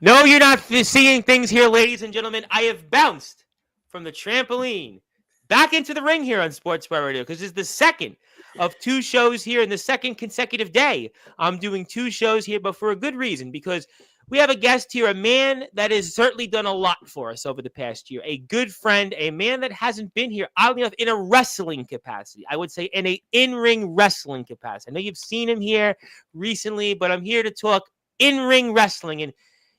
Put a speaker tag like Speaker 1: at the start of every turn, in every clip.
Speaker 1: No, you're not seeing things here, ladies and gentlemen. I have bounced from the trampoline back into the ring here on Sportswire Radio because this is the second of two shows here in the second consecutive day. I'm doing two shows here, but for a good reason because we have a guest here, a man that has certainly done a lot for us over the past year, a good friend, a man that hasn't been here, oddly enough, in a wrestling capacity. I would say in a in-ring wrestling capacity. I know you've seen him here recently, but I'm here to talk in-ring wrestling. And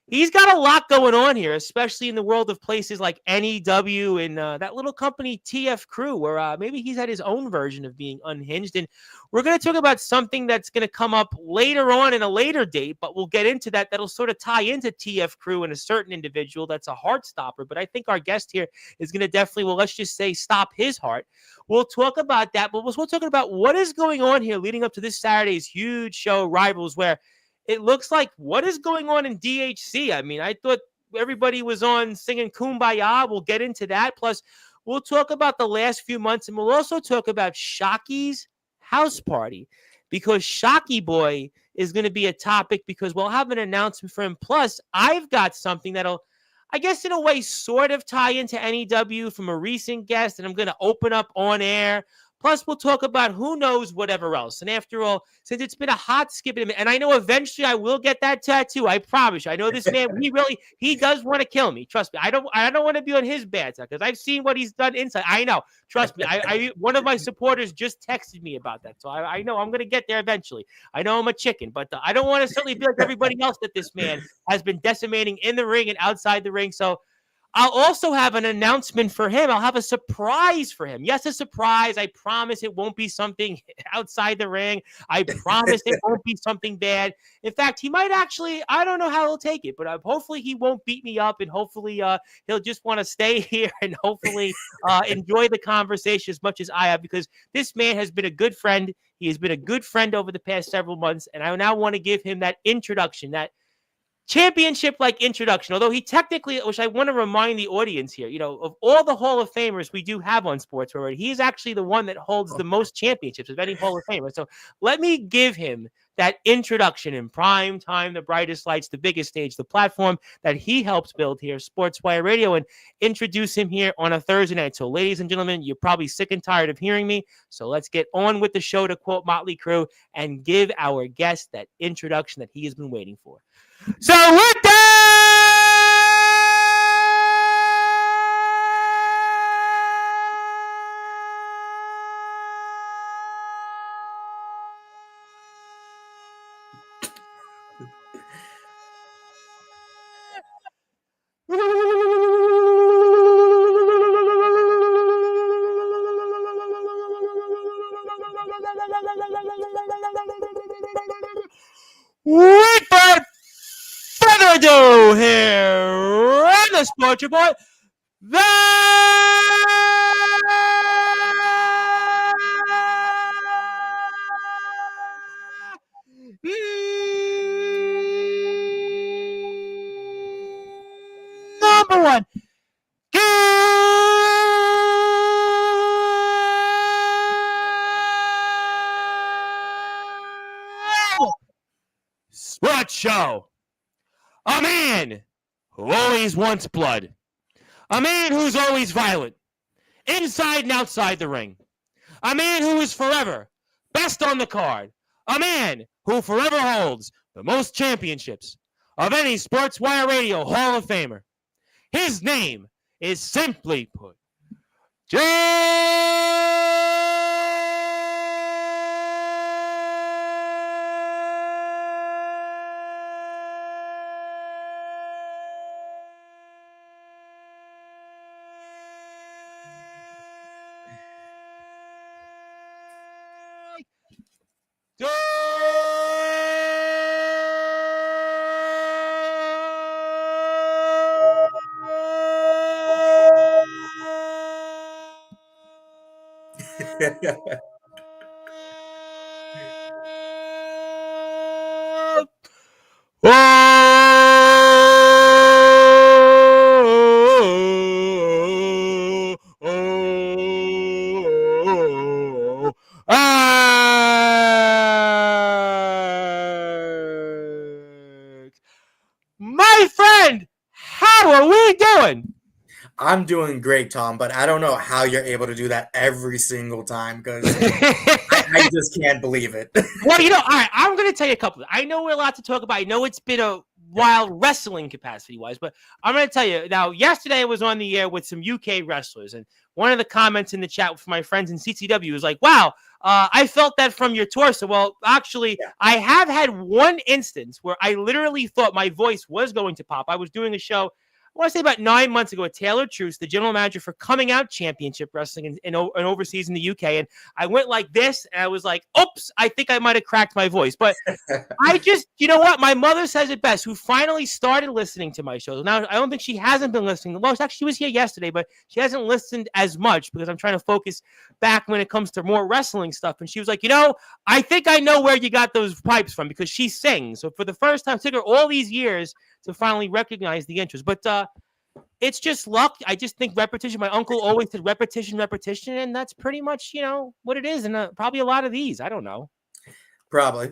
Speaker 1: he's got a lot going on here, especially in the world of places like NEW and that little company TF Crew, where maybe he's had his own version of being unhinged. And we're going to talk about something that's going to come up later on in a later date, but we'll get into that. That'll sort of tie into TF Crew and a certain individual that's a heart stopper. But I think our guest here is going to definitely, well, let's just say, stop his heart. We'll talk about that, but we're talking about what is going on here leading up to this Saturday's huge show, Rivals, where it looks like what is going on in DHC. I mean, I thought everybody was on singing Kumbaya. We'll get into that. Plus, we'll talk about the last few months, and we'll also talk about Shocky's house party because Shocky Boy is going to be a topic because we'll have an announcement for him. Plus, I've got something that'll, I guess, in a way, sort of tie into NEW from a recent guest, and I'm going to open up on air. Plus, we'll talk about who knows whatever else. And after all, since it's been a hot skip, and I know eventually I will get that tattoo. I promise you. I know this man. He does want to kill me. Trust me. I don't want to be on his bad side because I've seen what he's done inside. I know. Trust me. One of my supporters just texted me about that, so I know I'm going to get there eventually. I know I'm a chicken, but I don't want to certainly be like everybody else that this man has been decimating in the ring and outside the ring. So I'll also have an announcement for him. I'll have a surprise for him. Yes, a surprise. I promise it won't be something outside the ring. I promise it won't be something bad. In fact, he might actually, I don't know how he'll take it, but hopefully he won't beat me up and hopefully he'll just want to stay here and hopefully enjoy the conversation as much as I have because this man has been a good friend. He has been a good friend over the past several months, and I now want to give him that introduction, that championship-like introduction, although he technically, which I want to remind the audience here, of all the Hall of Famers we do have on Sportswire, he's actually the one that holds the most championships of any Hall of Famer. So let me give him that introduction in prime time, the brightest lights, the biggest stage, the platform that he helps build here, Sportswire Radio, and introduce him here on a Thursday night. So ladies and gentlemen, you're probably sick and tired of hearing me, so let's get on with the show, to quote Motley Crue, and give our guest that introduction that he has been waiting for. So with that, without further ado, here on the Sports Report, the number one sports show. A man who always wants blood. A man who's always violent, inside and outside the ring. A man who is forever best on the card. A man who forever holds the most championships of any Sportswire Radio Hall of Famer. His name is, simply put, My friend, how are we doing?
Speaker 2: I'm doing great, Tom, but I don't know how you're able to do that every single time because I just can't believe it.
Speaker 1: Well, all right, I'm going to tell you a couple. I know we're allowed to talk about. I know it's been a while wrestling capacity-wise, but I'm going to tell you. Now, yesterday I was on the air with some UK wrestlers, and one of the comments in the chat for my friends in CCW was like, wow, I felt that from your torso. Well, actually, I have had one instance where I literally thought my voice was going to pop. I was doing a show, I want to say about 9 months ago, at Taylor Truce, the general manager for Coming Out Championship Wrestling in overseas in the UK. And I went like this, and I was like, oops, I think I might have cracked my voice. But I just, you know what? My mother says it best, who finally started listening to my shows. Now, I don't think she hasn't been listening. Well, actually, she was here yesterday, but she hasn't listened as much because I'm trying to focus back when it comes to more wrestling stuff. And she was like, I think I know where you got those pipes from because she sings. So for the first time, it took her all these years to finally recognize the interest. But it's just luck. I just think repetition. My uncle always said repetition, and that's pretty much, what it is. And probably a lot of these. I don't know.
Speaker 2: Probably.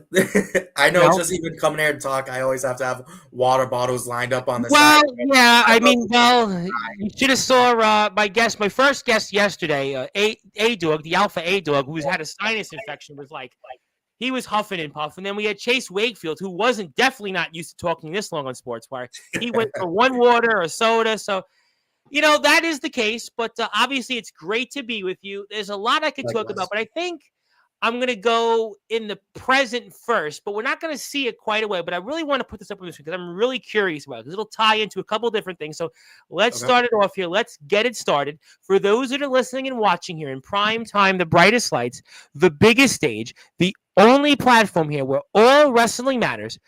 Speaker 2: I know just even coming here and talk, I always have to have water bottles lined up on the side.
Speaker 1: Well, yeah, you should have saw my first guest yesterday, A-Dog, the Alpha A-Dog, who's had a sinus infection, was like, he was huffing and puffing. Then we had Chase Wakefield, who wasn't definitely not used to talking this long on Sportswire. He went for one water or soda. So, that is the case. But obviously, it's great to be with you. There's a lot I could talk about, but I think I'm going to go in the present first. But we're not going to see it quite away. But I really want to put this up on the screen because I'm really curious about it because it'll tie into a couple different things. So let's start it off here. Let's get it started. For those that are listening and watching here in prime time, the brightest lights, the biggest stage, the only platform here where all wrestling matters.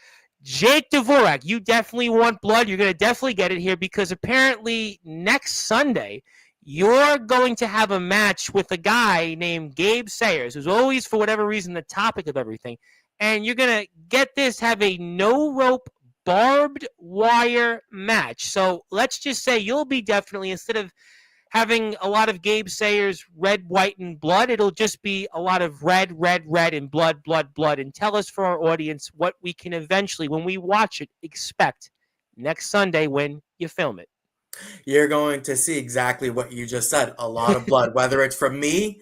Speaker 1: Jake Dvorak, you definitely want blood. You're going to definitely get it here because apparently next Sunday, you're going to have a match with a guy named Gabe Sayers, who's always, for whatever reason, the topic of everything. And you're going to have a no-rope barbed wire match. So let's just say you'll be definitely, instead of having a lot of Gabe Sayers red, white, and blood, it'll just be a lot of red, red, red, and blood, blood, blood. And tell us for our audience what we can eventually, when we watch it, expect next Sunday when you film it.
Speaker 2: You're going to see exactly what you just said. A lot of blood, whether it's from me.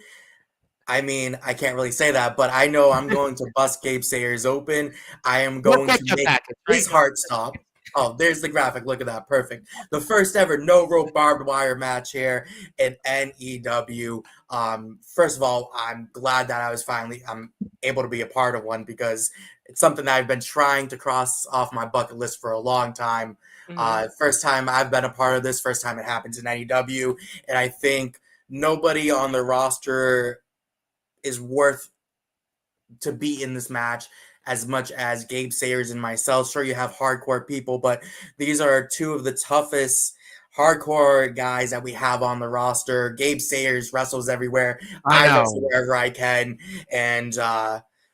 Speaker 2: I mean, I can't really say that, but I know I'm going to bust Gabe Sayers open. I am going to make his heart stop. Oh, there's the graphic. Look at that. Perfect. The first ever no-rope barbed wire match here in NEW. First of all, I'm glad that I'm able to be a part of one because it's something that I've been trying to cross off my bucket list for a long time. First time I've been a part of this, first time it happens in NEW, and I think nobody on the roster is worth to be in this match as much as Gabe Sayers and myself. Sure, you have hardcore people, but these are two of the toughest hardcore guys that we have on the roster. Gabe Sayers wrestles everywhere. I wrestle wherever I can. And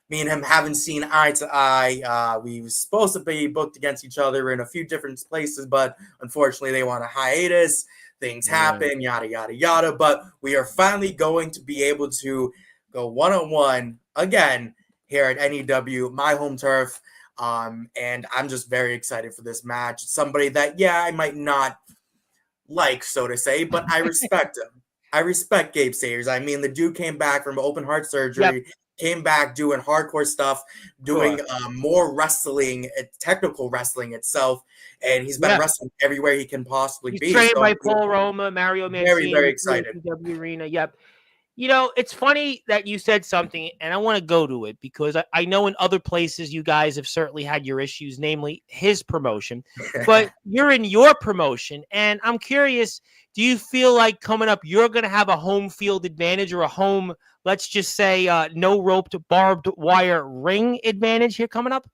Speaker 2: me and him haven't seen eye to eye. We were supposed to be booked against each other in a few different places, but unfortunately they want a hiatus. Things happen, yada, yada, yada. But we are finally going to be able to go one-on-one again here at NEW, my home turf, and I'm just very excited for this match. Somebody that, I might not like, so to say, but I respect him. I respect Gabe Sayers. I mean, the dude came back from open heart surgery, came back doing hardcore stuff, doing more wrestling, technical wrestling itself, and he's been wrestling everywhere he can possibly be.
Speaker 1: He's trained by Paul Roma, Mario Mancini.
Speaker 2: Very, very excited.
Speaker 1: Arena, it's funny that you said something, and I want to go to it because I know in other places you guys have certainly had your issues, namely his promotion, but you're in your promotion, and I'm curious, do you feel like coming up you're going to have a home field advantage or a home, let's just say, no-roped barbed wire ring advantage here coming up?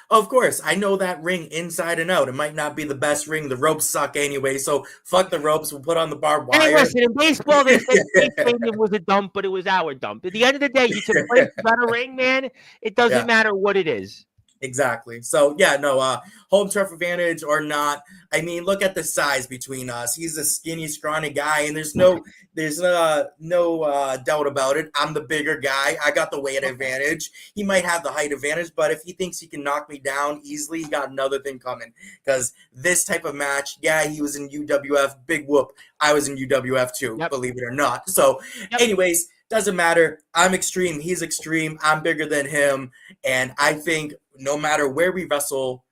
Speaker 2: Of course, I know that ring inside and out. It might not be the best ring. The ropes suck anyway, so fuck the ropes. We'll put on the barbed wire.
Speaker 1: Hey, listen, in baseball, they said it was a dump, but it was our dump. At the end of the day, you took place about a ring, man. It doesn't matter what it is.
Speaker 2: Exactly. So yeah, no, home turf advantage or not. I mean, look at the size between us. He's a skinny, scrawny guy, and there's no doubt about it. I'm the bigger guy. I got the weight advantage. He might have the height advantage, but if he thinks he can knock me down easily, he got another thing coming. Because this type of match, yeah, he was in UWF, big whoop. I was in UWF too,
Speaker 1: Yep.
Speaker 2: believe it or not. So, anyways, doesn't matter. I'm extreme. He's extreme. I'm bigger than him. And I think no matter where we wrestle,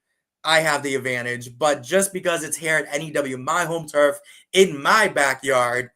Speaker 2: I have the advantage. But just because it's here at NEW, my home turf, in my backyard,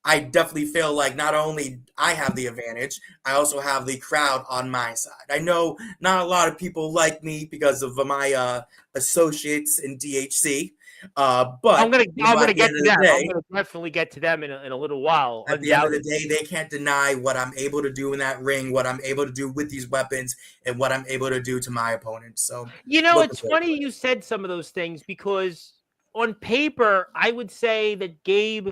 Speaker 2: I definitely feel like not only I have the advantage, I also have the crowd on my side. I know not a lot of people like me because of my associates in DHC,
Speaker 1: I'm
Speaker 2: but
Speaker 1: gonna
Speaker 2: you know, at the
Speaker 1: get
Speaker 2: end
Speaker 1: to
Speaker 2: of the
Speaker 1: them. I'm
Speaker 2: day,
Speaker 1: gonna definitely get to them in a little while,
Speaker 2: at the end of the
Speaker 1: undoubtedly.
Speaker 2: day, they can't deny what I'm able to do in that ring, what I'm able to do with these weapons, and what I'm able to do to my opponent. So,
Speaker 1: You know,
Speaker 2: looking
Speaker 1: it's
Speaker 2: forward
Speaker 1: funny
Speaker 2: to it.
Speaker 1: you said some of those things because on paper, I would say that Gabe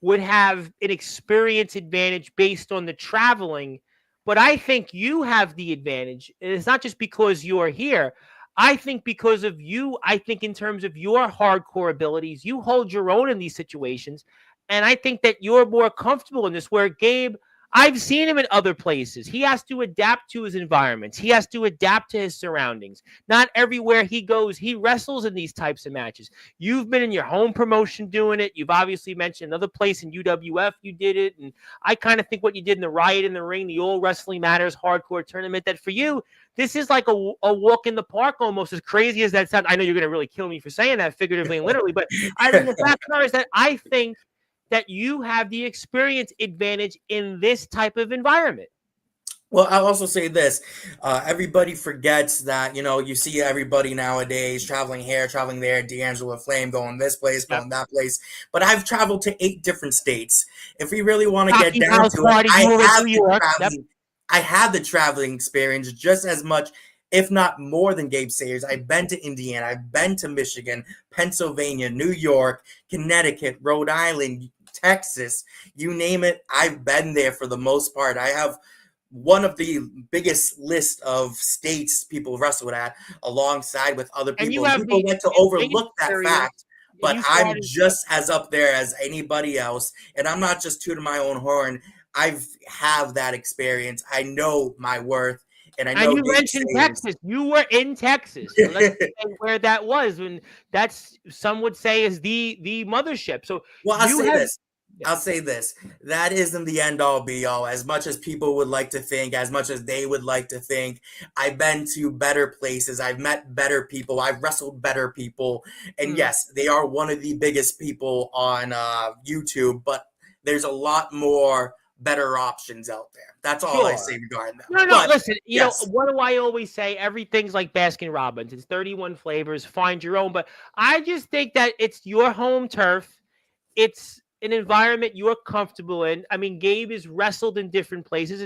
Speaker 1: would have an experience advantage based on the traveling, but I think you have the advantage. And it's not just because you're here. I think because of you, I think in terms of your hardcore abilities, you hold your own in these situations. And I think that you're more comfortable in this, where Gabe, I've seen him in other places. He has to adapt to his environments. He has to adapt to his surroundings. Not everywhere he goes, he wrestles in these types of matches. You've been in your home promotion doing it. You've obviously mentioned another place in UWF you did it. And I kind of think what you did in the Riot in the Ring, the All Wrestling Matters hardcore tournament, that for you, this is like a walk in the park almost, as crazy as that sounds. I know you're going to really kill me for saying that figuratively and literally, but I mean, the fact is that I think that you have the experience advantage in this type of environment.
Speaker 2: Well, I'll also say this. Everybody forgets that, you see everybody nowadays traveling here, traveling there, D'Angelo Flame going this place,
Speaker 1: Yep.
Speaker 2: going that place. But I've traveled to 8 different states. If we really want to get
Speaker 1: Hockey
Speaker 2: down
Speaker 1: house
Speaker 2: to it,
Speaker 1: party, you were in New York. Yep.
Speaker 2: I have the traveling experience just as much, if not more than Gabe Sayers. I've been to Indiana, I've been to Michigan, Pennsylvania, New York, Connecticut, Rhode Island, Texas, you name it. I've been there for the most part. I have one of the biggest list of states people wrestled at alongside with other
Speaker 1: And you
Speaker 2: people. And
Speaker 1: have
Speaker 2: people
Speaker 1: the
Speaker 2: like to
Speaker 1: advanced
Speaker 2: overlook that
Speaker 1: experience,
Speaker 2: fact,
Speaker 1: and
Speaker 2: but
Speaker 1: you
Speaker 2: I'm
Speaker 1: started.
Speaker 2: just as up there as anybody else. And I'm not just tooting my own horn. I've have that experience. I know my worth. And I
Speaker 1: And
Speaker 2: know
Speaker 1: you
Speaker 2: Gabe
Speaker 1: mentioned
Speaker 2: Sayers.
Speaker 1: Texas. You were in Texas, so let's say where that was. And that's, some would say, is the mothership. So
Speaker 2: Well, I'll
Speaker 1: you
Speaker 2: say
Speaker 1: have.
Speaker 2: this.
Speaker 1: Yeah.
Speaker 2: I'll say this. That isn't the end all be all. As much as people would like to think, as much as they would like to think, I've been to better places. I've met better people. I've wrestled better people. And
Speaker 1: Mhm.
Speaker 2: yes, they are one of the biggest people on YouTube, but there's a lot more better options out there. That's all I say
Speaker 1: Sure.
Speaker 2: regarding them.
Speaker 1: No,
Speaker 2: But
Speaker 1: listen,
Speaker 2: yes,
Speaker 1: what do I always say? Everything's like Baskin Robbins. It's 31 flavors, find your own. But I just think that it's your home turf. It's an environment you're comfortable in. I mean, Gabe is wrestled in different places,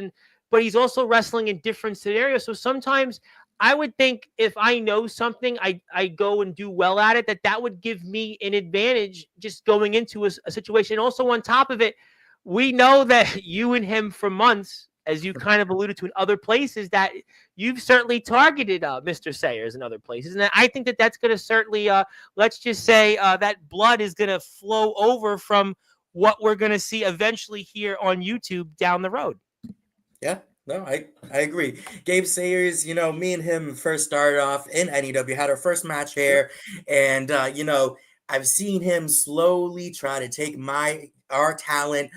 Speaker 1: but he's also wrestling in different scenarios. So sometimes I would think if I know something, I go and do well at it, that would give me an advantage just going into a situation. Also, on top of it, we know that you and him for months, as you kind of alluded to in other places, that you've certainly targeted Mr. Sayers in other places. And I think that that's going to certainly, let's just say, that blood is going to flow over from what we're going to see eventually here on YouTube down the road.
Speaker 2: yeah, no, I agree. Gabe Sayers, me and him first started off in NEW, had our first match here, and I've seen him slowly try to take our talent,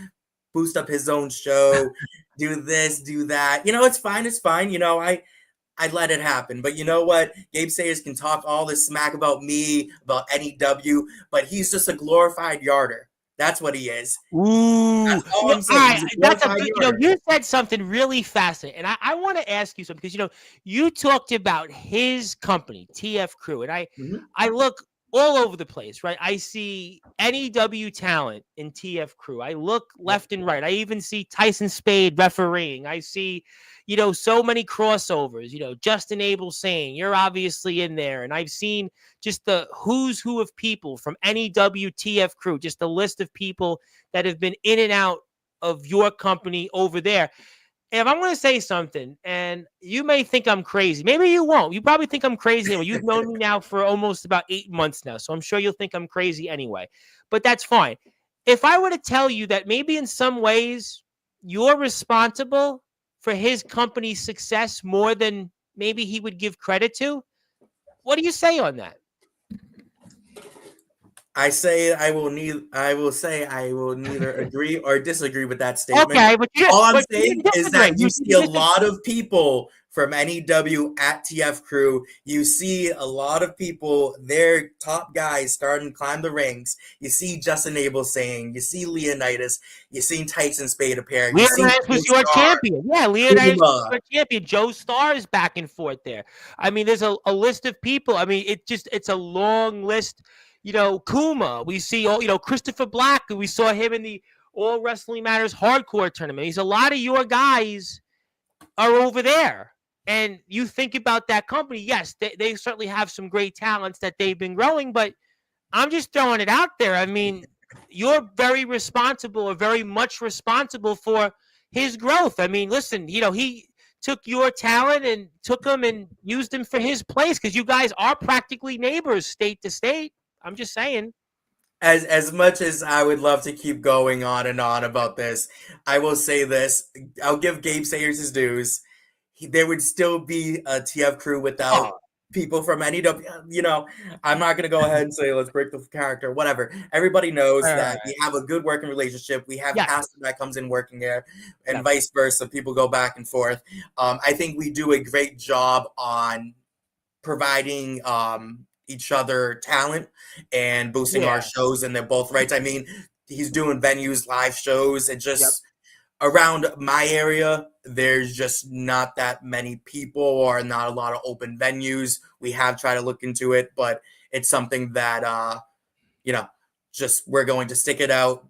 Speaker 2: boost up his own show, do this, do that. It's fine, it's fine. I let it happen. But you know what? Gabe Sayers can talk all this smack about me, about NEW, but he's just a glorified yarder. That's what he is.
Speaker 1: Ooh,
Speaker 2: That's all I'm saying. He's a
Speaker 1: that's a
Speaker 2: glorified
Speaker 1: good.
Speaker 2: yarder.
Speaker 1: You said something really fascinating, and I want to ask you something because you talked about his company, TF Crew, and
Speaker 2: Mhm.
Speaker 1: I look all over the place, right? I see NEW talent in TF Crew. I look
Speaker 2: Yep.
Speaker 1: left and right. I even see Tyson Spade refereeing. I see, so many crossovers. Justin Abel saying you're obviously in there, and I've seen just the who's who of people from NEW TF Crew, just a list of people that have been in and out of your company over there. if I'm going to say something, and you may think I'm crazy, maybe you won't. You probably think I'm crazy anyway. You've known me now for almost about 8 months now, so I'm sure you'll think I'm crazy anyway. But that's fine. If I were to tell you that maybe in some ways you're responsible for his company's success more than maybe he would give credit to, what do you say on that?
Speaker 2: I say I will neither agree or disagree with that statement.
Speaker 1: Okay, but
Speaker 2: All I'm
Speaker 1: you
Speaker 2: saying
Speaker 1: didn't
Speaker 2: is
Speaker 1: disagree.
Speaker 2: that you see a lot of people from NEW at TF Crew. You see a lot of people, their top guys starting to climb the ranks. You see Justin Abel saying, you see Leonidas, you see Tyson Spade appear, you see
Speaker 1: Leonidas was
Speaker 2: Joe
Speaker 1: your
Speaker 2: Starr,
Speaker 1: champion. Yeah, Leonidas was
Speaker 2: Puma.
Speaker 1: your champion. Joe Starr is back and forth there. I mean, there's a list of people. I mean, it's a long list. You know, Kuma. We see all, Christopher Black. We saw him in the All Wrestling Matters Hardcore tournament. He's a lot of your guys are over there. And you think about that company, yes, they certainly have some great talents that they've been growing, but I'm just throwing it out there. I mean, you're very responsible or very much responsible for his growth. I mean, listen, he took your talent and took them and used them for his place because you guys are practically neighbors state to state. I'm just saying.
Speaker 2: As much as I would love to keep going on and on about this, I will say this. I'll give Gabe Sayers his dues. There would still be a TF Crew without
Speaker 1: Oh,
Speaker 2: people from NEW. I'm not going to go ahead and say let's break the character, whatever. Everybody knows
Speaker 1: all
Speaker 2: that
Speaker 1: right.
Speaker 2: we have a good working relationship. We have
Speaker 1: Yes.
Speaker 2: Castor that comes in working there, and
Speaker 1: Yep.
Speaker 2: vice versa. People go back and forth. I think we do a great job on providing each other talent and boosting our
Speaker 1: Yeah.
Speaker 2: shows, and they're both right. I mean, he's doing venues, live shows, and
Speaker 1: Yep.
Speaker 2: just around my area, there's just not that many people or not a lot of open venues. We have tried to look into it, but it's something that just we're going to stick it out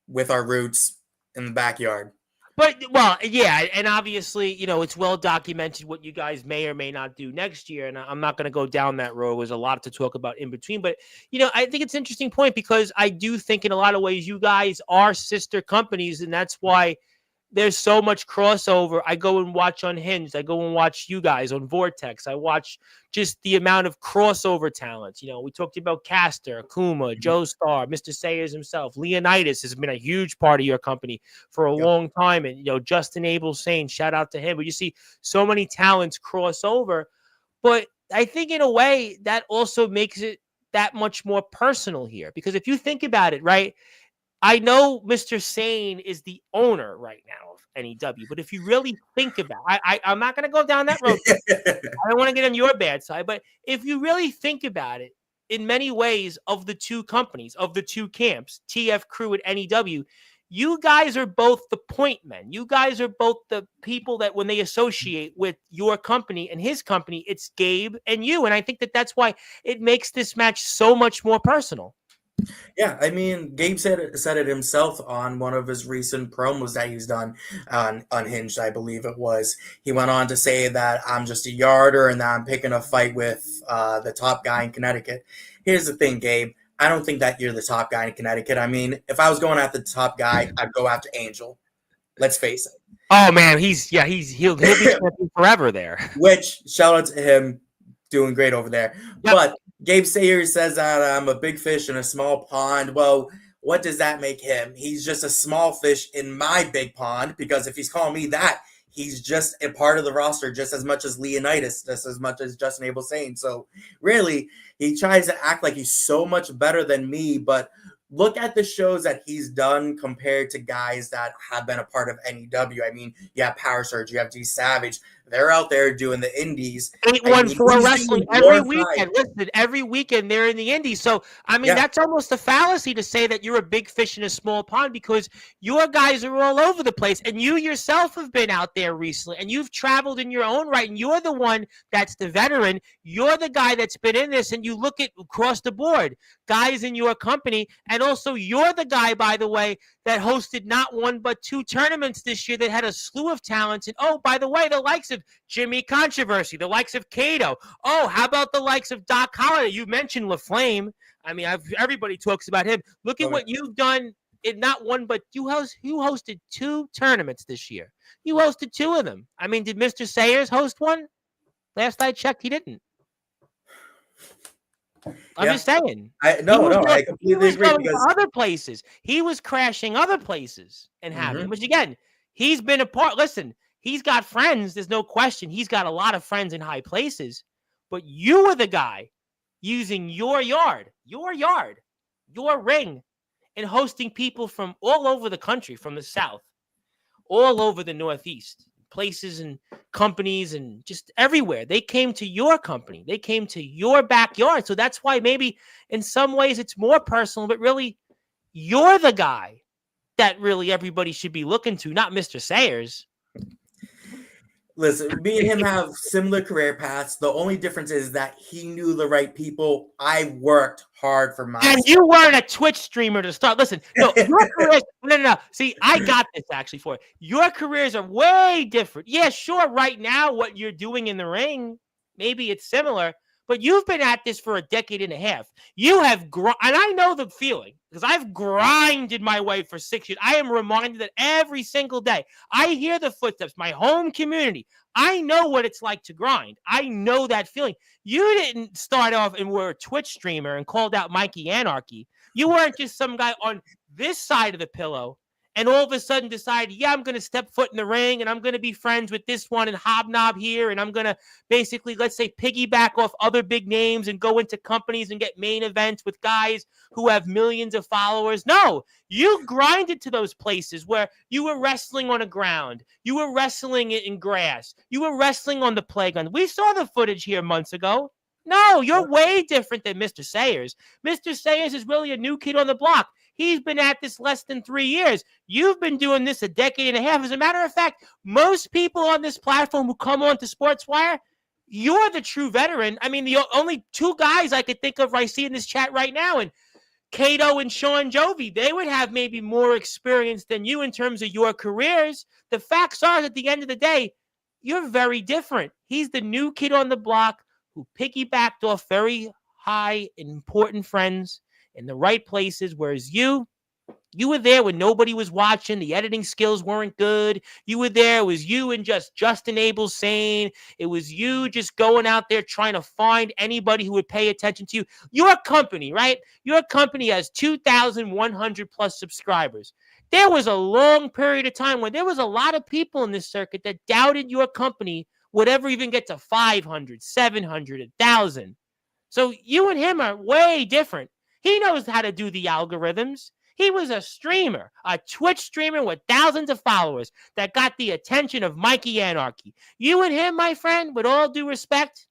Speaker 2: with our roots in the backyard.
Speaker 1: But, well, yeah, and obviously, it's well documented what you guys may or may not do next year, and I'm not going to go down that road. There's a lot to talk about in between, but, I think it's an interesting point because I do think in a lot of ways you guys are sister companies, and that's why there's so much crossover. I go and watch Unhinged. I go and watch you guys on Vortex. I watch just the amount of crossover talents. We talked about Castor, Kuma, Joe Starr, Mr. Sayers himself. Leonidas has been a huge part of your company for a long time. And, Justin Abel saying, shout out to him. But you see so many talents cross over. But I think in a way that also makes it that much more personal here. Because if you think about it, right, I know Mr. Sane is the owner right now of NEW, but if you really think about it, I'm not going to go down that road. I don't want to get on your bad side, but if you really think about it, in many ways of the two companies, of the two camps, TF Crew and NEW, you guys are both the point men. You guys are both the people that when they associate with your company and his company, it's Gabe and you. And I think that that's why it makes this match so much more personal.
Speaker 2: Yeah, I mean, Gabe said it himself on one of his recent promos that he's done on Unhinged, I believe it was. He went on to say that I'm just a yarder and that I'm picking a fight with the top guy in Connecticut. Here's the thing, Gabe. I don't think that you're the top guy in Connecticut. I mean, if I was going after the top guy, I'd go after Angel. Let's face it.
Speaker 1: Oh man, he'll be champion forever there.
Speaker 2: Which shout out to him, doing great over there.
Speaker 1: Yep.
Speaker 2: But Gabe Sayers says that I'm a big fish in a small pond. Well, what does that make him? He's just a small fish in my big pond, because if he's calling me that, he's just a part of the roster just as much as Leonidas, just as much as Justin Abel saying. So really, he tries to act like he's so much better than me, but look at the shows that he's done compared to guys that have been a part of NEW. I mean, you have Power Surge, you have G Savage. They're out there doing the indies.
Speaker 1: 814 Wrestling every weekend. Listen, every weekend they're in the indies. So, I mean, that's almost a fallacy to say that you're a big fish in a small pond, because your guys are all over the place. And you yourself have been out there recently, and you've traveled in your own right. And you're the one that's the veteran. You're the guy that's been in this. And you look at across the board, guys in your company. And also, you're the guy, by the way, that hosted not one but two tournaments this year that had a slew of talents. And, oh, by the way, the likes of Jimmy Controversy, the likes of Kato. Oh, how about the likes of Doc Holliday? You mentioned LaFlame. I mean, everybody talks about him. Look at what you've done not one, but you hosted 2 tournaments this year. You hosted 2 of them. I mean, did Mr. Sayers host one? Last I checked, he didn't. I'm just saying.
Speaker 2: I completely agree
Speaker 1: going
Speaker 2: because
Speaker 1: to other places. He was crashing other places and having, which again, he's been a part. Listen, he's got friends. There's no question. He's got a lot of friends in high places. But you were the guy using your yard, your ring, and hosting people from all over the country, from the South, all over the Northeast, places and companies and just everywhere. They came to your company. They came to your backyard. So that's why maybe in some ways it's more personal, but really you're the guy that really everybody should be looking to, not Mr. Sayers.
Speaker 2: Listen, me and him have similar career paths. The only difference is that he knew the right people. I worked hard for myself.
Speaker 1: And you weren't a Twitch streamer to start. Listen, no, your careers, no. See, I got this actually for you. Your careers are way different. Yeah, sure, right now, what you're doing in the ring, maybe it's similar, but you've been at this for a decade and a half. You have, and I know the feeling, because I've grinded my way for 6 years. I am reminded that every single day. I hear the footsteps, my home community. I know what it's like to grind. I know that feeling. You didn't start off and were a Twitch streamer and called out Mikey Anarchy. You weren't just some guy on this side of the pillow and all of a sudden decide, yeah, I'm going to step foot in the ring and I'm going to be friends with this one and hobnob here. And I'm going to basically, let's say, piggyback off other big names and go into companies and get main events with guys who have millions of followers. No, you grinded to those places where you were wrestling on the ground. You were wrestling in grass. You were wrestling on the playground. We saw the footage here months ago. No, you're way different than Mr. Sayers. Mr. Sayers is really a new kid on the block. He's been at this less than 3 years. You've been doing this a decade and a half. As a matter of fact, most people on this platform who come on to Sportswire, you're the true veteran. I mean, the only 2 guys I could think of I see in this chat right now, and Cato and Sean Jovi, they would have maybe more experience than you in terms of your careers. The facts are, at the end of the day, you're very different. He's the new kid on the block who piggybacked off very high and important friends in the right places, whereas you were there when nobody was watching. The editing skills weren't good. You were there. It was you and just Justin Abel Sane. It was you just going out there trying to find anybody who would pay attention to you. Your company, right? Your company has 2,100 plus subscribers. There was a long period of time when there was a lot of people in this circuit that doubted your company would ever even get to 500, 700, 1,000. So you and him are way different. He knows how to do the algorithms. He was a streamer, a Twitch streamer with thousands of followers that got the attention of Mikey Anarchy. You and him, my friend, with all due respect,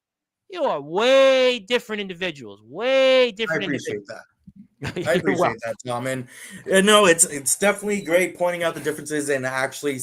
Speaker 1: you are way different individuals. Way different individuals.
Speaker 2: I appreciate that, Tom. And no, it's definitely great pointing out the differences and actually,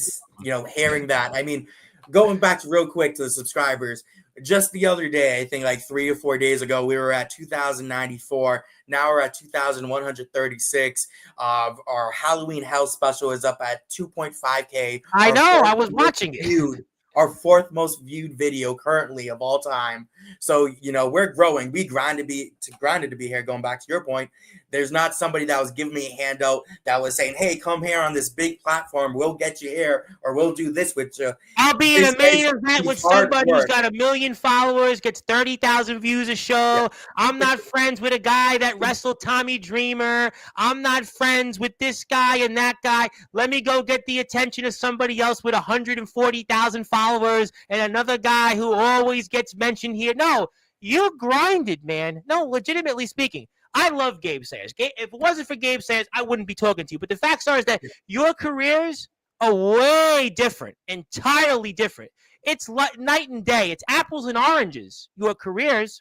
Speaker 2: hearing that. I mean, going back real quick to the subscribers, just the other day, I think like 3 or 4 days ago, we were at 2,094. Now we're at 2,136. Our Halloween Hell special is up at 2.5K.
Speaker 1: I know. I was watching it.
Speaker 2: Our 4th most viewed video currently of all time. So, we're growing. We grinded to be here. Going back to your point, there's not somebody that was giving me a handout that was saying, hey, come here on this big platform. We'll get you here, or we'll do this with you.
Speaker 1: I'll be in a main event with somebody who's got 1 million followers, gets 30,000 views a show. Yeah. I'm not friends with a guy that wrestled Tommy Dreamer. I'm not friends with this guy and that guy. Let me go get the attention of somebody else with 140,000 followers and another guy who always gets mentioned here. No, you grinded, man. No, legitimately speaking, I love Gabe Sayers. If it wasn't for Gabe Sayers, I wouldn't be talking to you. But the facts are is that your careers are way different, entirely different. It's night and day. It's apples and oranges, your careers.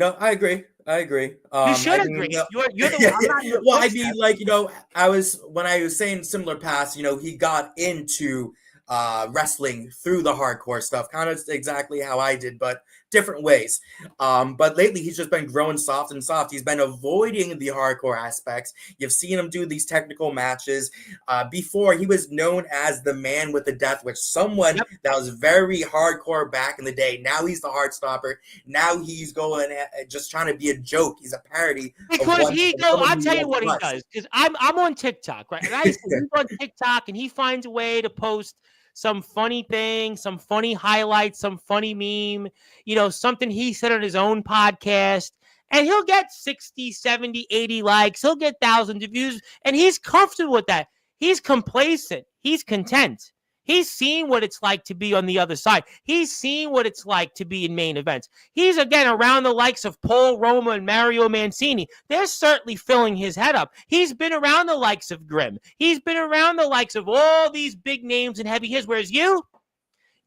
Speaker 2: I agree.
Speaker 1: You should agree. You're the
Speaker 2: well, I mean, when I was saying similar paths, he got into wrestling through the hardcore stuff, kind of exactly how I did, but different ways. But lately he's just been growing soft and soft. He's been avoiding the hardcore aspects. You've seen him do these technical matches. Before, he was known as the man with the death wish, someone that was very hardcore back in the day. Now he's the heart stopper. Now he's going just trying to be a joke. He's a parody.
Speaker 1: Because I'll tell you what he does. Because I'm on TikTok, right? And I he's on TikTok and he finds a way to post some funny thing, some funny highlights, some funny meme, something he said on his own podcast. And he'll get 60, 70, 80 likes. He'll get thousands of views. And he's comfortable with that. He's complacent. He's content. He's seen what it's like to be on the other side. He's seen what it's like to be in main events. He's, again, around the likes of Paul Roma and Mario Mancini. They're certainly filling his head up. He's been around the likes of Grimm. He's been around the likes of all these big names and heavy hitters, whereas you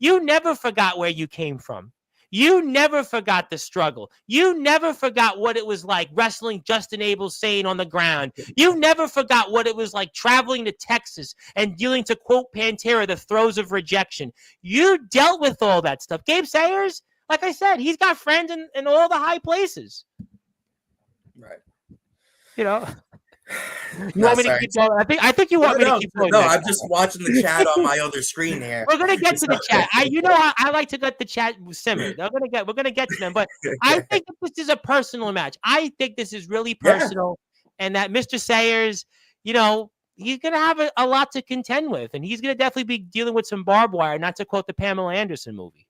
Speaker 1: never forgot where you came from. You never forgot the struggle. You never forgot what it was like wrestling Justin Abel Sane on the ground. You never forgot what it was like traveling to Texas and dealing, to quote Pantera, the throes of rejection. You dealt with all that stuff. Gabe Sayers, like I said, he's got friends in all the high places.
Speaker 2: Right.
Speaker 1: You want me to keep going? I think you want me to keep going.
Speaker 2: No, I'm just watching the chat on my other screen here.
Speaker 1: We're gonna get to the chat. I like to let the chat simmer. We're gonna get to them, but I think that this is a personal match. I think this is really personal, and that Mr. Sayers, he's gonna have a lot to contend with, and he's gonna definitely be dealing with some barbed wire. Not to quote the Pamela Anderson movie.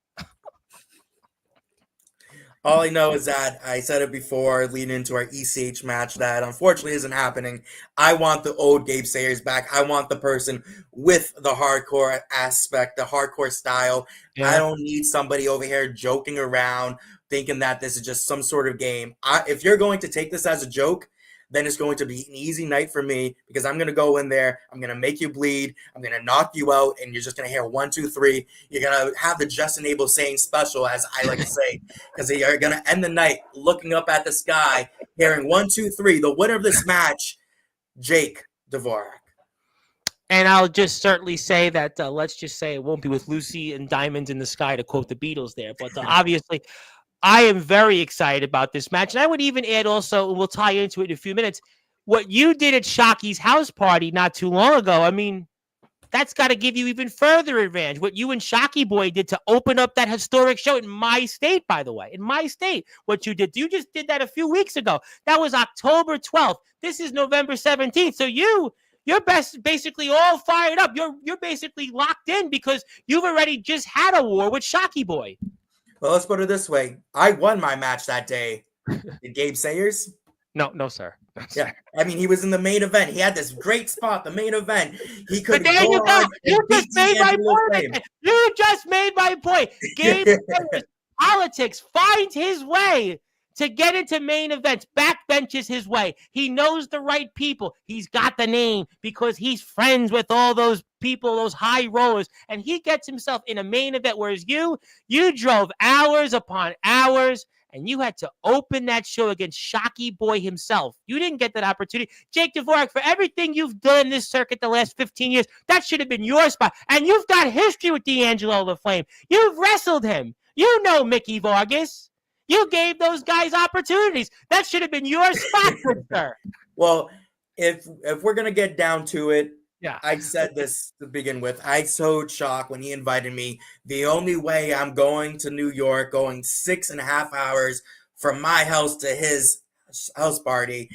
Speaker 2: All I know is that I said it before, leading into our ECH match, that unfortunately isn't happening. I want the old Gabe Sayers back. I want the person with the hardcore aspect, the hardcore style. Yeah. I don't need somebody over here joking around, thinking that this is just some sort of game. If you're going to take this as a joke, then it's going to be an easy night for me, because I'm going to go in there, I'm going to make you bleed, I'm going to knock you out, and you're just going to hear 1, 2, 3. You're going to have the Justin Abel saying special, as I like to say, because you're going to end the night looking up at the sky, hearing 1, 2, 3. The winner of this match, Jake Dvorak.
Speaker 1: And I'll just certainly say that, let's just say it won't be with Lucy and Diamonds in the Sky, to quote the Beatles there, but obviously I am very excited about this match. And I would even add also, and we'll tie into it in a few minutes, what you did at Shocky's house party not too long ago. I mean, that's got to give you even further advantage. What you and Shocky Boy did to open up that historic show in my state, by the way, in my state, what you did. You just did that a few weeks ago. That was October 12th. This is November 17th. So you're basically all fired up. You're basically locked in, because you've already just had a war with Shocky Boy.
Speaker 2: Well, let's put it this way. I won my match that day. Did Gabe Sayers?
Speaker 1: No, sir.
Speaker 2: Yeah, I mean, he was in the main event. He had this great spot, the main event. He could
Speaker 1: go on. You just made my point. You just made my point. Gabe Sayers, politics, finds his way to get into main events, backbenches his way. He knows the right people. He's got the name because he's friends with all those people, those high rollers, and he gets himself in a main event, whereas you drove hours upon hours, and you had to open that show against Shocky Boy himself. You didn't get that opportunity. Jake Dvorak, for everything you've done in this circuit the last 15 years, that should have been your spot. And you've got history with D'Angelo the Flame. You've wrestled him. You know Mickey Vargas. You gave those guys opportunities. That should have been your spot, good sir.
Speaker 2: Well, if we're going to get down to it,
Speaker 1: yeah,
Speaker 2: I said this to begin with. I showed Shock when he invited me. The only way I'm going to New York, going 6.5 hours from my house to his house party,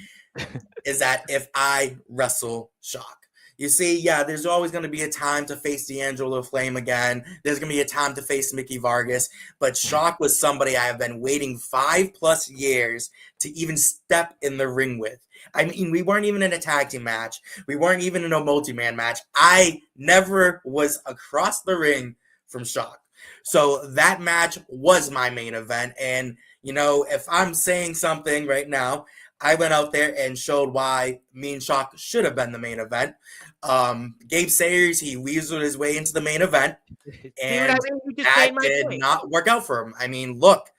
Speaker 2: is that if I wrestle Shock. You see, yeah, there's always going to be a time to face D'Angelo Flame again. There's going to be a time to face Mickey Vargas. But Shock was somebody I have been waiting 5+ years to even step in the ring with. I mean, we weren't even in a tag team match. We weren't even in a multi-man match. I never was across the ring from Shock. So that match was my main event. And, if I'm saying something right now, I went out there and showed why me and Shock should have been the main event. Gabe Sayers, he weaseled his way into the main event, and that did not work out for him. I mean, look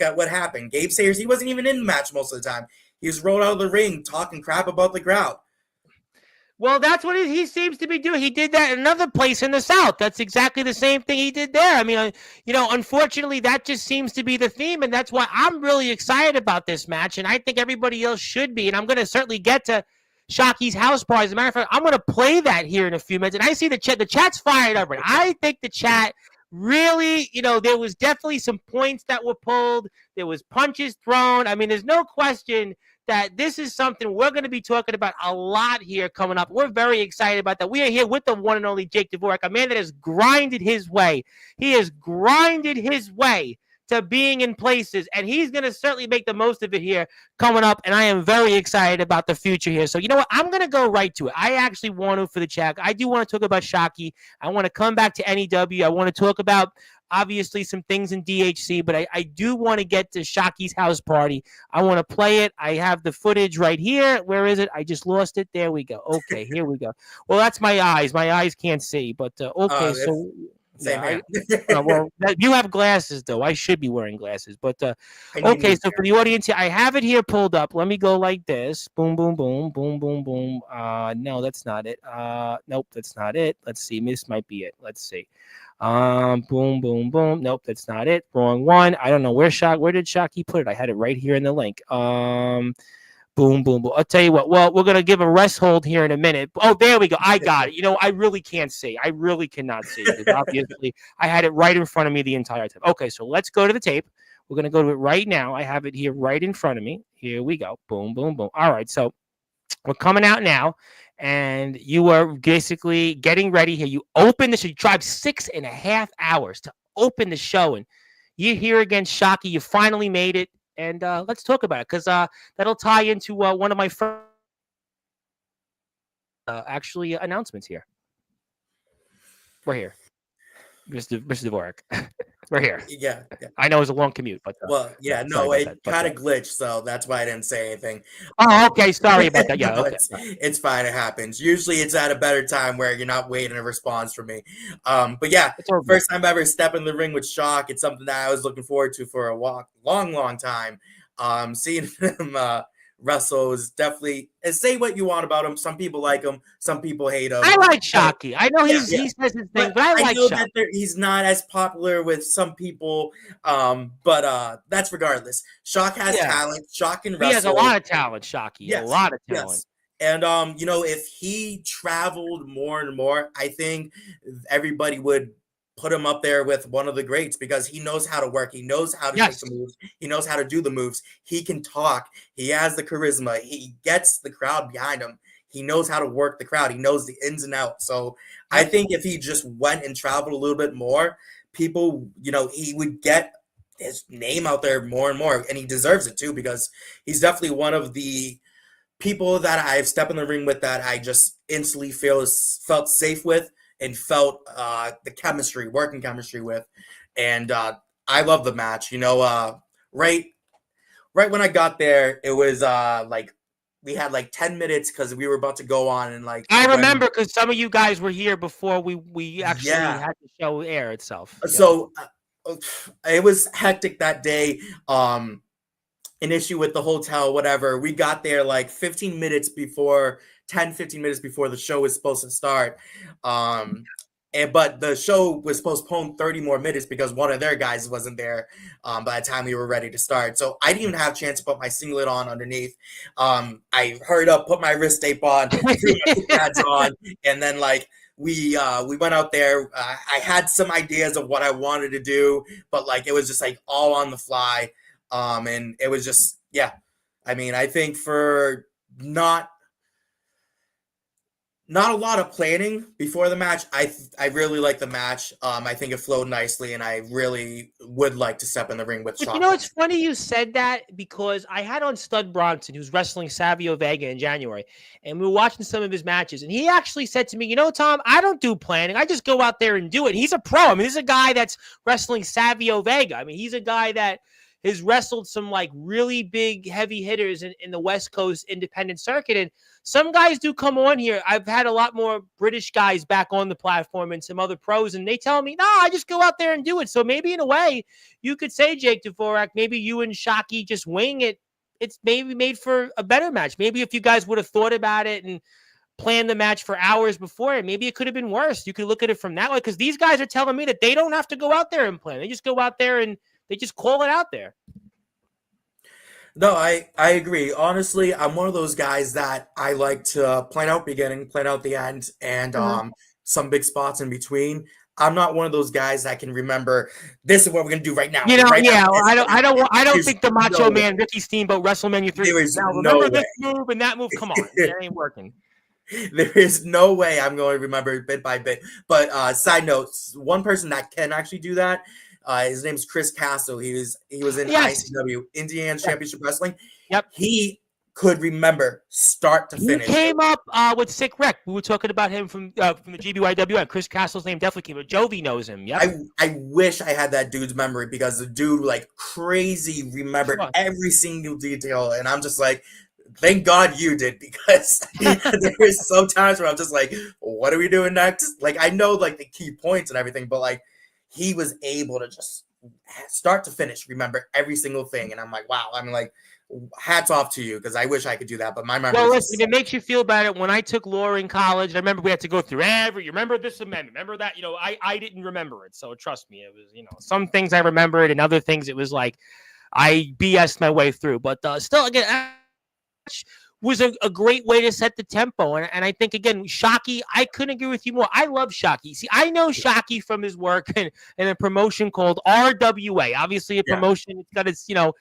Speaker 2: at what happened. Gabe Sayers, he wasn't even in the match most of the time. He was rolled out of the ring talking crap about the crowd.
Speaker 1: Well, that's what he seems to be doing. He did that in another place in the South. That's exactly the same thing he did there. I mean, unfortunately, that just seems to be the theme, and that's why I'm really excited about this match, and I think everybody else should be. And I'm going to certainly get to Shocky's house party. As a matter of fact, I'm going to play that here in a few minutes. And I see the chat. The chat's fired up. And I think the chat really, there was definitely some points that were pulled. There was punches thrown. I mean, there's no question that this is something we're going to be talking about a lot here coming up. We're very excited about that. We are here with the one and only Jake Dvorak, a man that has grinded his way. He has grinded his way to being in places, and he's going to certainly make the most of it here coming up, and I am very excited about the future here. So you know what? I'm going to go right to it. I actually want to, for the chat, I do want to talk about Shockey. I want to come back to NEW. I want to talk about obviously some things in DHC, but I do want to get to Shockey's house party. I want to play it. I have the footage right here. Where is it? I just lost it. There we go. Okay, here we go. Well, that's my eyes. My eyes can't see, but okay. So
Speaker 2: same
Speaker 1: well, you have glasses though. I should be wearing glasses, but okay. So for the audience here, I have it here pulled up. Let me go like this. Boom, boom, boom, boom, boom, boom. No, that's not it. Nope, that's not it. Let's see. This might be it. Let's see. Boom, boom, boom. Nope, that's not it. Wrong one. I don't know where did Shockey put it? I had it right here in the link. Boom, boom, boom. I'll tell you what. Well, we're going to give a rest hold here in a minute. Oh, there we go. I got it. I really can't see. I really cannot see. Because obviously, I had it right in front of me the entire time. Okay, so let's go to the tape. We're going to go to it right now. I have it here right in front of me. Here we go. Boom, boom, boom. All right, so we're coming out now. And you are basically getting ready here. You open the show. You drive 6.5 hours to open the show. And you're here against Shockey. You finally made it. And let's talk about it because that'll tie into one of my first announcements here. We're here, Mr. Dvorak. We're here.
Speaker 2: Yeah.
Speaker 1: I know it's a long commute, but
Speaker 2: it kind of glitched, so that's why I didn't say anything.
Speaker 1: Oh, okay. Sorry about that. Yeah, okay.
Speaker 2: It's fine. It happens. Usually, it's at a better time where you're not waiting a response from me. But yeah, first time ever step in the ring with Shock. It's something that I was looking forward to for a long time. Seeing him wrestle is definitely. And say what you want about him. Some people like him. Some people hate him.
Speaker 1: I like Shockey. I know he says his thing, but I like
Speaker 2: know
Speaker 1: Shockey.
Speaker 2: That he's not as popular with some people. But that's regardless. Shock has talent. Shock can wrestle.
Speaker 1: He has a lot of talent. Shockey.
Speaker 2: Yes,
Speaker 1: a lot of talent.
Speaker 2: Yes. And if he traveled more and more, I think everybody would put him up there with one of the greats because he knows how to work. He knows how to take the moves. He knows how to do the moves. He can talk. He has the charisma. He gets the crowd behind him. He knows how to work the crowd. He knows the ins and outs. So I think if he just went and traveled a little bit more, people, he would get his name out there more and more. And he deserves it too because he's definitely one of the people that I've stepped in the ring with that I just instantly felt safe with. And felt the working chemistry with. And I love the match. Right when I got there, it was we had 10 minutes because we were about to go on. And
Speaker 1: I remember because some of you guys were here before we actually had the show air itself.
Speaker 2: So it was hectic that day. An issue with the hotel, whatever. We got there 15 minutes before 10-15 minutes before the show was supposed to start. But the show was postponed 30 more minutes because one of their guys wasn't there by the time we were ready to start. So I didn't even have a chance to put my singlet on underneath. I hurried up, put my wrist tape on, threw my pads on, and then we went out there. I had some ideas of what I wanted to do, but it was just all on the fly. And it was just, I mean, I think for not a lot of planning before the match. I really like the match. I think it flowed nicely, and I really would like to step in the ring with Shock.
Speaker 1: It's funny you said that because I had on Stud Bronson, who's wrestling Savio Vega in January, and we were watching some of his matches, and he actually said to me, Tom, I don't do planning. I just go out there and do it. He's a pro. I mean, this is a guy that's wrestling Savio Vega. I mean, he's a guy that has wrestled some really big heavy hitters in the West Coast independent circuit. And some guys do come on here. I've had a lot more British guys back on the platform and some other pros, and they tell me, no, I just go out there and do it. So maybe in a way you could say, Jake Dvorak, maybe you and Shockey just wing it. It's maybe made for a better match. Maybe if you guys would have thought about it and planned the match for hours before, and maybe it could have been worse. You could look at it from that way, because these guys are telling me that they don't have to go out there and plan. They just go out there and they just call it out there.
Speaker 2: No, I agree. Honestly, I'm one of those guys that I like to plan out beginning, plan out the end, and some big spots in between. I'm not one of those guys that can remember this is what we're gonna do right now.
Speaker 1: You know,
Speaker 2: Right
Speaker 1: yeah,
Speaker 2: now.
Speaker 1: I don't
Speaker 2: There's
Speaker 1: think the Macho
Speaker 2: no
Speaker 1: Man, Ricky Steamboat, WrestleMania 3.
Speaker 2: There is
Speaker 1: Now
Speaker 2: no
Speaker 1: remember
Speaker 2: way.
Speaker 1: this move and that move. Come on, that ain't working.
Speaker 2: There is no way I'm going to remember it bit by bit. But side notes, one person that can actually do that, his name's Chris Castle. He was in ICW, Indiana Championship Wrestling.
Speaker 1: Yep.
Speaker 2: He could remember start to finish.
Speaker 1: He came up with Sick Rick. We were talking about him from the GBYWN. Chris Castle's name definitely came up. Jovi knows him. Yep.
Speaker 2: I wish I had that dude's memory, because the dude like crazy remembered every single detail, and I'm just like, thank God you did, because there is so times where I'm just like, what are we doing next? Like, I know like the key points and everything, but like he was able to just start to finish remember every single thing, and I'm like, wow. I mean, like, hats off to you, because I wish I could do that, but my memory.
Speaker 1: Well, listen, it makes you feel better. When I took law in college, I remember we had to go through you remember this amendment, remember that? You know, I didn't remember it, so trust me, it was, you know, some things I remembered, and other things it was like I BS'd my way through. But still, again, was a great way to set the tempo. And I think, again, Shockey, I couldn't agree with you more. I love Shockey. See, I know Shockey from his work in a promotion called RWA. Obviously, a promotion, it's got its, you know,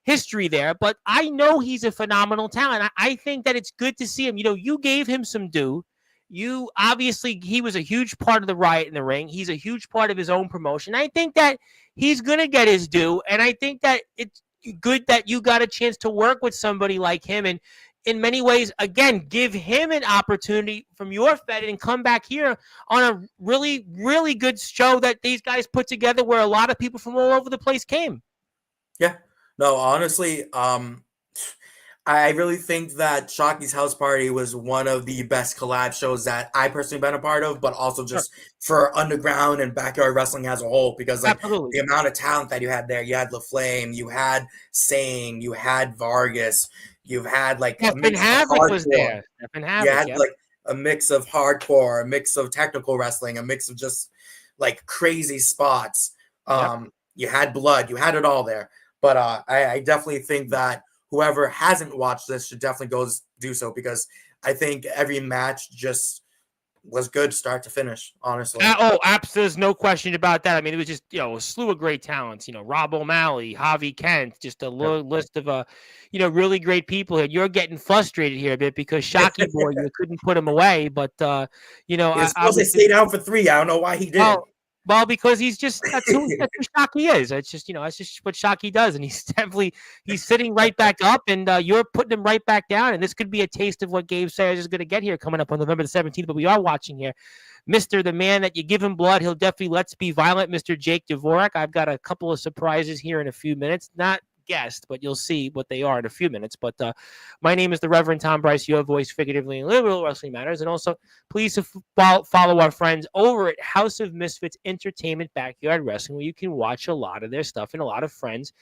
Speaker 1: history there, but I know he's a phenomenal talent. I think that it's good to see him. You know, you gave him some due. You obviously, he was a huge part of the Riot in the Ring. He's a huge part of his own promotion. I think that he's going to get his due. And I think that it's good that you got a chance to work with somebody like him. And in many ways, again, give him an opportunity from your Fed and come back here on a really, really good show that these guys put together, where a lot of people from all over the place came.
Speaker 2: Yeah. No, honestly, I really think that Shockey's House Party was one of the best collab shows that I personally been a part of, but also just for underground and backyard wrestling as a whole, because like the amount of talent that you had there. You had LaFlame, you had Sane, you had Vargas, you've had like a mix of hardcore.
Speaker 1: Was there. You had
Speaker 2: like a mix of hardcore, a mix of technical wrestling, a mix of just like crazy spots. You had blood, you had it all there. But I definitely think that whoever hasn't watched this should definitely go do so, because I think every match just was good start to finish, honestly.
Speaker 1: There's no question about that. I mean, it was just, you know, a slew of great talents. You know, Rob O'Malley, Javi Kent, just a list of, you know, really great people here. You're getting frustrated here a bit because Shockey boy, you couldn't put him away. But, you know,
Speaker 2: he was supposed to stay down for 3. I don't know why he didn't.
Speaker 1: Well, because that's who Shockey is. It's just, you know, that's just what Shockey does. And he's sitting right back up, and you're putting him right back down. And this could be a taste of what Gabe Sayers is going to get here coming up on November the 17th. But we are watching here. Mr. The man that you give him blood, he'll definitely let's be violent, Mr. Jake Dvorak. I've got a couple of surprises here in a few minutes. Not guest, but you'll see what they are in a few minutes. But my name is the Reverend Tom Bryce, your voice figuratively in Liberal Wrestling Matters. And also, please follow our friends over at House of Misfits Entertainment Backyard Wrestling, where you can watch a lot of their stuff and a lot of friends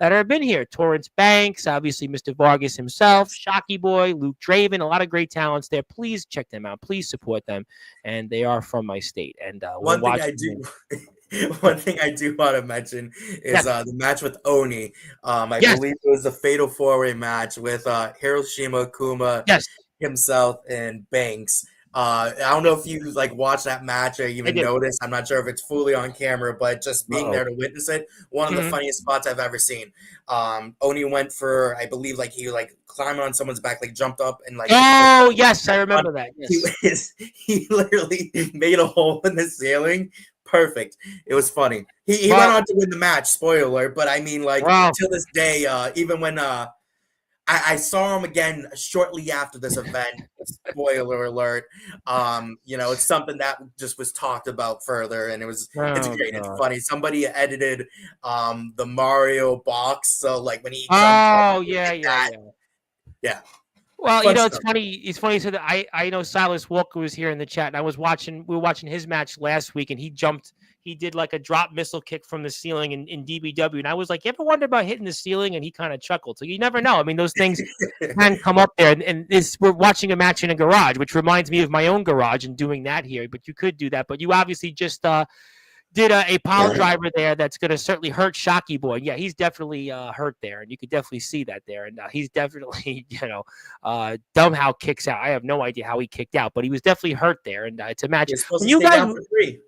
Speaker 1: that have been here. Torrance Banks, obviously Mr. Vargas himself, Shockey Boy, Luke Draven, a lot of great talents there. Please check them out. Please support them. And they are from my state. And
Speaker 2: one thing I do want to mention is the match with Oni. I believe it was a fatal 4-way match with Hiroshima Kuma himself and Banks. I don't know if you like watched that match or even noticed. I'm not sure if it's fully on camera, but just being there to witness it, one of the funniest spots I've ever seen. Oni went for, I believe, like he like climbed on someone's back, like jumped up and like.
Speaker 1: Oh yes, I remember that. Yes.
Speaker 2: He literally made a hole in the ceiling. Perfect. It was funny. He went on to win the match. Spoiler alert. But I mean, like till this day, even when I saw him again shortly after this event. Spoiler alert. You know, it's something that just was talked about further, and it's great. It's funny. Somebody edited the Mario box, so like when he
Speaker 1: yeah.
Speaker 2: Yeah.
Speaker 1: Well,
Speaker 2: Fun
Speaker 1: it's
Speaker 2: stuff.
Speaker 1: funny. It's funny. So that I know Silas Walker was here in the chat, and we were watching his match last week, and he did like a drop missile kick from the ceiling in DBW, and I was like, you ever wonder about hitting the ceiling? And he kind of chuckled. So you never know. I mean, those things can come up there, and this we're watching a match in a garage, which reminds me of my own garage and doing that here. But you could do that, but you obviously just did a pile driver there that's going to certainly hurt Shocky Boy. Yeah, he's definitely hurt there, and you could definitely see that there. And he's definitely, dumb how kicks out. I have no idea how he kicked out, but he was definitely hurt there. And it's a match.
Speaker 2: You're supposed to stay down for 3.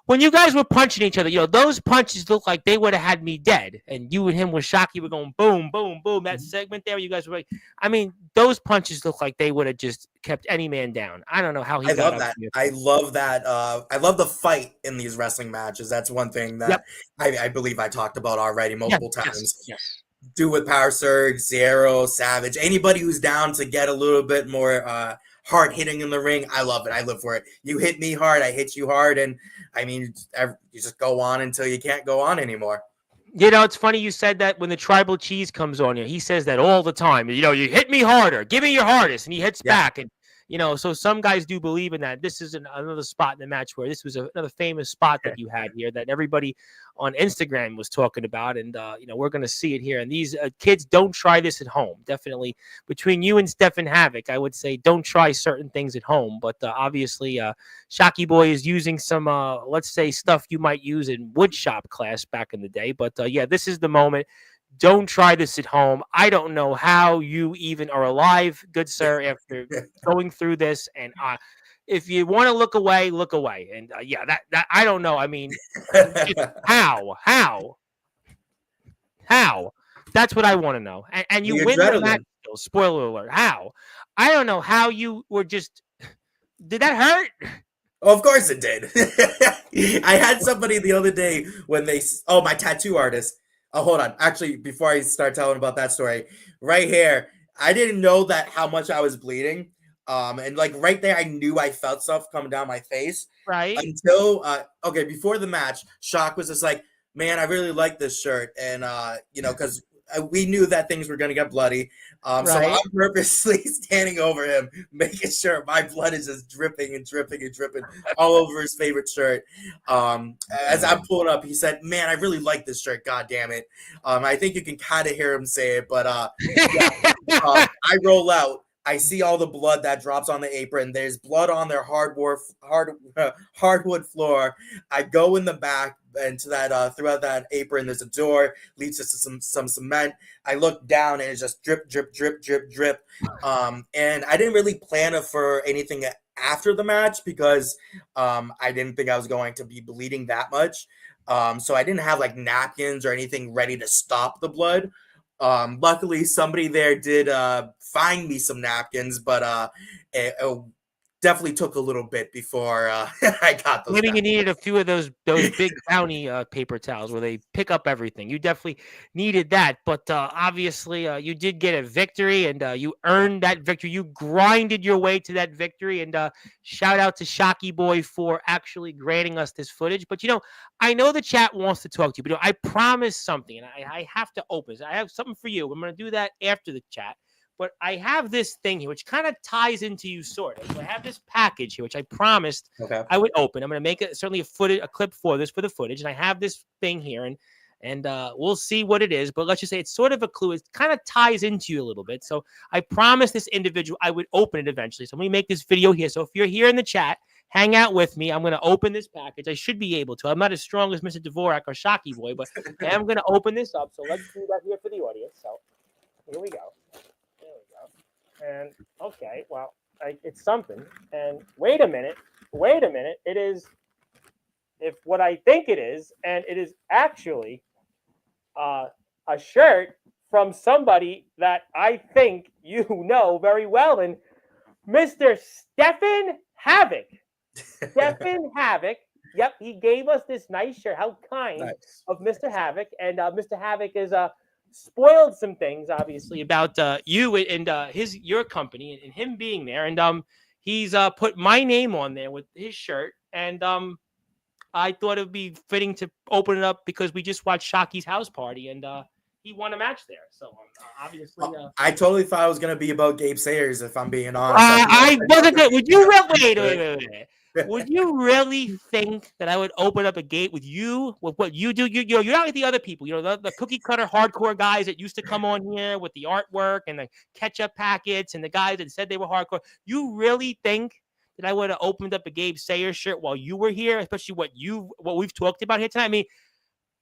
Speaker 1: When you guys were punching each other, those punches look like they would have had me dead. And you and him with Shocky were going boom, boom, boom. That segment there, you guys were like, I mean, those punches look like they would have just kept any man down. I don't know how he got
Speaker 2: love
Speaker 1: up
Speaker 2: that.
Speaker 1: here.
Speaker 2: I love that. I love the fight in these wrestling matches. That's one thing that I believe I talked about already multiple times.
Speaker 1: Yes.
Speaker 2: Do with Power Surge, Zero, Savage, anybody who's down to get a little bit more hard hitting in the ring. I love it. I live for it. You hit me hard, I hit you hard, and I mean, you just go on until you can't go on anymore.
Speaker 1: It's funny you said that when the Tribal Cheese comes on you. He says that all the time. You hit me harder. Give me your hardest. And he hits back. And, so some guys do believe in that. This is another spot in the match where this was another famous spot that you had here that everybody on Instagram was talking about. And, we're going to see it here. And these kids, don't try this at home. Definitely between you and Stefan Havoc, I would say don't try certain things at home. But obviously, Shocky Boy is using some, let's say, stuff you might use in woodshop class back in the day. But, this is the moment. Don't try this at home. I don't know how you even are alive, good sir, after going through this. And if you want to look away, look away. And that I don't know. I mean, how? That's what I want to know. And you win the match still. Spoiler alert. How? I don't know how you were just. Did that hurt?
Speaker 2: Oh, of course it did. I had somebody the other day when my tattoo artist. Oh, hold on. Actually, before I start telling about that story, right here, I didn't know that how much I was bleeding. And like right there, I knew I felt stuff coming down my face.
Speaker 1: Right.
Speaker 2: Until, before the match, Shock was just like, man, I really like this shirt. And, because we knew that things were going to get bloody. So I'm purposely standing over him, making sure my blood is just dripping and dripping and dripping all over his favorite shirt. As I'm pulling up, he said, man, I really like this shirt. God damn it. I think you can kind of hear him say it, but I roll out. I see all the blood that drops on the apron. There's blood on their hardwood floor. I go in the back and to that throughout that apron. There's a door leads to some cement. I look down and it's just drip, drip, drip, drip, drip. And I didn't really plan for anything after the match because I didn't think I was going to be bleeding that much. So I didn't have like napkins or anything ready to stop the blood. Luckily somebody there did find me some napkins, but it definitely took a little bit before I got those.
Speaker 1: Maybe you needed a few of those big bounty paper towels where they pick up everything. You definitely needed that, but obviously you did get a victory, and you earned that victory. You grinded your way to that victory, and shout out to Shocky Boy for actually granting us this footage. But I know the chat wants to talk to you, but I promised something, and I have to open. I have something for you. I'm going to do that after the chat. But I have this thing here, which kind of ties into you, sort of. So I have this package here, which I promised I would open. I'm going to make certainly a clip for this for the footage, and I have this thing here, and we'll see what it is. But let's just say it's sort of a clue. It kind of ties into you a little bit. So I promised this individual I would open it eventually. So let me make this video here. So if you're here in the chat, hang out with me. I'm going to open this package. I should be able to. I'm not as strong as Mr. Dvorak or Shocky Boy, but I am going to open this up. So let's do that here for the audience. So here we go. And okay, well, it's something. And wait a minute. It is, if what I think it is, and it is actually a shirt from somebody that I think you know very well, and Mr. Stefan Havoc. Stefan Havoc. Yep, he gave us this nice shirt. How kind of Mr. Havoc. And Mr. Havoc is spoiled some things, obviously, about you and your company and him being there. And he's put my name on there with his shirt. And I thought it would be fitting to open it up because we just watched Shocky's house party. And he won a match there. So obviously,
Speaker 2: I totally thought it was gonna be about Gabe Sayers. If I'm being honest,
Speaker 1: I wasn't good. Would you wait? Would you really think that I would open up a gate with you with what you do? You're not like the other people. The cookie cutter hardcore guys that used to come on here with the artwork and the ketchup packets and the guys that said they were hardcore. You really think that I would have opened up a Gabe Sayers shirt while you were here, especially what we've talked about here tonight? I mean,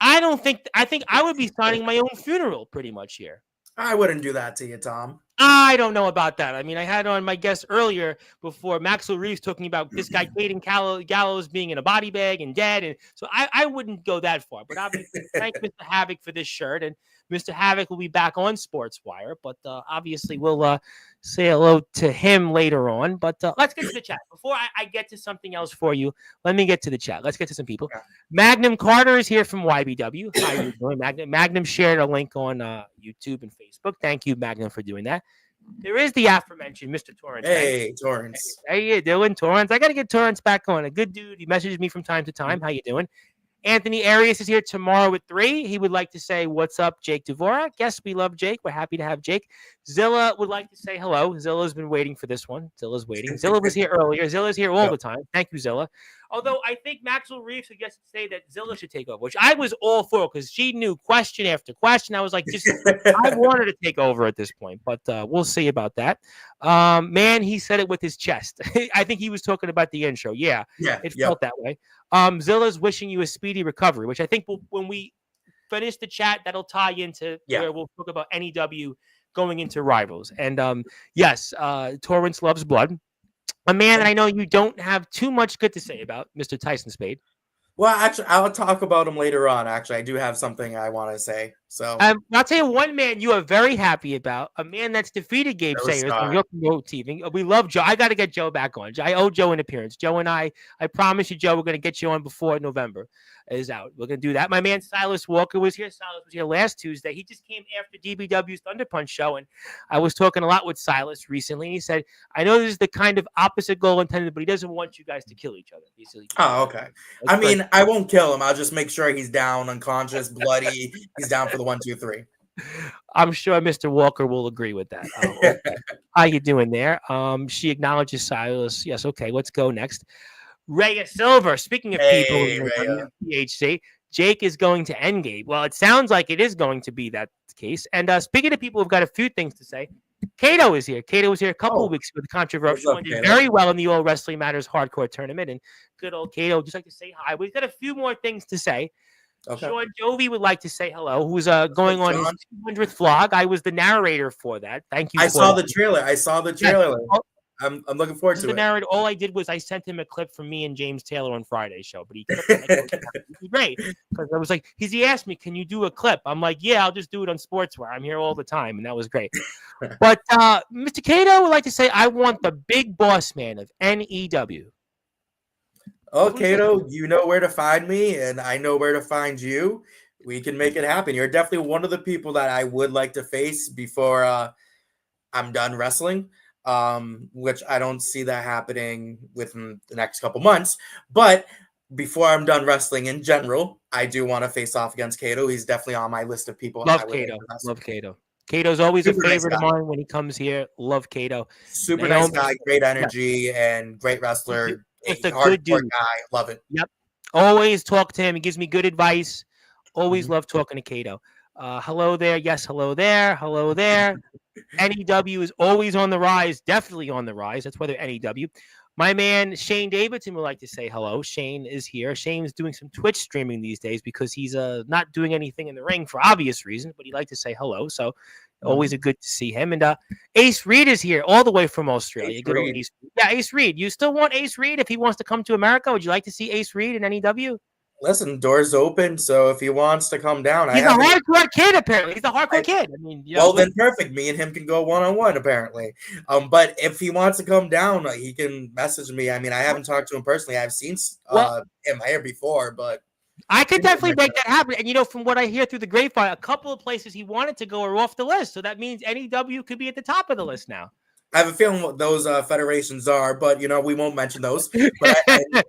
Speaker 1: I think I would be signing my own funeral pretty much here.
Speaker 2: I wouldn't do that to you, Tom.
Speaker 1: I don't know about that. I mean, I had on my guest earlier before Maxwell Reeves talking about this guy Caden Gallows being in a body bag and dead, and so I wouldn't go that far. But obviously, thank Mr. Havoc for this shirt, and Mr. Havoc will be back on Sportswire. But obviously, we'll say hello to him later on. But let's get to the chat. Before I get to something else for you, let me get to the chat. Let's get to some people. Okay. Magnum Carter is here from YBW. How are you doing, Magnum? Magnum shared a link on YouTube and Facebook. Thank you, Magnum, for doing that. There is the aforementioned Mr. Torrance.
Speaker 2: Hey, Torrance.
Speaker 1: Hey, how you doing, Torrance? I got to get Torrance back on. A good dude. He messages me from time to time. How you doing? Anthony Arias is here tomorrow at 3. He would like to say, what's up, Jake Dvorak? Yes, we love Jake. We're happy to have Jake. Zilla would like to say hello. Zilla's been waiting for this one. Zilla's waiting. Zilla was here earlier. Zilla's here all the time. Thank you, Zilla. Although I think Maxwell Reeves suggested today that Zilla should take over, which I was all for because she knew question after question. I was like, I wanted to take over at this point, but we'll see about that. Man, he said it with his chest. I think he was talking about the intro. Yeah, it felt that way. Zilla's wishing you a speedy recovery, which I think when we finish the chat, that'll tie into where we'll talk about NEW going into Rivals. And yes, Torrance loves blood. A man that I know you don't have too much good to say about, Mr. Tyson Spade.
Speaker 2: Well, actually, I'll talk about him later on. Actually, I do have something I want to say. So
Speaker 1: I'll tell you one man you are very happy about, a man that's defeated Gabe Sayers on your promote TV. We love Joe. I got to get Joe back on. I owe Joe an appearance. Joe and I promise you, Joe, we're going to get you on before November is out. We're going to do that. My man Silas Walker was here. Silas was here last Tuesday. He just came after DBW's Thunder Punch show, and I was talking a lot with Silas recently, and he said, I know this is the kind of opposite goal intended, but he doesn't want you guys to kill each other.
Speaker 2: Oh, okay. I mean, I won't kill him. I'll just make sure he's down, unconscious, bloody. He's down for the 1, 2, 3.
Speaker 1: I'm sure Mr. Walker will agree with that. Okay. How you doing there? She acknowledges Silas. Yes, okay, let's go next. Rhea Silver. Speaking of people in PHC, Jake is going to Endgame. Well, it sounds like it is going to be that case. And speaking of people who've got a few things to say, Kato is here. Kato was here a couple of weeks ago with the controversial one. Did very well in the All Wrestling Matters Hardcore Tournament. And good old Kato, just like to say hi. We've got a few more things to say. Okay. Sean Jovi would like to say hello, who's going on his 200th vlog. I was the narrator for that. Thank you.
Speaker 2: I saw the trailer. I'm looking forward to it.
Speaker 1: Narrator. All I did was I sent him a clip from me and James Taylor on Friday's show, but he it was great because I was like, he asked me, "Can you do a clip?" I'm like, "Yeah, I'll just do it on Sportswire. I'm here all the time," and that was great. But Mr. Cato would like to say, "I want the big boss man of NEW."
Speaker 2: Oh, Cato, you know where to find me, and I know where to find you. We can make it happen. You're definitely one of the people that I would like to face before I'm done wrestling. Which I don't see that happening within the next couple months. But before I'm done wrestling in general, I do want to face off against Cato. He's definitely on my list of people.
Speaker 1: Love Cato. Love Cato. Cato's always a favorite of mine when he comes here. Love Cato.
Speaker 2: Super nice guy, great energy, and great wrestler.
Speaker 1: Just a good dude.
Speaker 2: Guy. Love it.
Speaker 1: Yep. Always talk to him. He gives me good advice. Always love talking to Cato. Hello there. Yes, hello there. Hello there. NEW is always on the rise. Definitely on the rise. That's why they're NEW. My man Shane Davidson would like to say hello. Shane is here. Shane's doing some Twitch streaming these days because he's not doing anything in the ring for obvious reasons, but he'd like to say hello. So always a good to see him. And Ace Reed is here all the way from Australia. Good old Ace Reed. Yeah, Ace Reed. You still want Ace Reed if he wants to come to America? Would you like to see Ace Reed in NEW?
Speaker 2: Listen, doors open. So if he wants to come down,
Speaker 1: he's a hardcore kid. Apparently, he's a hardcore kid. I mean,
Speaker 2: then perfect. Me and him can go 1-on-1. Apparently, but if he wants to come down, he can message me. I mean, I haven't talked to him personally. I've seen him here before, but
Speaker 1: I could definitely make that happen. And from what I hear through the grapevine, a couple of places he wanted to go are off the list. So that means NEW could be at the top of the list now.
Speaker 2: I have a feeling what those federations are, but we won't mention those. But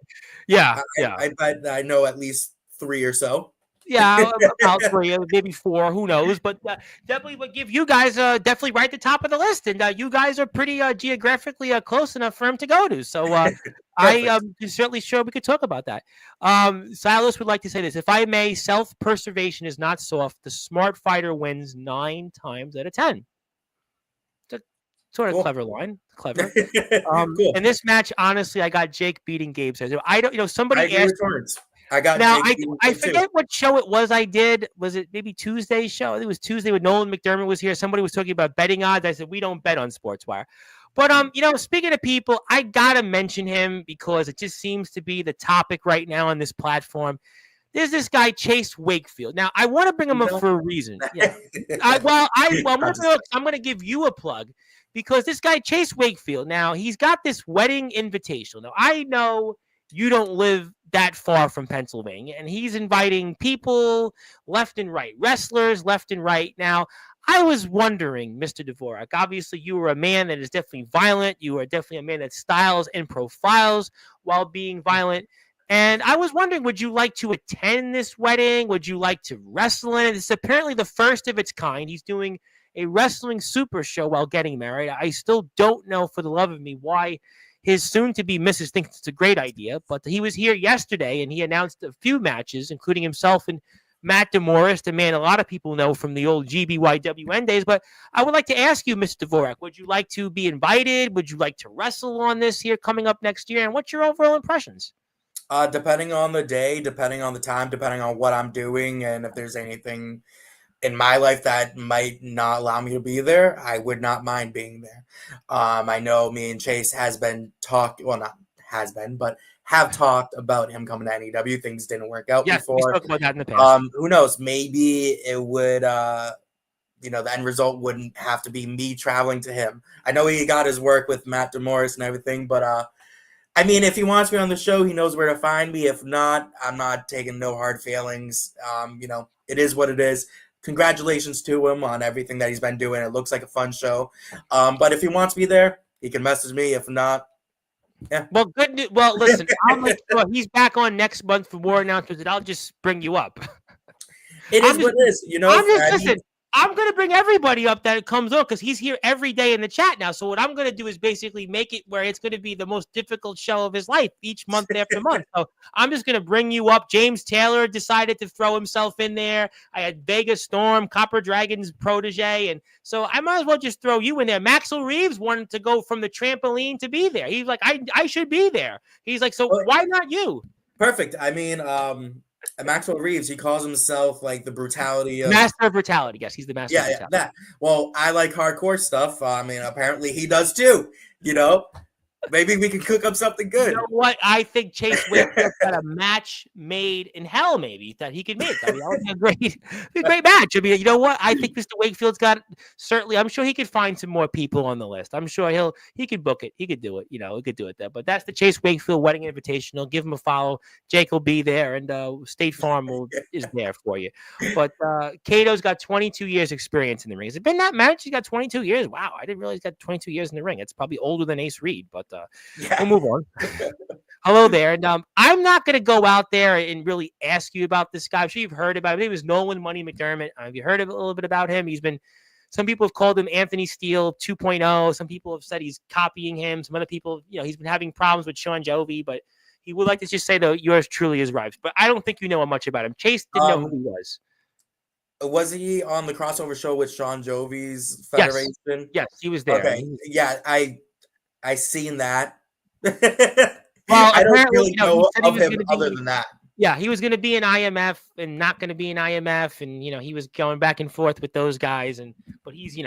Speaker 1: yeah.
Speaker 2: I know at least 3 or so.
Speaker 1: Yeah, about 3, maybe 4. Who knows? But definitely would give you guys definitely right at the top of the list, and you guys are pretty geographically close enough for him to go to. So I
Speaker 2: Perfect.
Speaker 1: am certainly sure we could talk about that. Silas would like to say this: if I may, self-preservation is not soft. The smart fighter wins 9 times out of 10. It's a sort of
Speaker 2: Cool.
Speaker 1: clever line. Clever.
Speaker 2: Cool.
Speaker 1: In this match, honestly, I got Jake beating Gabe Sayers. I don't,
Speaker 2: I
Speaker 1: somebody
Speaker 2: agree
Speaker 1: asked.
Speaker 2: with Torrance. I got
Speaker 1: Now
Speaker 2: Jake
Speaker 1: I
Speaker 2: too.
Speaker 1: forget what show it was I did. Was it maybe Tuesday's show? I think it was Tuesday when Nolan McDermott was here. Somebody was talking about betting odds. I said we don't bet on Sportswire. But speaking of people, I gotta mention him because it just seems to be the topic right now on this platform. There's this guy Chase Wakefield. Now I want to bring him up for a reason. Yeah. I'm going to give you a plug because this guy Chase Wakefield. Now he's got this wedding invitational. Now I know you don't live that far from Pennsylvania, and he's inviting people left and right, wrestlers left and right. Now, I was wondering, Mr. Dvorak, obviously you are a man that is definitely violent. You are definitely a man that styles and profiles while being violent. And I was wondering, would you like to attend this wedding? Would you like to wrestle in it? It's apparently the first of its kind. He's doing a wrestling super show while getting married. I still don't know for the love of me why his soon-to-be missus thinks it's a great idea, but he was here yesterday, and he announced a few matches, including himself and Matt DeMorris, the man a lot of people know from the old GBYWN days. But I would like to ask you, Mr. Dvorak, would you like to be invited? Would you like to wrestle on this here coming up next year? And what's your overall impressions?
Speaker 2: Depending on the day, depending on the time, depending on what I'm doing, and if there's anything in my life that might not allow me to be there, I would not mind being there. I know me and Chase have talked about him coming to NEW. Things didn't work out before.
Speaker 1: We spoke about that in the past.
Speaker 2: Who knows? Maybe it would, the end result wouldn't have to be me traveling to him. I know he got his work with Matt DeMorris and everything, but if he wants me on the show, he knows where to find me. If not, I'm not taking no hard feelings. It is what it is. Congratulations to him on everything that he's been doing. It looks like a fun show. But if he wants me there, he can message me. If not, yeah.
Speaker 1: Well, good news. Well, listen, I'll make sure he's back on next month for more announcements, and I'll just bring you up.
Speaker 2: It is what it is.
Speaker 1: Listen, I'm going to bring everybody up that comes on because he's here every day in the chat now. So what I'm going to do is basically make it where it's going to be the most difficult show of his life each month after month. So I'm just going to bring you up. James Taylor decided to throw himself in there. I had Vegas Storm, Copper Dragon's protege. And so I might as well just throw you in there. Maxwell Reeves wanted to go from the trampoline to be there. He's like, I should be there. He's like, so why not you?
Speaker 2: Perfect. Maxwell Reeves, he calls himself like the brutality of
Speaker 1: Master of Brutality. Yes, he's the master of brutality.
Speaker 2: That. Well, I like hardcore stuff. Apparently he does too. Maybe we can cook up something good.
Speaker 1: You know what? I think Chase Wakefield got a match made in hell, maybe, that he could make. That would be a great match. You know what? I think Mr. Wakefield's got certainly. I'm sure he could find some more people on the list. I'm sure he could book it. He could do it. He could do it there. But that's the Chase Wakefield Wedding Invitational. Give him a follow. Jake will be there, and State Farm is there for you. But Cato's got 22 years experience in the ring. Has it been that match? He's got 22 years. Wow, I didn't realize he's got 22 years in the ring. It's probably older than Ace Reed, but. We'll move on. Hello there. And I'm not going to go out there and really ask you about this guy. I'm sure you've heard about him. His name is Nolan Money McDermott. Have you heard a little bit about him? Some people have called him Anthony Steele 2.0. Some people have said he's copying him. Some other people, he's been having problems with Sean Jovi, but he would like to just say that yours truly is right. But I don't think you know much about him. Chase didn't know who he was.
Speaker 2: Was he on the crossover show with Sean Jovi's Federation?
Speaker 1: Yes, he was there.
Speaker 2: Okay. Yeah, I seen that.
Speaker 1: Well,
Speaker 2: I don't really know of him other than that.
Speaker 1: Yeah, he was going to be in IMF and not going to be in IMF, and he was going back and forth with those guys. But he's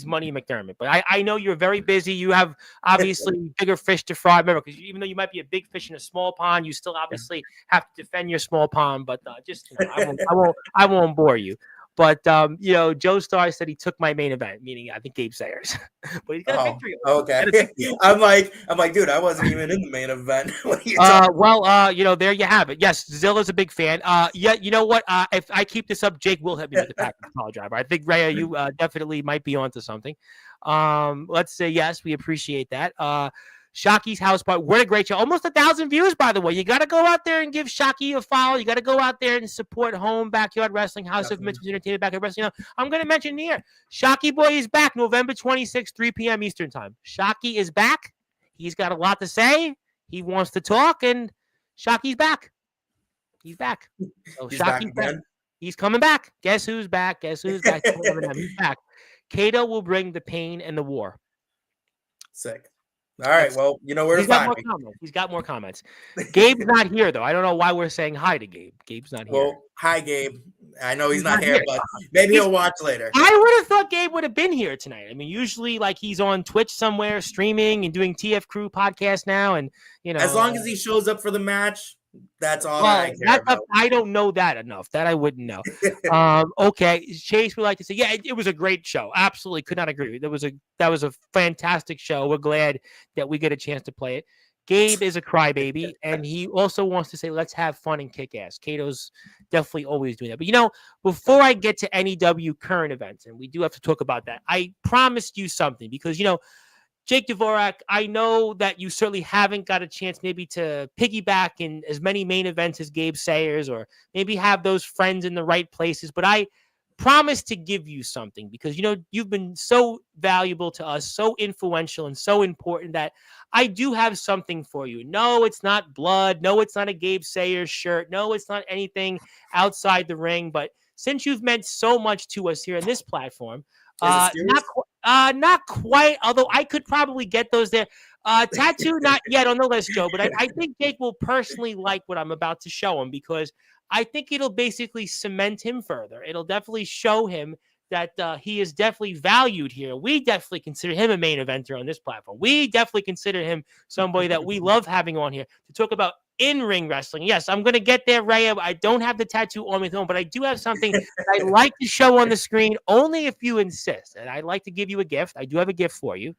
Speaker 1: Money McDermott. But I know you're very busy. You have obviously bigger fish to fry. Remember, because even though you might be a big fish in a small pond, you still obviously have to defend your small pond. But I won't bore you. But Joe Starr said he took my main event, meaning I think Gabe Sayers. But he's got a victory.
Speaker 2: Okay. I'm like, dude, I wasn't even in the main event. What are you
Speaker 1: there you have it. Yes, Zilla's a big fan. You know what? If I keep this up, Jake will hit me with the package power driver. I think Rhea, you definitely might be onto something. Let's say yes, we appreciate that. Shocky's House Party. What a great show. Almost 1,000 views, by the way. You got to go out there and give Shocky a follow. You got to go out there and support Home Backyard Wrestling, House of Mitchell's Entertainment Backyard Wrestling. I'm going to mention here, Shocky Boy is back November 26th, 3 p.m. Eastern Time. Shocky is back. He's got a lot to say. He wants to talk, and Shocky's back. He's back. So
Speaker 2: He's
Speaker 1: Shocky's
Speaker 2: back.
Speaker 1: He's coming back. Guess who's back? He's back. Kato will bring the pain and the war.
Speaker 2: Sick. All right. Well, you know where to find me.
Speaker 1: He's got more comments. Gabe's not here, though. I don't know why we're saying hi to Gabe. Gabe's not here.
Speaker 2: Well, hi, Gabe. I know he's not here, but maybe he'll watch later.
Speaker 1: I would have thought Gabe would have been here tonight. I mean, usually, like, he's on Twitch somewhere streaming and doing TF Crew podcast now, and
Speaker 2: as long as he shows up for the match, that's all I care about.
Speaker 1: I don't know that enough. That I wouldn't know. Okay, Chase would like to say, yeah, it was a great show. Absolutely, could not agree. That was a fantastic show. We're glad that we get a chance to play it. Gabe is a crybaby, and he also wants to say, let's have fun and kick ass. Kato's definitely always doing that. But, before I get to NEW current events, and we do have to talk about that, I promised you something because, Jake Dvorak, I know that you certainly haven't got a chance maybe to piggyback in as many main events as Gabe Sayers or maybe have those friends in the right places. But I promise to give you something because, you've been so valuable to us, so influential and so important that I do have something for you. No, it's not blood. No, it's not a Gabe Sayers shirt. No, it's not anything outside the ring. But since you've meant so much to us here on this platform, not quite, although I could probably get those there. Tattoo, not yet on the list, Joe, but I think Jake will personally like what I'm about to show him because I think it'll basically cement him further. It'll definitely show him that he is definitely valued here. We definitely consider him a main eventer on this platform. We definitely consider him somebody that we love having on here to talk about in-ring wrestling. Yes, I'm going to get there, Ray. I don't have the tattoo on me, but I do have something that I'd like to show on the screen only if you insist. And I'd like to give you a gift. I do have a gift for you.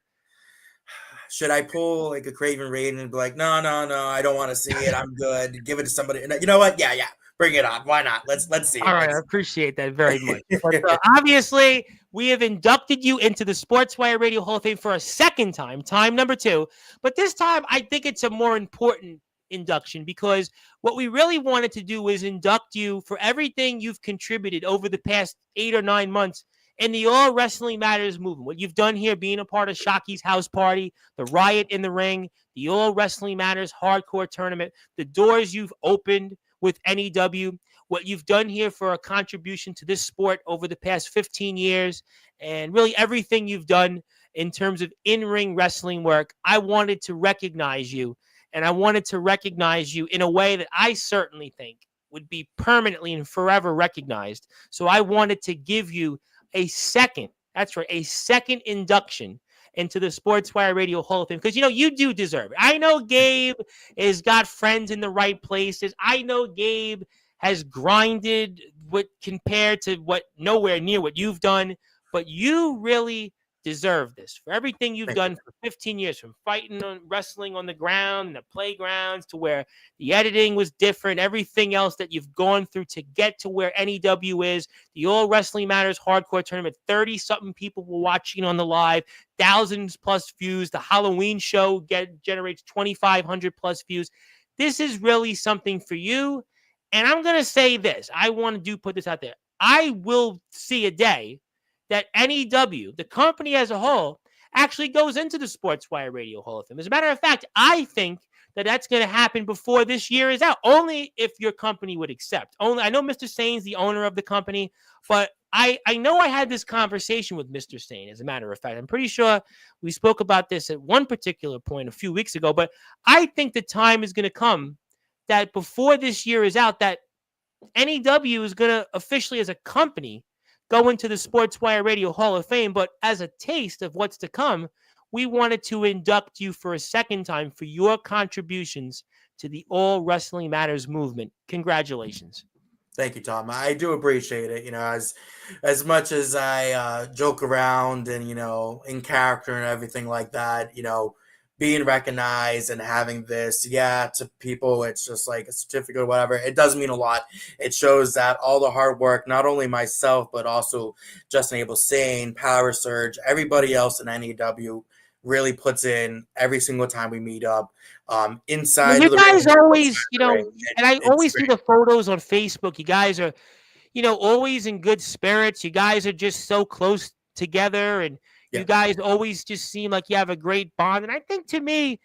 Speaker 2: Should I pull like a Craven Raiden and be like, no, I don't want to see it. I'm good. Give it to somebody. You know what? Yeah. Bring it on. Why not? Let's see it.
Speaker 1: All right. I appreciate that very much. But, obviously, we have inducted you into the Sportswire Radio Hall of Fame for a second time number 2. But this time, I think it's a more important induction because what we really wanted to do was induct you for everything you've contributed over the past 8 or 9 months in the All Wrestling Matters movement. What you've done here, being a part of Shocky's House Party, the Riot in the Ring, the All Wrestling Matters Hardcore Tournament, the doors you've opened with NEW, what you've done here for a contribution to this sport over the past 15 years, and really everything you've done in terms of in-ring wrestling work. I wanted to recognize you. And I wanted to recognize you in a way that I certainly think would be permanently and forever recognized. So I wanted to give you a second induction into the Sportswire Radio Hall of Fame because, you do deserve it. I know Gabe has got friends in the right places. I know Gabe has grinded compared to nowhere near what you've done, but you really deserve this for everything you've done for 15 years, from fighting on wrestling on the ground and the playgrounds to where the editing was different, everything else that you've gone through to get to where NEW is, the All Wrestling Matters Hardcore Tournament, 30-something people were watching on the live, thousands plus views, the Halloween show generates 2,500 plus views. This is really something for you. And I'm going to say this. I want to put this out there. I will see a day that NEW, the company as a whole, actually goes into the Sportswire Radio Hall of Fame. As a matter of fact, I think that that's going to happen before this year is out, only if your company would accept. I know Mr. Sane's the owner of the company, but I know I had this conversation with Mr. Sane, as a matter of fact. I'm pretty sure we spoke about this at one particular point a few weeks ago, but I think the time is going to come that before this year is out, that NEW is going to officially, as a company, go into the Sportswire Radio Hall of Fame. But as a taste of what's to come, we wanted to induct you for a second time for your contributions to the All Wrestling Matters movement. Congratulations.
Speaker 2: Thank you, Tom. I do appreciate it. As much as I joke around and, in character and everything like that, being recognized and having this, to people, it's just like a certificate or whatever. It does mean a lot. It shows that all the hard work, not only myself, but also Justin Abel Sane, Power Surge, everybody else in NEW really puts in every single time we meet up.
Speaker 1: Well,
Speaker 2: Inside
Speaker 1: you
Speaker 2: of the ring,
Speaker 1: guys always,
Speaker 2: outside the ring.
Speaker 1: and I
Speaker 2: It's
Speaker 1: always see
Speaker 2: great.
Speaker 1: the photos on Facebook. You guys are, always in good spirits. You guys are just so close together, and you
Speaker 2: Yeah.
Speaker 1: guys always just seem like you have a great bond. And I think to me,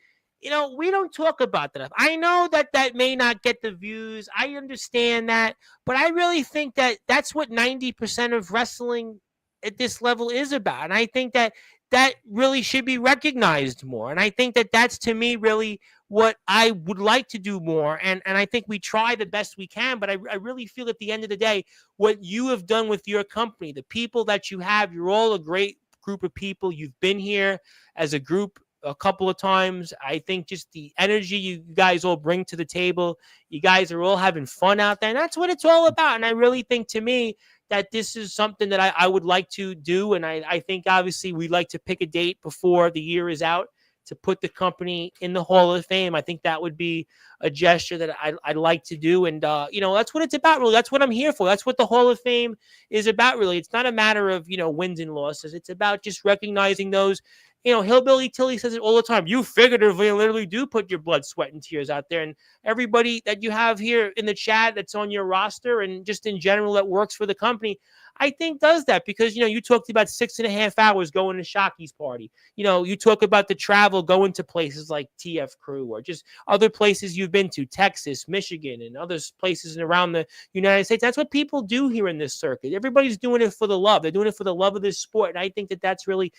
Speaker 1: we don't talk about that enough. I know that that may not get the views. I understand that, but I really think that that's what 90% of wrestling at this level is about. And I think that that really should be recognized more. And I think that that's to me really what I would like to do more. And I think we try the best we can, but I really feel at the end of the day, what you have done with your company, the people that you have, you're all a great group of people. You've been here as a group a couple of times. I think just the energy you guys all bring to the table, you guys are all having fun out there. And that's what it's all about. And I really think to me that this is something that I would like to do. And I think obviously we'd like to pick a date before the year is out to put the company in the Hall of Fame. I think that would be a gesture that I'd like to do. And, that's what it's about, really. That's what I'm here for. That's what the Hall of Fame is about, really. It's not a matter of, wins and losses. It's about just recognizing those. Hillbilly Tilly says it all the time. You figuratively literally do put your blood, sweat, and tears out there. And everybody that you have here in the chat that's on your roster and just in general that works for the company, I think does that because, you talked about 6.5 hours going to Shocky's party. You talk about the travel going to places like TF Crew or just other places you've been to, Texas, Michigan, and other places around the United States. That's what people do here in this circuit. Everybody's doing it for the love. They're doing it for the love of this sport. And I think that that's really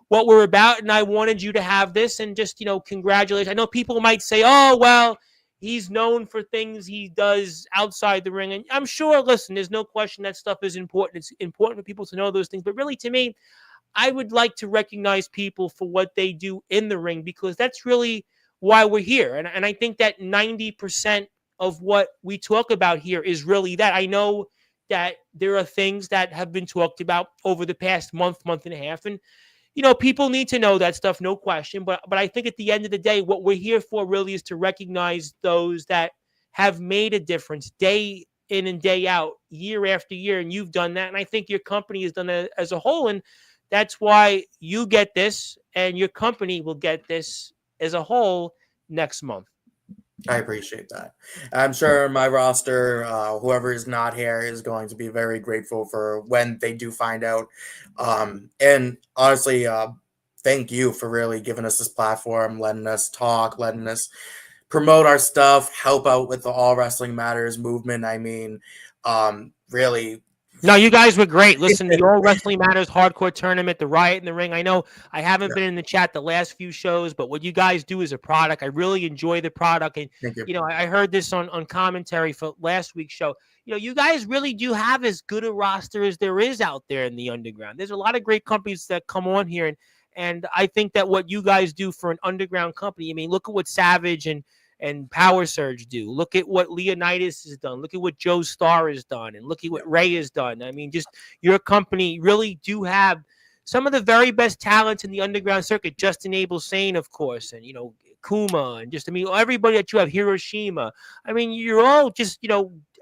Speaker 1: what we're about. And I wanted you to have this and just, congratulations. I know people might say, oh, well, he's known for things he does outside the ring. And I'm sure, listen, there's no question that stuff is important. It's important for people to know those things. But really, to me, I would like to recognize people for what they do in the ring because that's really why we're here. And I think that 90% of what we talk about here is really that. I know that there are things that have been talked about over the past month and a half. And people need to know that stuff, no question. But I think at the end of the day, what we're here for really is to recognize those that have made a difference day in and day out, year after year. And you've done that. And I think your company has done that as a whole. And that's why you get this and your company will get this as a whole next month.
Speaker 2: I appreciate that. I'm sure my roster, whoever is not here, is going to be very grateful for when they do find out. And honestly, thank you for really giving us this platform, letting us talk, letting us promote our stuff, help out with the All Wrestling Matters movement. I mean, really.
Speaker 1: No, you guys were great. Listen, the All Wrestling Matters Hardcore Tournament, the Riot in the Ring. I know I haven't been in the chat the last few shows, but what you guys do is a product. I really enjoy the product. And,
Speaker 2: Thank you.
Speaker 1: I heard this on commentary for last week's show. You guys really do have as good a roster as there is out there in the underground. There's a lot of great companies that come on here. And I think that what you guys do for an underground company, I mean, look at what Savage and Power Surge do. Look at what Leonidas has done. Look at what Joe Starr has done. And look at what Ray has done. I mean, just your company really do have some of the very best talents in the underground circuit. Justin Abel Sane, of course, and, Kuma, and just, everybody that you have, Hiroshima. I mean, you're all just,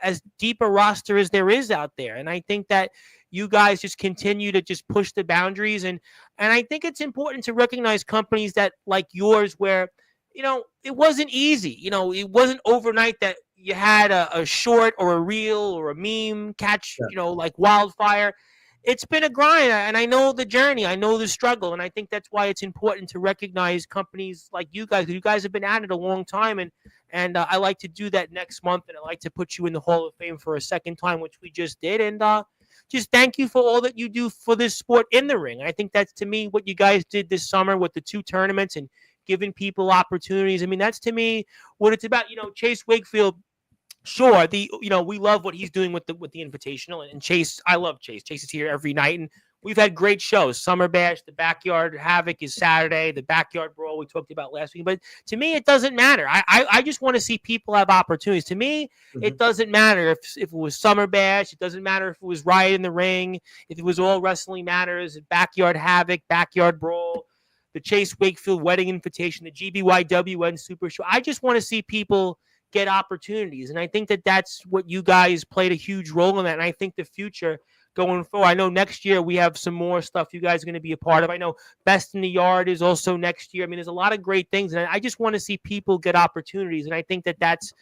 Speaker 1: as deep a roster as there is out there. And I think that you guys just continue to just push the boundaries. And I think it's important to recognize companies that like yours where, it wasn't easy. It wasn't overnight that you had a short or a reel or a meme catch, like wildfire. It's been a grind, and I know the journey. I know the struggle, and I think that's why it's important to recognize companies like you guys. You guys have been at it a long time, and I like to do that next month, and I like to put you in the Hall of Fame for a second time, which we just did, and just thank you for all that you do for this sport in the ring. I think that's, to me, what you guys did this summer with the 2 tournaments and giving people opportunities. I mean, that's to me what it's about. Chase Wakefield, sure, we love what he's doing with the Invitational, and Chase, I love Chase. Chase is here every night, and we've had great shows. Summer Bash, the Backyard Havoc is Saturday, the Backyard Brawl we talked about last week. But to me, it doesn't matter. I just want to see people have opportunities. To me, it doesn't matter if it was Summer Bash. It doesn't matter if it was Riot in the Ring, if it was All Wrestling Matters, Backyard Havoc, Backyard Brawl, the Chase Wakefield Wedding Invitation, the GBYWN Super Show. I just want to see people get opportunities. And I think that that's what you guys played a huge role in that. And I think the future going forward. I know next year we have some more stuff you guys are going to be a part of. I know Best in the Yard is also next year. I mean, there's a lot of great things, and I just want to see people get opportunities, and I think that that's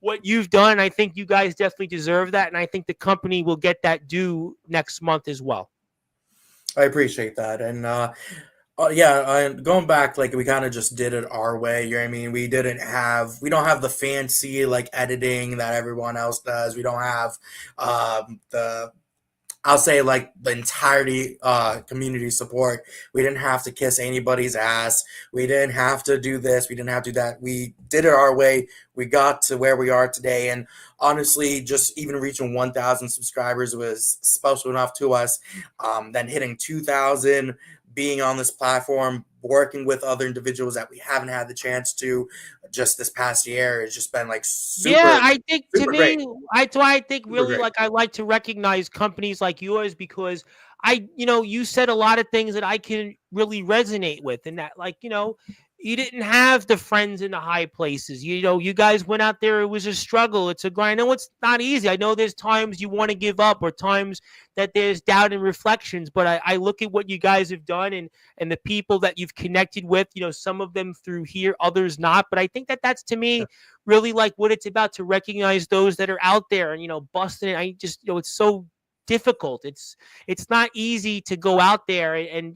Speaker 1: what you've done. I think you guys definitely deserve that, and I think the company will get that due next month as well.
Speaker 2: I appreciate that. And yeah, going back, like we kind of just did it our way. You know what I mean? We don't have the fancy like editing that everyone else does. We don't have the I'll say like the entirety community support. We didn't have to kiss anybody's ass. We didn't have to do this. We didn't have to do that. We did it our way. We got to where we are today. And honestly, just even reaching 1,000 subscribers was special enough to us. Then hitting 2,000, being on this platform, working with other individuals that we haven't had the chance to just this past year has just been like super,
Speaker 1: Yeah, I think to
Speaker 2: super
Speaker 1: me,
Speaker 2: great.
Speaker 1: that's why I think
Speaker 2: Super
Speaker 1: really
Speaker 2: great.
Speaker 1: like I like to recognize companies like yours because you said a lot of things that I can really resonate with, and that you didn't have the friends in the high places. You guys went out there. It was a struggle. It's a grind. I know it's not easy. I know there's times you want to give up or times that there's doubt and reflections, but I look at what you guys have done and the people that you've connected with, some of them through here, others not. But I think that that's to me really like what it's about, to recognize those that are out there and, busting it. I just, it's so difficult. It's not easy to go out there and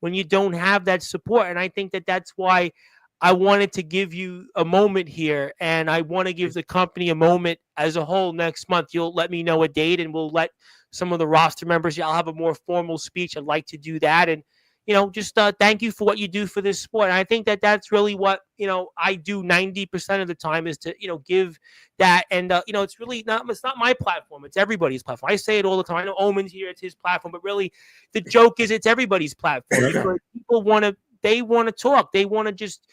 Speaker 1: when you don't have that support. And I think that that's why I wanted to give you a moment here, and I want to give the company a moment as a whole next month. You'll let me know a date, and we'll let some of the roster members. I'll have a more formal speech. I'd like to do that, and just thank you for what you do for this sport. And I think that that's really what I do 90% of the time is to give that. And it's really it's not my platform. It's everybody's platform. I say it all the time. I know Omen's here. It's his platform, but really the joke is it's everybody's platform because people want to. They want to talk. They want to just,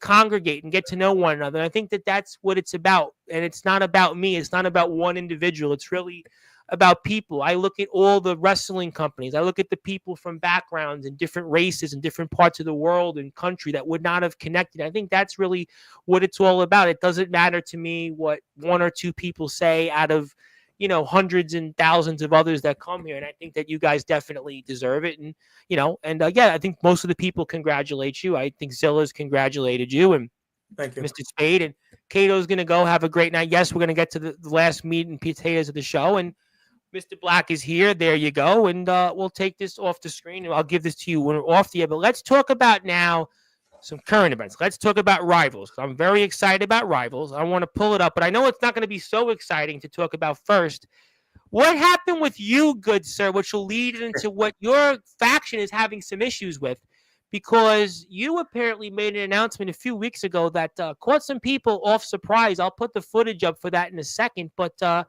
Speaker 1: congregate and get to know one another. And I think that that's what it's about. And it's not about me. It's not about one individual. It's really about people. I look at all the wrestling companies. I look at the people from backgrounds and different races and different parts of the world and country that would not have connected. I think that's really what it's all about. It doesn't matter to me what one or two people say out of hundreds and thousands of others that come here. And I think that you guys definitely deserve it. And, I think most of the people congratulate you. I think Zilla's congratulated you and
Speaker 2: Thank you.
Speaker 1: Mr. Spade, and Cato's going to go have a great night. Yes, we're going to get to the last meat and potatoes of the show. And Mr. Black is here. There you go. And we'll take this off the screen and I'll give this to you when we're off the air. But let's talk about now some current events. Let's talk about Rivals. I'm very excited about Rivals. I want to pull it up, but I know it's not going to be so exciting to talk about first. What happened with you, good sir, which will lead into what your faction is having some issues with, because you apparently made an announcement a few weeks ago that caught some people off surprise. I'll put the footage up for that in a second, but sorry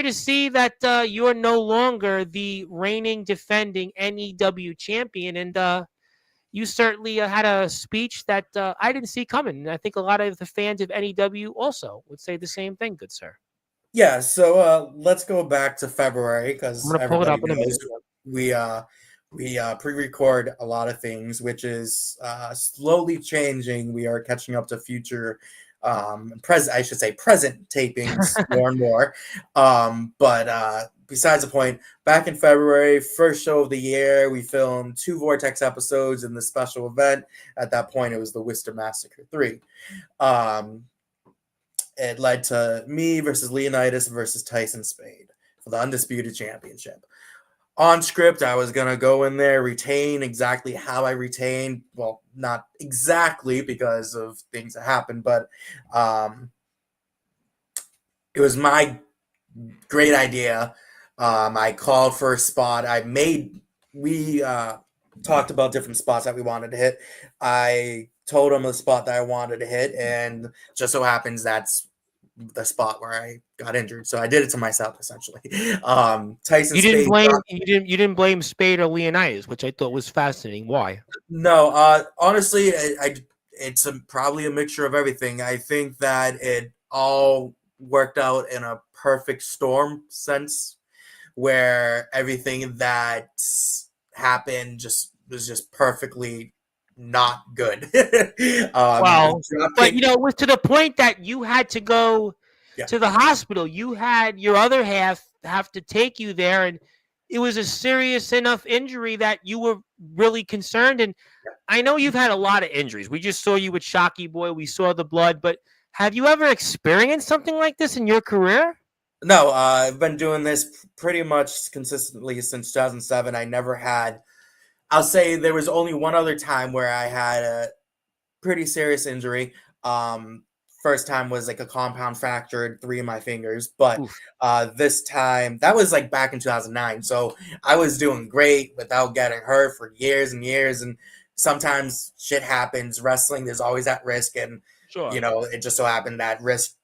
Speaker 1: to see that you're no longer the reigning, defending NEW champion, and you certainly had a speech that I didn't see coming. And I think a lot of the fans of NEW also would say the same thing, good sir.
Speaker 2: Yeah, so let's go back to February because
Speaker 1: I'm going to pull it up in a minute.
Speaker 2: We pre-record a lot of things, which is slowly changing. We are catching up to future present tapings more and more. But besides the point, back in February, first show of the year, we filmed 2 Vortex episodes in the special event. At that point, it was the Worcester Massacre 3. It led to me versus Leonidas versus Tyson Spade for the Undisputed Championship. On script, I was going to go in there, retain exactly how I retained. Well, not exactly because of things that happened, but it was my great idea. I called for a spot. We talked about different spots that we wanted to hit. I told him the spot that I wanted to hit, and just so happens that's the spot where I got injured. So I did it to myself essentially. Tyson
Speaker 1: You didn't
Speaker 2: Spade
Speaker 1: blame you didn't blame Spade or Leonidas, which I thought was fascinating. Why?
Speaker 2: No, honestly, it's probably a mixture of everything. I think that it all worked out in a perfect storm sense, where everything that happened was just perfectly not good.
Speaker 1: But it was to the point that you had to go to the hospital. You had your other half have to take you there, and it was a serious enough injury that you were really concerned. And I know you've had a lot of injuries. We just saw you with Shocky Boy. We saw the blood, but have you ever experienced something like this in your career?
Speaker 2: No, I've been doing this pretty much consistently since 2007. I never had. I'll say there was only one other time where I had a pretty serious injury. Um, First time was like a compound fractured three of my fingers, but
Speaker 1: Oof.
Speaker 2: this time that was like back in 2009. So I was doing great without getting hurt for years and years. And sometimes shit happens. Wrestling, there's always that risk, and
Speaker 1: Sure.
Speaker 2: it just so happened that risk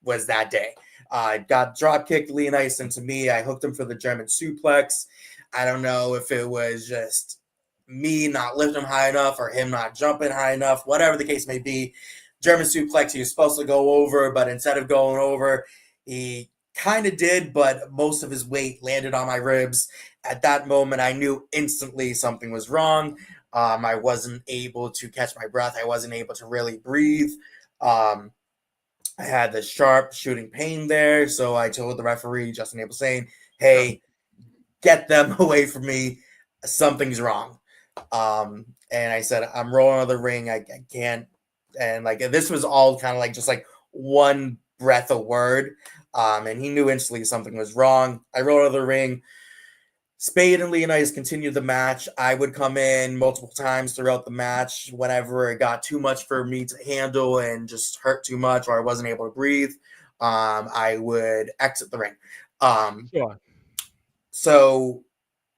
Speaker 2: was that day. I got drop kicked Leonidas into me. I hooked him for the German suplex. I don't know if it was just me not lifting him high enough or him not jumping high enough, whatever the case may be. German suplex, he was supposed to go over, but instead of going over, he kind of did, but most of his weight landed on my ribs. At that moment, I knew instantly something was wrong. I wasn't able to catch my breath. I wasn't able to really breathe. Um, I had the sharp shooting pain there, so I told the referee, Justin Abel, saying,
Speaker 1: Sure.
Speaker 2: hey, get them away from me. Something's wrong. And I said, I'm rolling out of the ring. I can't. And like, this was all kind of like just like one breath of word. And he knew instantly something was wrong. I rolled out of the ring. Spade and Leonidas continued the match. I would come in multiple times throughout the match whenever it got too much for me to handle and just hurt too much or I wasn't able to breathe. I would exit the ring.
Speaker 1: Sure.
Speaker 2: So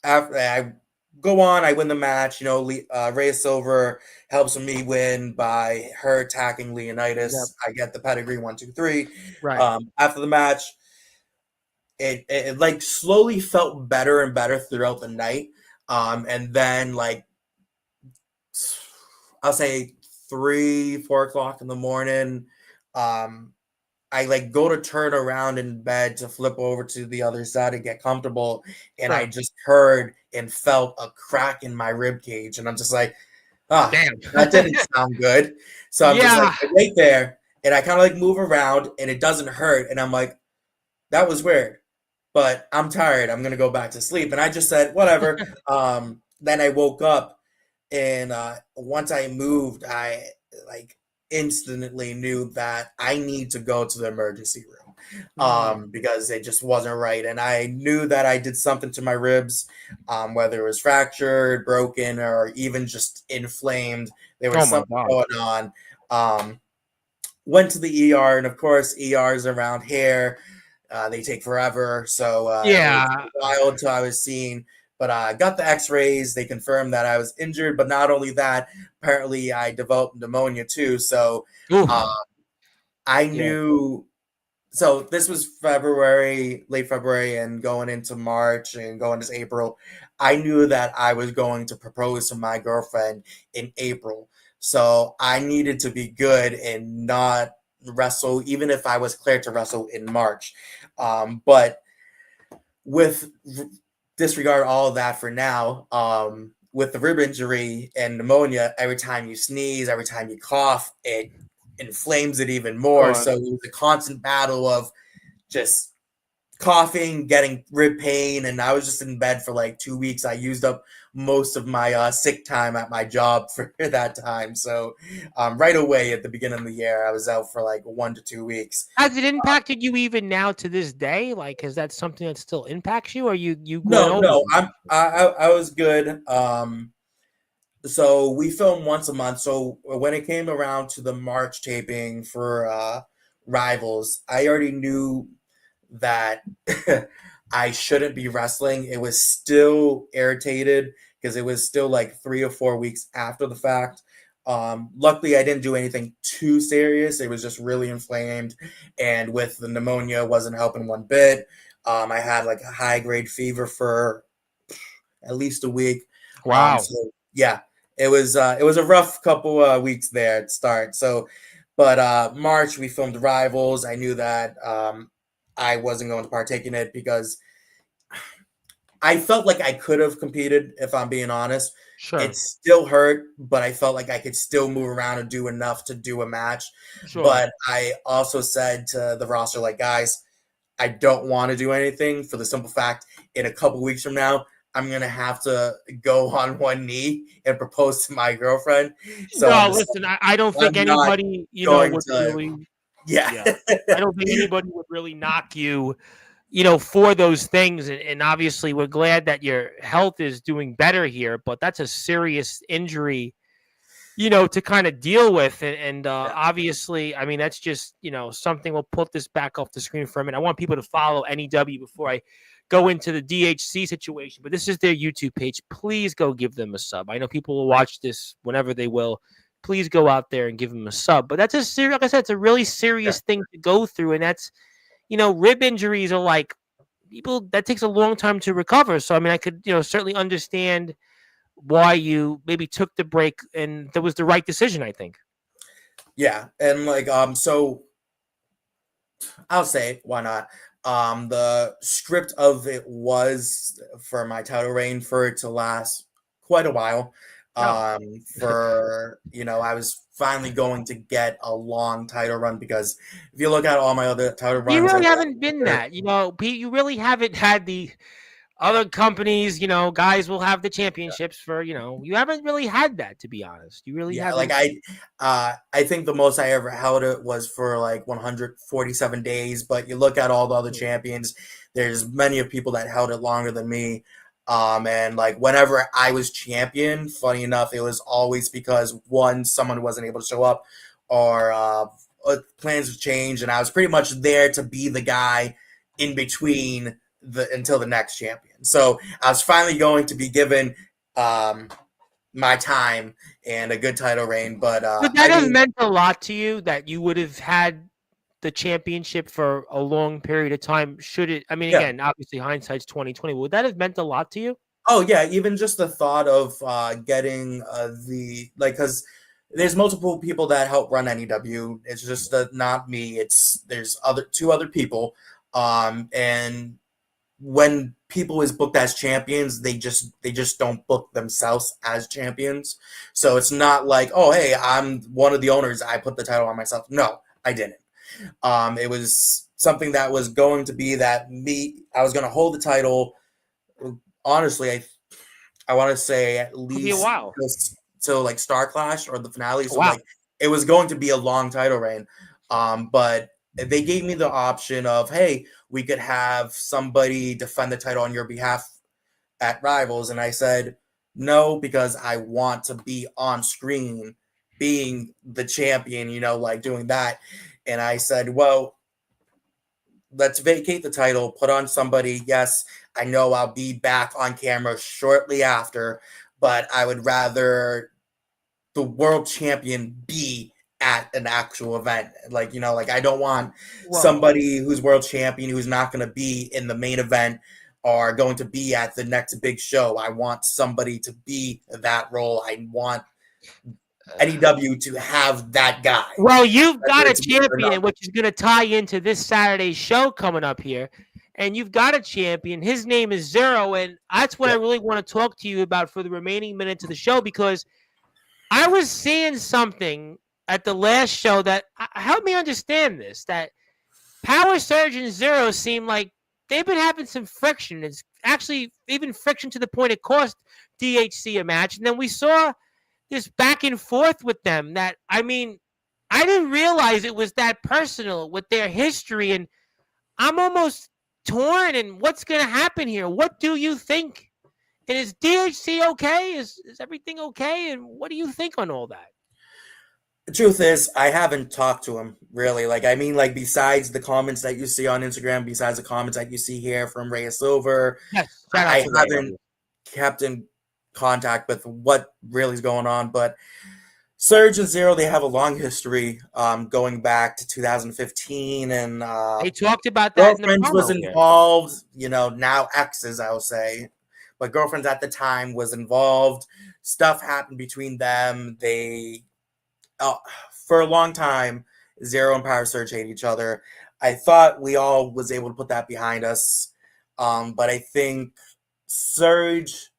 Speaker 2: after I go on, I win the match. Rhea Silver helps me win by her attacking Leonidas.
Speaker 1: Yep.
Speaker 2: I get the pedigree 1, 2, 3.
Speaker 1: Right.
Speaker 2: After the match, it like slowly felt better and better throughout the night. And then like I'll say 3, 4 o'clock in the morning, I like go to turn around in bed to flip over to the other side and get comfortable, and I
Speaker 1: Sure.
Speaker 2: just heard and felt a crack in my rib cage, and I'm just like,
Speaker 1: Damn.
Speaker 2: that didn't sound good. So I'm just like,
Speaker 1: Yeah.
Speaker 2: I wait there, and I kind of like move around, and it doesn't hurt, and I'm like, that was weird, but I'm tired. I'm gonna go back to sleep, and I just said whatever. Then I woke up, and once I moved, I like instantly knew that I need to go to the emergency room because it just wasn't right. And I knew that I did something to my ribs, whether it was fractured, broken, or even just inflamed. There was
Speaker 1: Oh my
Speaker 2: something
Speaker 1: God.
Speaker 2: going on. Went to the ER, and of course, ERs around here, they take forever. So it was
Speaker 1: Yeah.
Speaker 2: a while until I was seen. But I got the x-rays. They confirmed that I was injured. But not only that, apparently I developed pneumonia too. So
Speaker 1: Oof.
Speaker 2: I
Speaker 1: Yeah.
Speaker 2: knew. So this was February, late February, and going into March and going into April. I knew that I was going to propose to my girlfriend in April. So I needed to be good and not wrestle, even if I was cleared to wrestle in March. But with disregard all of that for now. With the rib injury and pneumonia, every time you sneeze, every time you cough, it inflames it even more.
Speaker 1: Sure.
Speaker 2: So it was a constant battle of just coughing, getting rib pain, and I was just in bed for like 2 weeks. I used up most of my sick time at my job for that time. So right away at the beginning of the year, I was out for like 1 to 2 weeks.
Speaker 1: Has it impacted you even now to this day? Like, is that something that still impacts you, or you went
Speaker 2: No,
Speaker 1: over
Speaker 2: no,
Speaker 1: it?
Speaker 2: I was good. So we film once a month. So when it came around to the March taping for Rivals, I already knew that I shouldn't be wrestling. It was still irritated because it was still like 3 or 4 weeks after the fact. Luckily, I didn't do anything too serious. It was just really inflamed, and with the pneumonia, wasn't helping one bit. I had like a high grade fever for at least a week.
Speaker 1: Wow.
Speaker 2: So yeah, it was a rough couple weeks there at start. So, but March we filmed Rivals. I knew that I wasn't going to partake in it because I felt like I could have competed, if I'm being honest. It
Speaker 1: Sure.
Speaker 2: still hurt, but I felt like I could still move around and do enough to do a match.
Speaker 1: Sure.
Speaker 2: But I also said to the roster, like, guys, I don't want to do anything for the simple fact in a couple weeks from now, I'm going to have to go on one knee and propose to my girlfriend. So
Speaker 1: No, listen, I don't think
Speaker 2: I'm not
Speaker 1: anybody,
Speaker 2: going
Speaker 1: would
Speaker 2: to,
Speaker 1: really,
Speaker 2: yeah.
Speaker 1: yeah, I don't think anybody would really knock you, for those things. And obviously, we're glad that your health is doing better here, but that's a serious injury, to kind of deal with. And
Speaker 2: Yeah.
Speaker 1: obviously, I mean, that's just, something. We'll put this back off the screen for a minute. I want people to follow NEW before I go into the DHC situation, but this is their YouTube page. Please go give them a sub. I know people will watch this whenever they will. Please go out there and give them a sub. But that's a serious, like I said, it's a really serious thing to go through. And that's, rib injuries are like people that takes a long time to recover. So, I mean, I could, certainly understand why you maybe took the break, and that was the right decision, I think.
Speaker 2: Yeah. And so I'll say, why not? The script of it was for my title reign for it to last quite a while.
Speaker 1: No.
Speaker 2: I was finally going to get a long title run because if you look at all my other title
Speaker 1: You
Speaker 2: runs,
Speaker 1: really haven't been that, Pete. You really haven't had the other companies, guys will have the championships for, you haven't really had that, to be honest. You really
Speaker 2: yeah,
Speaker 1: haven't.
Speaker 2: I think the most I ever held it was for like 147 days. But you look at all the other champions, there's many of people that held it longer than me. And like whenever I was champion, funny enough, it was always because one, someone wasn't able to show up, or plans have changed, and I was pretty much there to be the guy in between until the next champion. So I was finally going to be given my time and a good title reign. But
Speaker 1: Would that have meant a lot to you that you would have had the championship for a long period of time? Should it? I mean,
Speaker 2: yeah.
Speaker 1: again, obviously hindsight's 2020. Would that have meant a lot to you?
Speaker 2: Oh yeah, even just the thought of getting because there's multiple people that help run NEW. It's just not me. There's two other people, and when people is booked as champions, they just don't book themselves as champions. So it's not like, oh hey, I'm one of the owners, I put the title on myself. No, I didn't. It was something that was going to be I was going to hold the title. Honestly, I want to say at least till like Star Clash or the finale. So like it was going to be a long title reign. But they gave me the option of, hey, we could have somebody defend the title on your behalf at Rivals. And I said, no, because I want to be on screen being the champion, like doing that. And I said, well, let's vacate the title, put on somebody. Yes, I know I'll be back on camera shortly after, but I would rather the world champion be at an actual event. I don't want somebody who's world champion who's not going to be in the main event or going to be at the next big show. I want somebody to be that role. I want NEW to have that guy.
Speaker 1: Well, you've got a champion, which is going to tie into this Saturday's show coming up here. And you've got a champion. His name is Zero. And that's what I really want to talk to you about for the remaining minutes of the show, because I was seeing something at the last show that helped me understand this, that Power Surge and Zero seem like they've been having some friction. It's actually even friction to the point it cost DHC a match. And then we saw this back and forth with them that, I mean, I didn't realize it was that personal with their history. And I'm almost torn. And what's going to happen here? What do you think? And is DHC okay? Is everything okay? And what do you think on all that?
Speaker 2: The truth is, I haven't talked to him, really. Besides the comments that you see on Instagram, besides the comments that you see here from Rhea Silver,
Speaker 1: yes,
Speaker 2: I haven't kept in contact with what really is going on. But Surge and Zero, they have a long history going back to 2015. And
Speaker 1: they talked about that.
Speaker 2: Girlfriends was involved, now exes, I will say. But Girlfriends at the time was involved. Stuff happened between them. They... for a long time, Zero and Power Surge hate each other. I thought we all was able to put that behind us. But I think Surge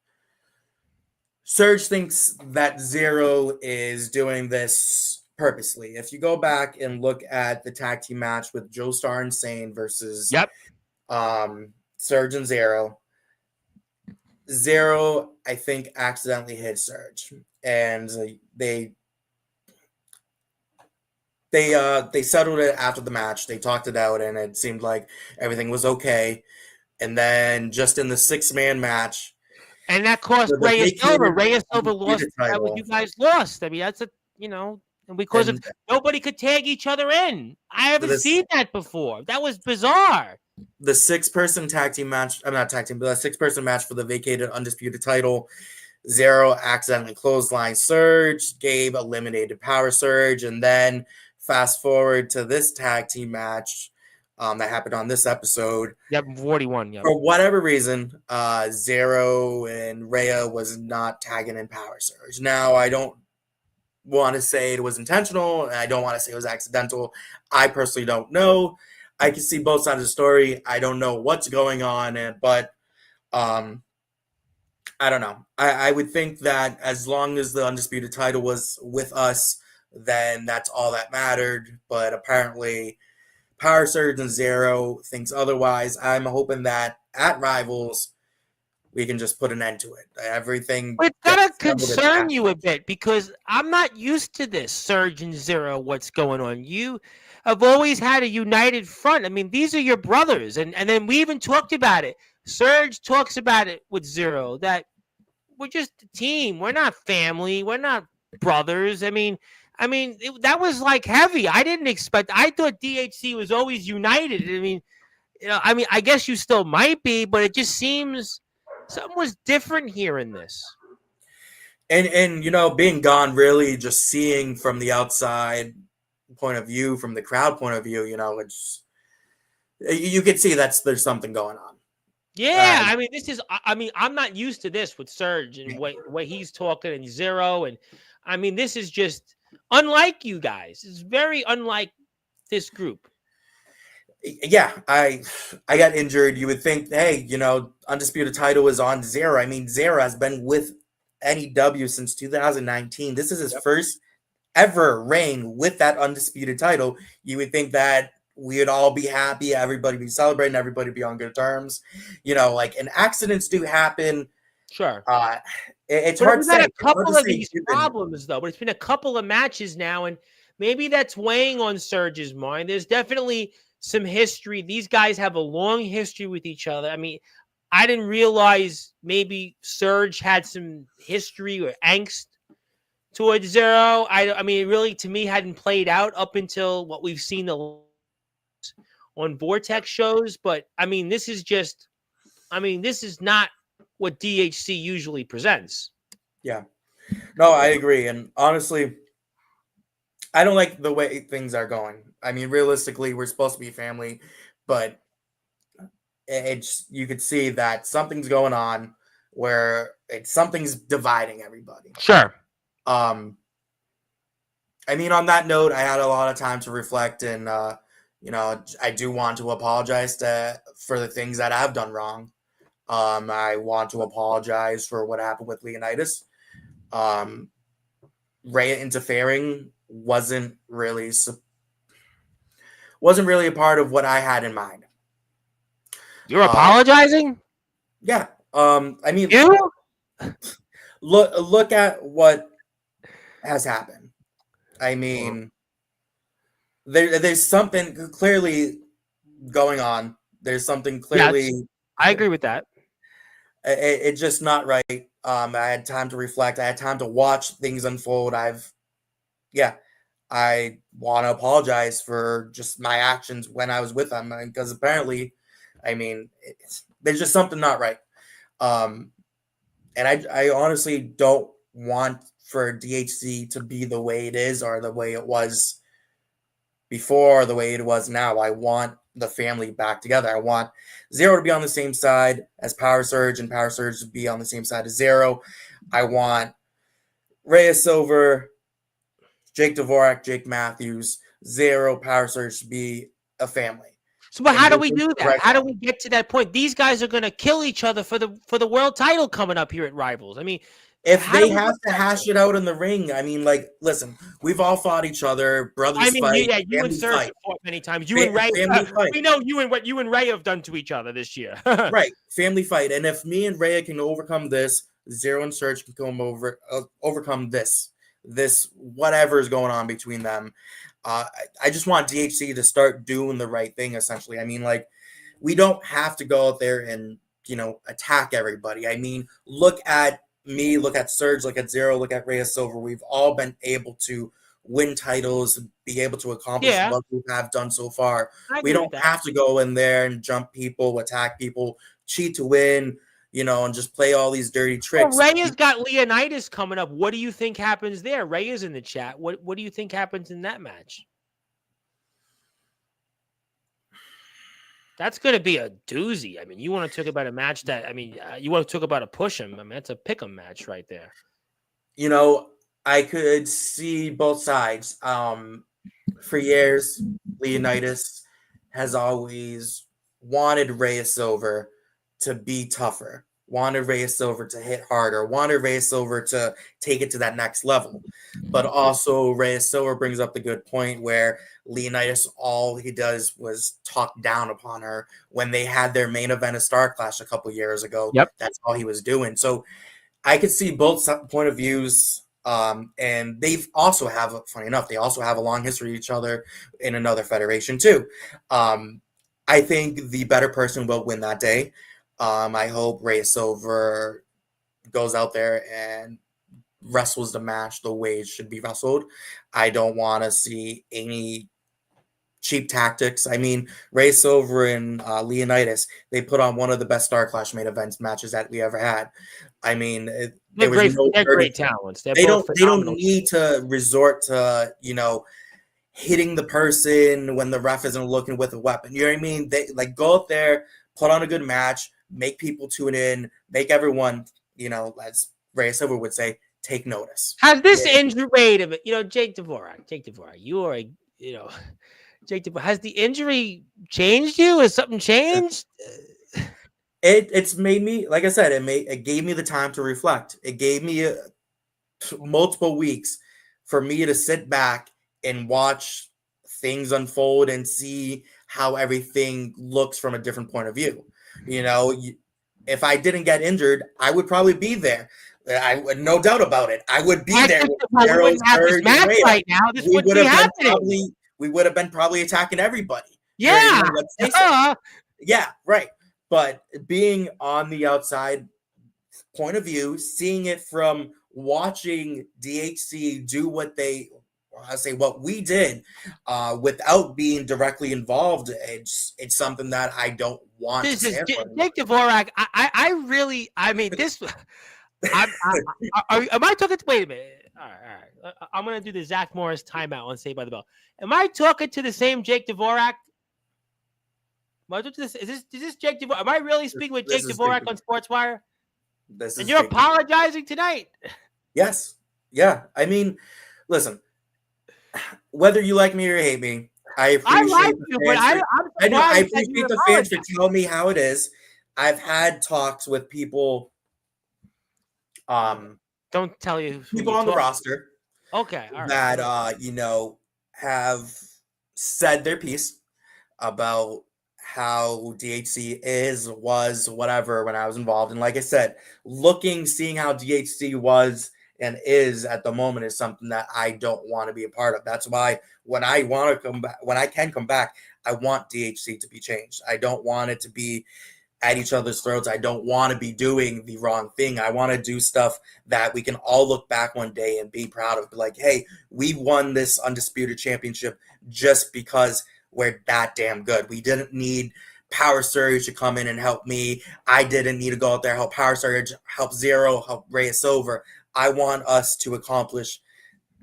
Speaker 2: thinks that Zero is doing this purposely. If you go back and look at the tag team match with Joe Star Insane versus Surge and Zero. Zero, I think, accidentally hit Surge, and they settled it after the match. They talked it out, and it seemed like everything was okay. And then just in the 6-man match,
Speaker 1: And that cost
Speaker 2: for the
Speaker 1: Reyes Silva.
Speaker 2: vacated
Speaker 1: Reyes Silva lost.
Speaker 2: undisputed
Speaker 1: That was
Speaker 2: title,
Speaker 1: you guys lost. I mean, that's and because of
Speaker 2: and
Speaker 1: nobody could tag each other in. I haven't
Speaker 2: this
Speaker 1: seen that before. That was bizarre.
Speaker 2: the 6-person tag team match. I'm not tag team, but the 6-person match for the vacated undisputed title. Zero accidentally clothesline Surge. Gabe eliminated Power Surge, and then fast forward to this tag team match that happened on this episode.
Speaker 1: Yep, 41. Yep.
Speaker 2: For whatever reason, Zero and Rhea was not tagging in Power Surge. Now, I don't want to say it was intentional, and I don't want to say it was accidental. I personally don't know. I can see both sides of the story. I don't know what's going on, but I don't know. I would think that as long as the undisputed title was with us, then that's all that mattered. But apparently, Power Surge and Zero thinks otherwise. I'm hoping that at Rivals, we can just put an end to it. Everything.
Speaker 1: But it's gotta concern you a bit because I'm not used to this Surge and Zero. What's going on? You have always had a united front. I mean, these are your brothers, and then we even talked about it. Surge talks about it with Zero that we're just a team. We're not family. We're not brothers. I mean, that was like heavy. I didn't expect. I thought DHC was always united. I guess you still might be, but it just seems something was different here in this.
Speaker 2: And being gone, really just seeing from the outside point of view, from the crowd point of view, it's you could see there's something going on.
Speaker 1: Yeah, I'm not used to this with Surge and way he's talking and Zero, and this is just unlike you guys. It's very unlike this group.
Speaker 2: Yeah, I got injured. You would think, hey, undisputed title is on Zero. Zero has been with NEW since 2019. This is his first ever reign with that undisputed title. You would think that we would all be happy, everybody be celebrating, everybody be on good terms. And accidents do happen.
Speaker 1: Sure.
Speaker 2: It's hard to say.
Speaker 1: We've had a couple of these problems, though, but it's been a couple of matches now, and maybe that's weighing on Surge's mind. There's definitely some history. These guys have a long history with each other. I didn't realize maybe Surge had some history or angst towards Zero. It really, to me, hadn't played out up until what we've seen on Vortex shows. But, this is just, this is not what DHC usually presents.
Speaker 2: Yeah. No, I agree. And honestly, I don't like the way things are going. Realistically, we're supposed to be family, but you could see that something's going on where something's dividing everybody.
Speaker 1: Sure.
Speaker 2: On that note, I had a lot of time to reflect, and I do want to apologize for the things that I've done wrong. I want to apologize for what happened with Leonidas. Rhea interfering wasn't really a part of what I had in mind.
Speaker 1: You're apologizing?
Speaker 2: Yeah.
Speaker 1: You?
Speaker 2: Look at what has happened. There's something clearly going on. There's something clearly.
Speaker 1: Yes, I agree with that.
Speaker 2: It's just not right. I had time to reflect. I had time to watch things unfold. I want to apologize for just my actions when I was with them, because apparently, there's just something not right. And I honestly don't want for DHC to be the way it is or the way it was before, or the way it was now. I want the family back together. I want Zero to be on the same side as Power Surge, and Power Surge to be on the same side as Zero. I want Reyes Silver, Jake Dvorak, Jake Matthews, Zero, Power Surge to be a family.
Speaker 1: So, but how do we do that? How do we get to that point? These guys are going to kill each other for the world title coming up here at Rivals.
Speaker 2: If
Speaker 1: How
Speaker 2: they
Speaker 1: do we
Speaker 2: have
Speaker 1: look
Speaker 2: to
Speaker 1: at
Speaker 2: hash it out in the ring, I mean, like, listen, we've all fought each other,
Speaker 1: I
Speaker 2: brothers
Speaker 1: mean,
Speaker 2: fight,
Speaker 1: you and
Speaker 2: family
Speaker 1: Serge
Speaker 2: fight,
Speaker 1: have fought many times. You and Ray,
Speaker 2: family fight.
Speaker 1: we know what you and Ray have done to each other this year.
Speaker 2: Right, family fight. And if me and Rhea can overcome this, Zero and Surge can overcome this whatever is going on between them. I just want DHC to start doing the right thing. Essentially, I mean, like, we don't have to go out there and attack everybody. I mean, look at me, look at Surge, look at Zero, look at Rhea Silver. We've all been able to win titles, be able to accomplish
Speaker 1: Yeah.
Speaker 2: what we have done so far.
Speaker 1: I
Speaker 2: We
Speaker 1: agree
Speaker 2: don't
Speaker 1: with that.
Speaker 2: have to go in there and jump people, attack people, cheat to win, and just play all these dirty tricks.
Speaker 1: Well, Ray has got Leonidas coming up. What do you think happens there? Ray is in the chat. What do you think happens in that match? That's going to be a doozy. I mean, you want to talk about a match that, I mean, you want to talk about a push 'em. I mean, that's a pick 'em match right there.
Speaker 2: I could see both sides. For years, Leonidas has always wanted Reyes Silver to be tougher, wanted Reyes Silver to hit harder, wanted Reyes Silver to take it to that next level. But also, Reyes Silver brings up the good point where Leonidas, all he does was talk down upon her when they had their main event of Star Clash a couple years ago.
Speaker 1: Yep.
Speaker 2: That's all he was doing. So I could see both point of views. And they've also have, funny enough, they also have a long history of each other in another federation too. I think the better person will win that day. I hope Rey Silver goes out there and wrestles the match the way it should be wrestled. I don't want to see any cheap tactics. I mean, Rey Silver and Leonidas, they put on one of the best Star Clash main events matches that we ever had. I mean,
Speaker 1: they're great talents.
Speaker 2: They don't need to resort to hitting the person when the ref isn't looking with a weapon. You know what I mean? They go out there, put on a good match, make people tune in, make everyone, as Rey Silver would say, take notice.
Speaker 1: Has this injury? Wait a minute. Jake Dvorak, you are Jake Dvorak. Has the injury changed you? Has something changed?
Speaker 2: It's made me, like I said, it gave me the time to reflect. It gave me multiple weeks for me to sit back and watch things unfold and see how everything looks from a different point of view. If I didn't get injured, I would probably be there. I would, no doubt about it. I would be there.
Speaker 1: We wouldn't have this match right now. This wouldn't be happening.
Speaker 2: We would have been probably attacking everybody.
Speaker 1: Yeah.
Speaker 2: Yeah, right. But being on the outside point of view, seeing it from watching DHC do what we did, without being directly involved, it's something that I don't want to say.
Speaker 1: Jake Dvorak, I mean, this. Am I talking? Wait a minute. All right. I'm going to do the Zach Morris timeout on Saved by the Bell. Am I talking to the same Jake Dvorak? Is this Jake Dvorak? Am I really speaking with Jake Dvorak on Sportswire? And you're apologizing tonight?
Speaker 2: Yes. Yeah. I mean, listen, whether you like me or hate me, I appreciate the fans for telling me how it is. I've had talks with people.
Speaker 1: Don't tell you
Speaker 2: people on the roster.
Speaker 1: Okay. All right.
Speaker 2: That have said their piece about how DHC was, whatever, when I was involved. And like I said, seeing how DHC was and is at the moment is something that I don't want to be a part of. That's why when I want to come back, when I can come back, I want DHC to be changed. I don't want it to be at each other's throats. I don't want to be doing the wrong thing. I want to do stuff that we can all look back one day and be proud of. Like, hey, we won this undisputed championship just because we're that damn good. We didn't need Power Surge to come in and help me. I didn't need to go out there, help Power Surge, help Zero, help Rey Silver. I want us to accomplish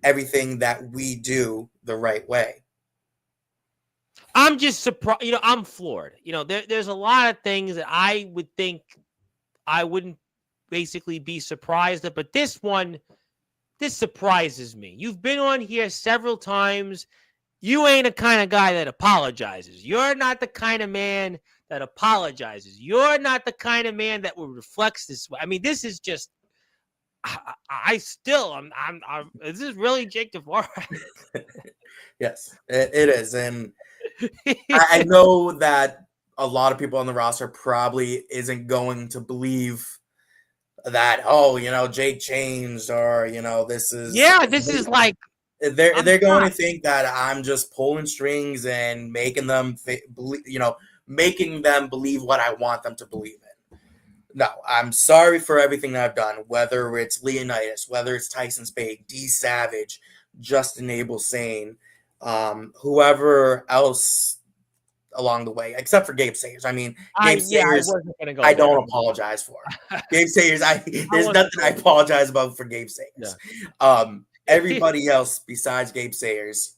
Speaker 2: everything that we do the right way.
Speaker 1: I'm just surprised. I'm floored. There's a lot of things that I would think I wouldn't basically be surprised at, but this surprises me. You've been on here several times. You ain't the kind of guy that apologizes. You're not the kind of man that apologizes. You're not the kind of man that reflects this way. I mean, this is just I still, is this really Jake Dvorak?
Speaker 2: Yes, it is. And I know that a lot of people on the roster probably isn't going to believe that, oh, Jake changed, or, this is,
Speaker 1: Yeah, this is like,
Speaker 2: they're going to
Speaker 1: shocked.
Speaker 2: think that I'm just pulling strings and making them, making them believe what I want them to believe in. No, I'm sorry for everything that I've done, whether it's Leonidas, whether it's Tyson Spade, D Savage, Justin Abel Sane, whoever else along the way, except for Gabe Sayers. I mean, Gabe
Speaker 1: I
Speaker 2: Sayers,
Speaker 1: wasn't gonna
Speaker 2: I
Speaker 1: go there.
Speaker 2: don't apologize for.
Speaker 1: I
Speaker 2: Gabe Sayers, there's
Speaker 1: wasn't
Speaker 2: nothing I
Speaker 1: going there.
Speaker 2: apologize about for Gabe
Speaker 1: Yeah.
Speaker 2: Sayers. Everybody else besides Gabe Sayers,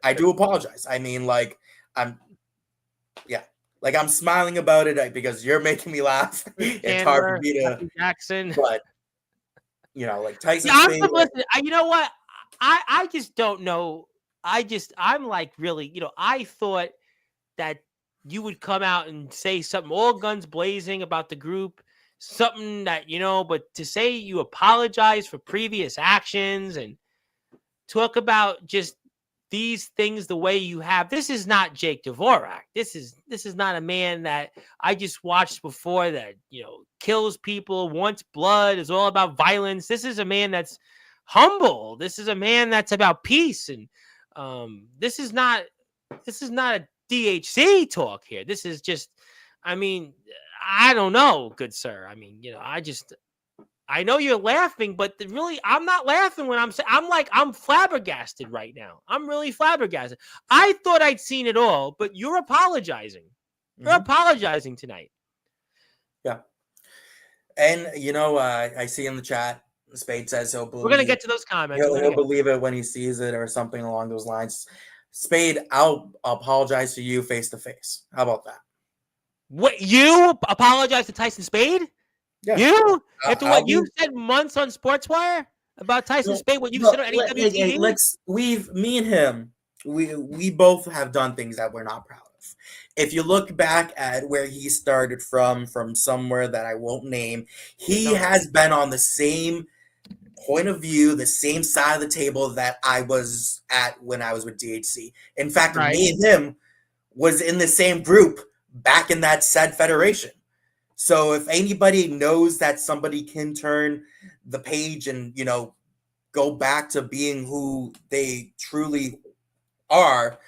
Speaker 2: I do apologize. I mean, I'm smiling about it because you're making me laugh. It's hard for
Speaker 1: Chandler,
Speaker 2: me to,
Speaker 1: Matthew Jackson.
Speaker 2: but Tyson
Speaker 1: Yeah,
Speaker 2: Spade.
Speaker 1: listen, you know what? I just don't know. I'm like, really, I thought that you would come out and say something all guns blazing about the group, something that, but to say you apologize for previous actions and talk about just these things the way you have. This is not Jake Dvorak. This is not a man that I just watched before that, kills people, wants blood, is all about violence. This is a man that's humble. This is a man that's about peace. And this is not a DHC talk here. This is just, I mean, I don't know, good sir. I mean, I know you're laughing, but really, I'm not laughing when I'm saying, I'm flabbergasted right now. I'm really flabbergasted. I thought I'd seen it all, but you're apologizing. You're apologizing tonight.
Speaker 2: Yeah. And, I see in the chat, Spade says he'll believe.
Speaker 1: We're going to get to those comments.
Speaker 2: He'll believe it when he sees it or something along those lines. Spade, I'll apologize to you face to face. How about that?
Speaker 1: What, you apologize to Tyson Spade?
Speaker 2: Yeah.
Speaker 1: You? After what you said months on Sportswire about Tyson Spade, what you said on any WTV?
Speaker 2: Me and him, we both have done things that we're not proud of. If you look back at where he started from somewhere that I won't name, he has been on the same point of view, the same side of the table that I was at when I was with DHC. In fact, me and him was in the same group back in that said federation. So if anybody knows that somebody can turn the page and, go back to being who they truly are,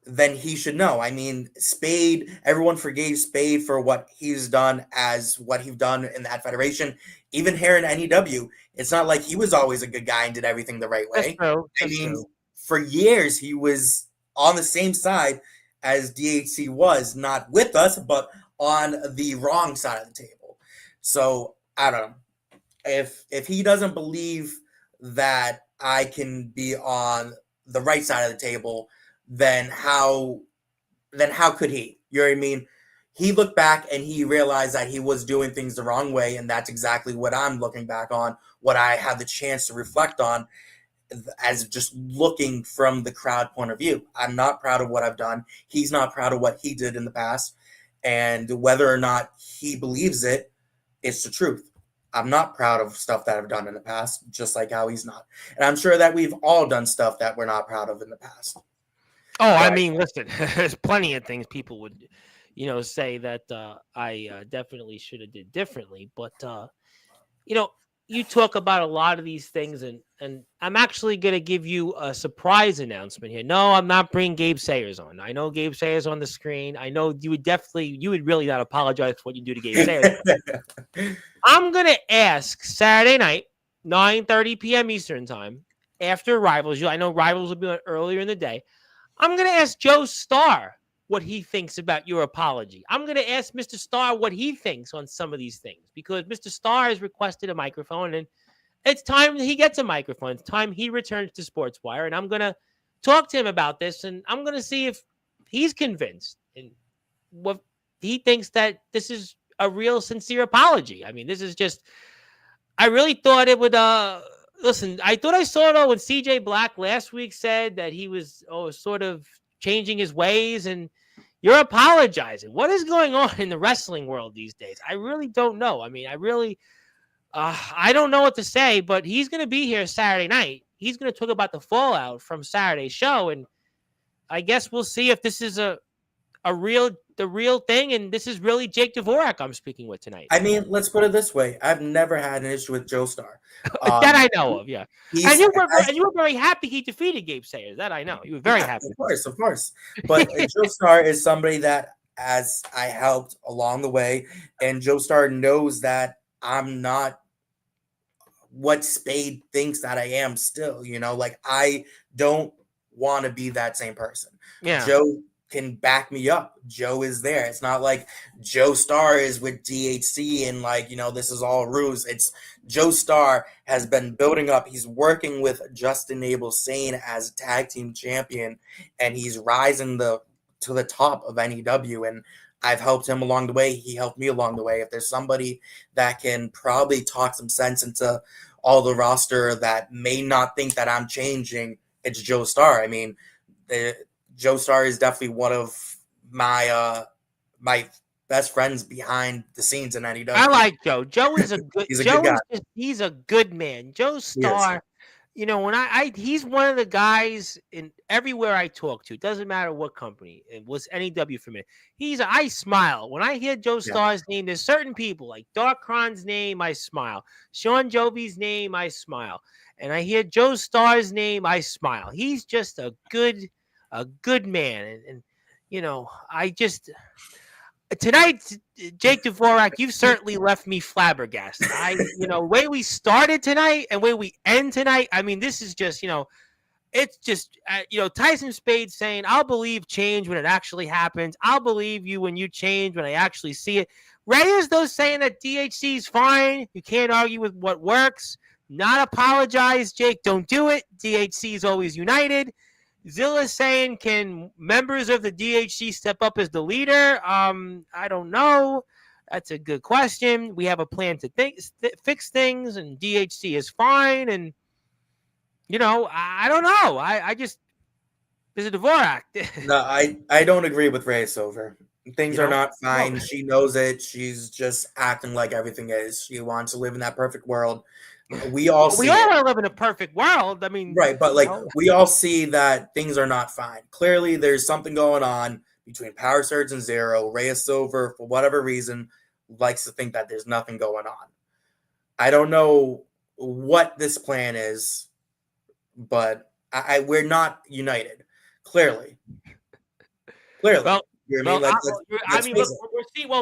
Speaker 2: then he should know. I mean, Spade, everyone forgave Spade for what he's done as what he's done in that federation. Even here in NEW, it's not like he was always a good guy and did everything the right way.
Speaker 1: That's true.
Speaker 2: For years, he was on the same side as DHC was, not with us, but on the wrong side of the table. So I don't know. If he doesn't believe that I can be on the right side of the table, then how could he? You know what I mean? He looked back and he realized that he was doing things the wrong way, and that's exactly what I'm looking back on, what I had the chance to reflect on as just looking from the crowd point of view. I'm not proud of what I've done. He's not proud of what he did in the past. And whether or not he believes it, it's the truth. I'm not proud of stuff that I've done in the past, just like how he's not. And I'm sure that we've all done stuff that we're not proud of in the past.
Speaker 1: Oh, I mean, listen, there's plenty of things people would, say that I definitely should have did differently. But, you talk about a lot of these things, and I'm actually going to give you a surprise announcement here. No, I'm not bringing Gabe Sayers on. I know Gabe Sayers on the screen. I know you would really not apologize for what you do to Gabe Sayers. I'm going to ask Saturday night, 9:30 p.m. Eastern time, after Rivals. I know Rivals will be on earlier in the day. I'm going to ask Joe Starr what he thinks about your apology. I'm going to ask Mr. Starr what he thinks on some of these things, because Mr. Starr has requested a microphone, and it's time he gets a microphone. It's time he returns to Sportswire, and I'm going to talk to him about this, and I'm going to see if he's convinced and what he thinks that this is a real sincere apology. I mean, this is just, I really thought it would, listen, I thought I saw it when CJ Black last week said that he was sort of changing his ways, and you're apologizing. What is going on in the wrestling world these days? I really don't know. I mean, I really, I don't know what to say, but he's going to be here Saturday night. He's going to talk about the fallout from Saturday's show, and I guess we'll see if this is the real thing, and this is really Jake Dvorak I'm speaking with tonight.
Speaker 2: I mean, let's put it this way: I've never had an issue with Joe Star.
Speaker 1: That I know of, yeah. And you were very happy he defeated Gabe Sayers. That I know. You were very happy.
Speaker 2: Of course. But Joe Star is somebody that, as I helped along the way, and Joe Star knows that I'm not what Spade thinks that I am still. Like, I don't want to be that same person.
Speaker 1: Yeah.
Speaker 2: Joe can back me up. Joe is there. It's not like Joe Star is with DHC and this is all ruse. It's Joe Star has been building up. He's working with Justin Abel Sane as a tag team champion, and he's rising to the top of NEW. And I've helped him along the way. He helped me along the way. If there's somebody that can probably talk some sense into all the roster that may not think that I'm changing, it's Joe Star. I mean, Joe Star is definitely one of my best friends behind the scenes in NEW.
Speaker 1: I like Joe. Joe is a good.
Speaker 2: He's a good guy.
Speaker 1: He's a good man. Joe Star. When he's one of the guys in everywhere I talk to. Doesn't matter what company. It was NEW for me. I smile when I hear Joe Star's name. There's certain people like Darkron's name, I smile. Sean Jovi's name, I smile. And I hear Joe Star's name, I smile. He's just a good man. And I just tonight, Jake Dvorak, you've certainly left me flabbergasted. Way we started tonight and way we end tonight. I mean, this is just, it's just, Tyson Spade saying, I'll believe change when it actually happens. I'll believe you when you change when I actually see it. Reyes, though, saying that DHC is fine. You can't argue with what works. Not apologize, Jake. Don't do it. DHC is always united. Zilla saying, can members of the DHC step up as the leader? I don't know. That's a good question. We have a plan to fix things, and DHC is fine. And, I don't know. I just, this is Dvorak.
Speaker 2: No, I don't agree with Ray Silver. Things are not fine. No. She knows it. She's just acting like everything is. She wants to live in that perfect world. We all want
Speaker 1: to live in a perfect world. I mean,
Speaker 2: right, but we all see that things are not fine. Clearly, there's something going on between Power Surge and Zero. Reyes Silver, for whatever reason, likes to think that there's nothing going on. I don't know what this plan is, but we're not united. Clearly.
Speaker 1: Well,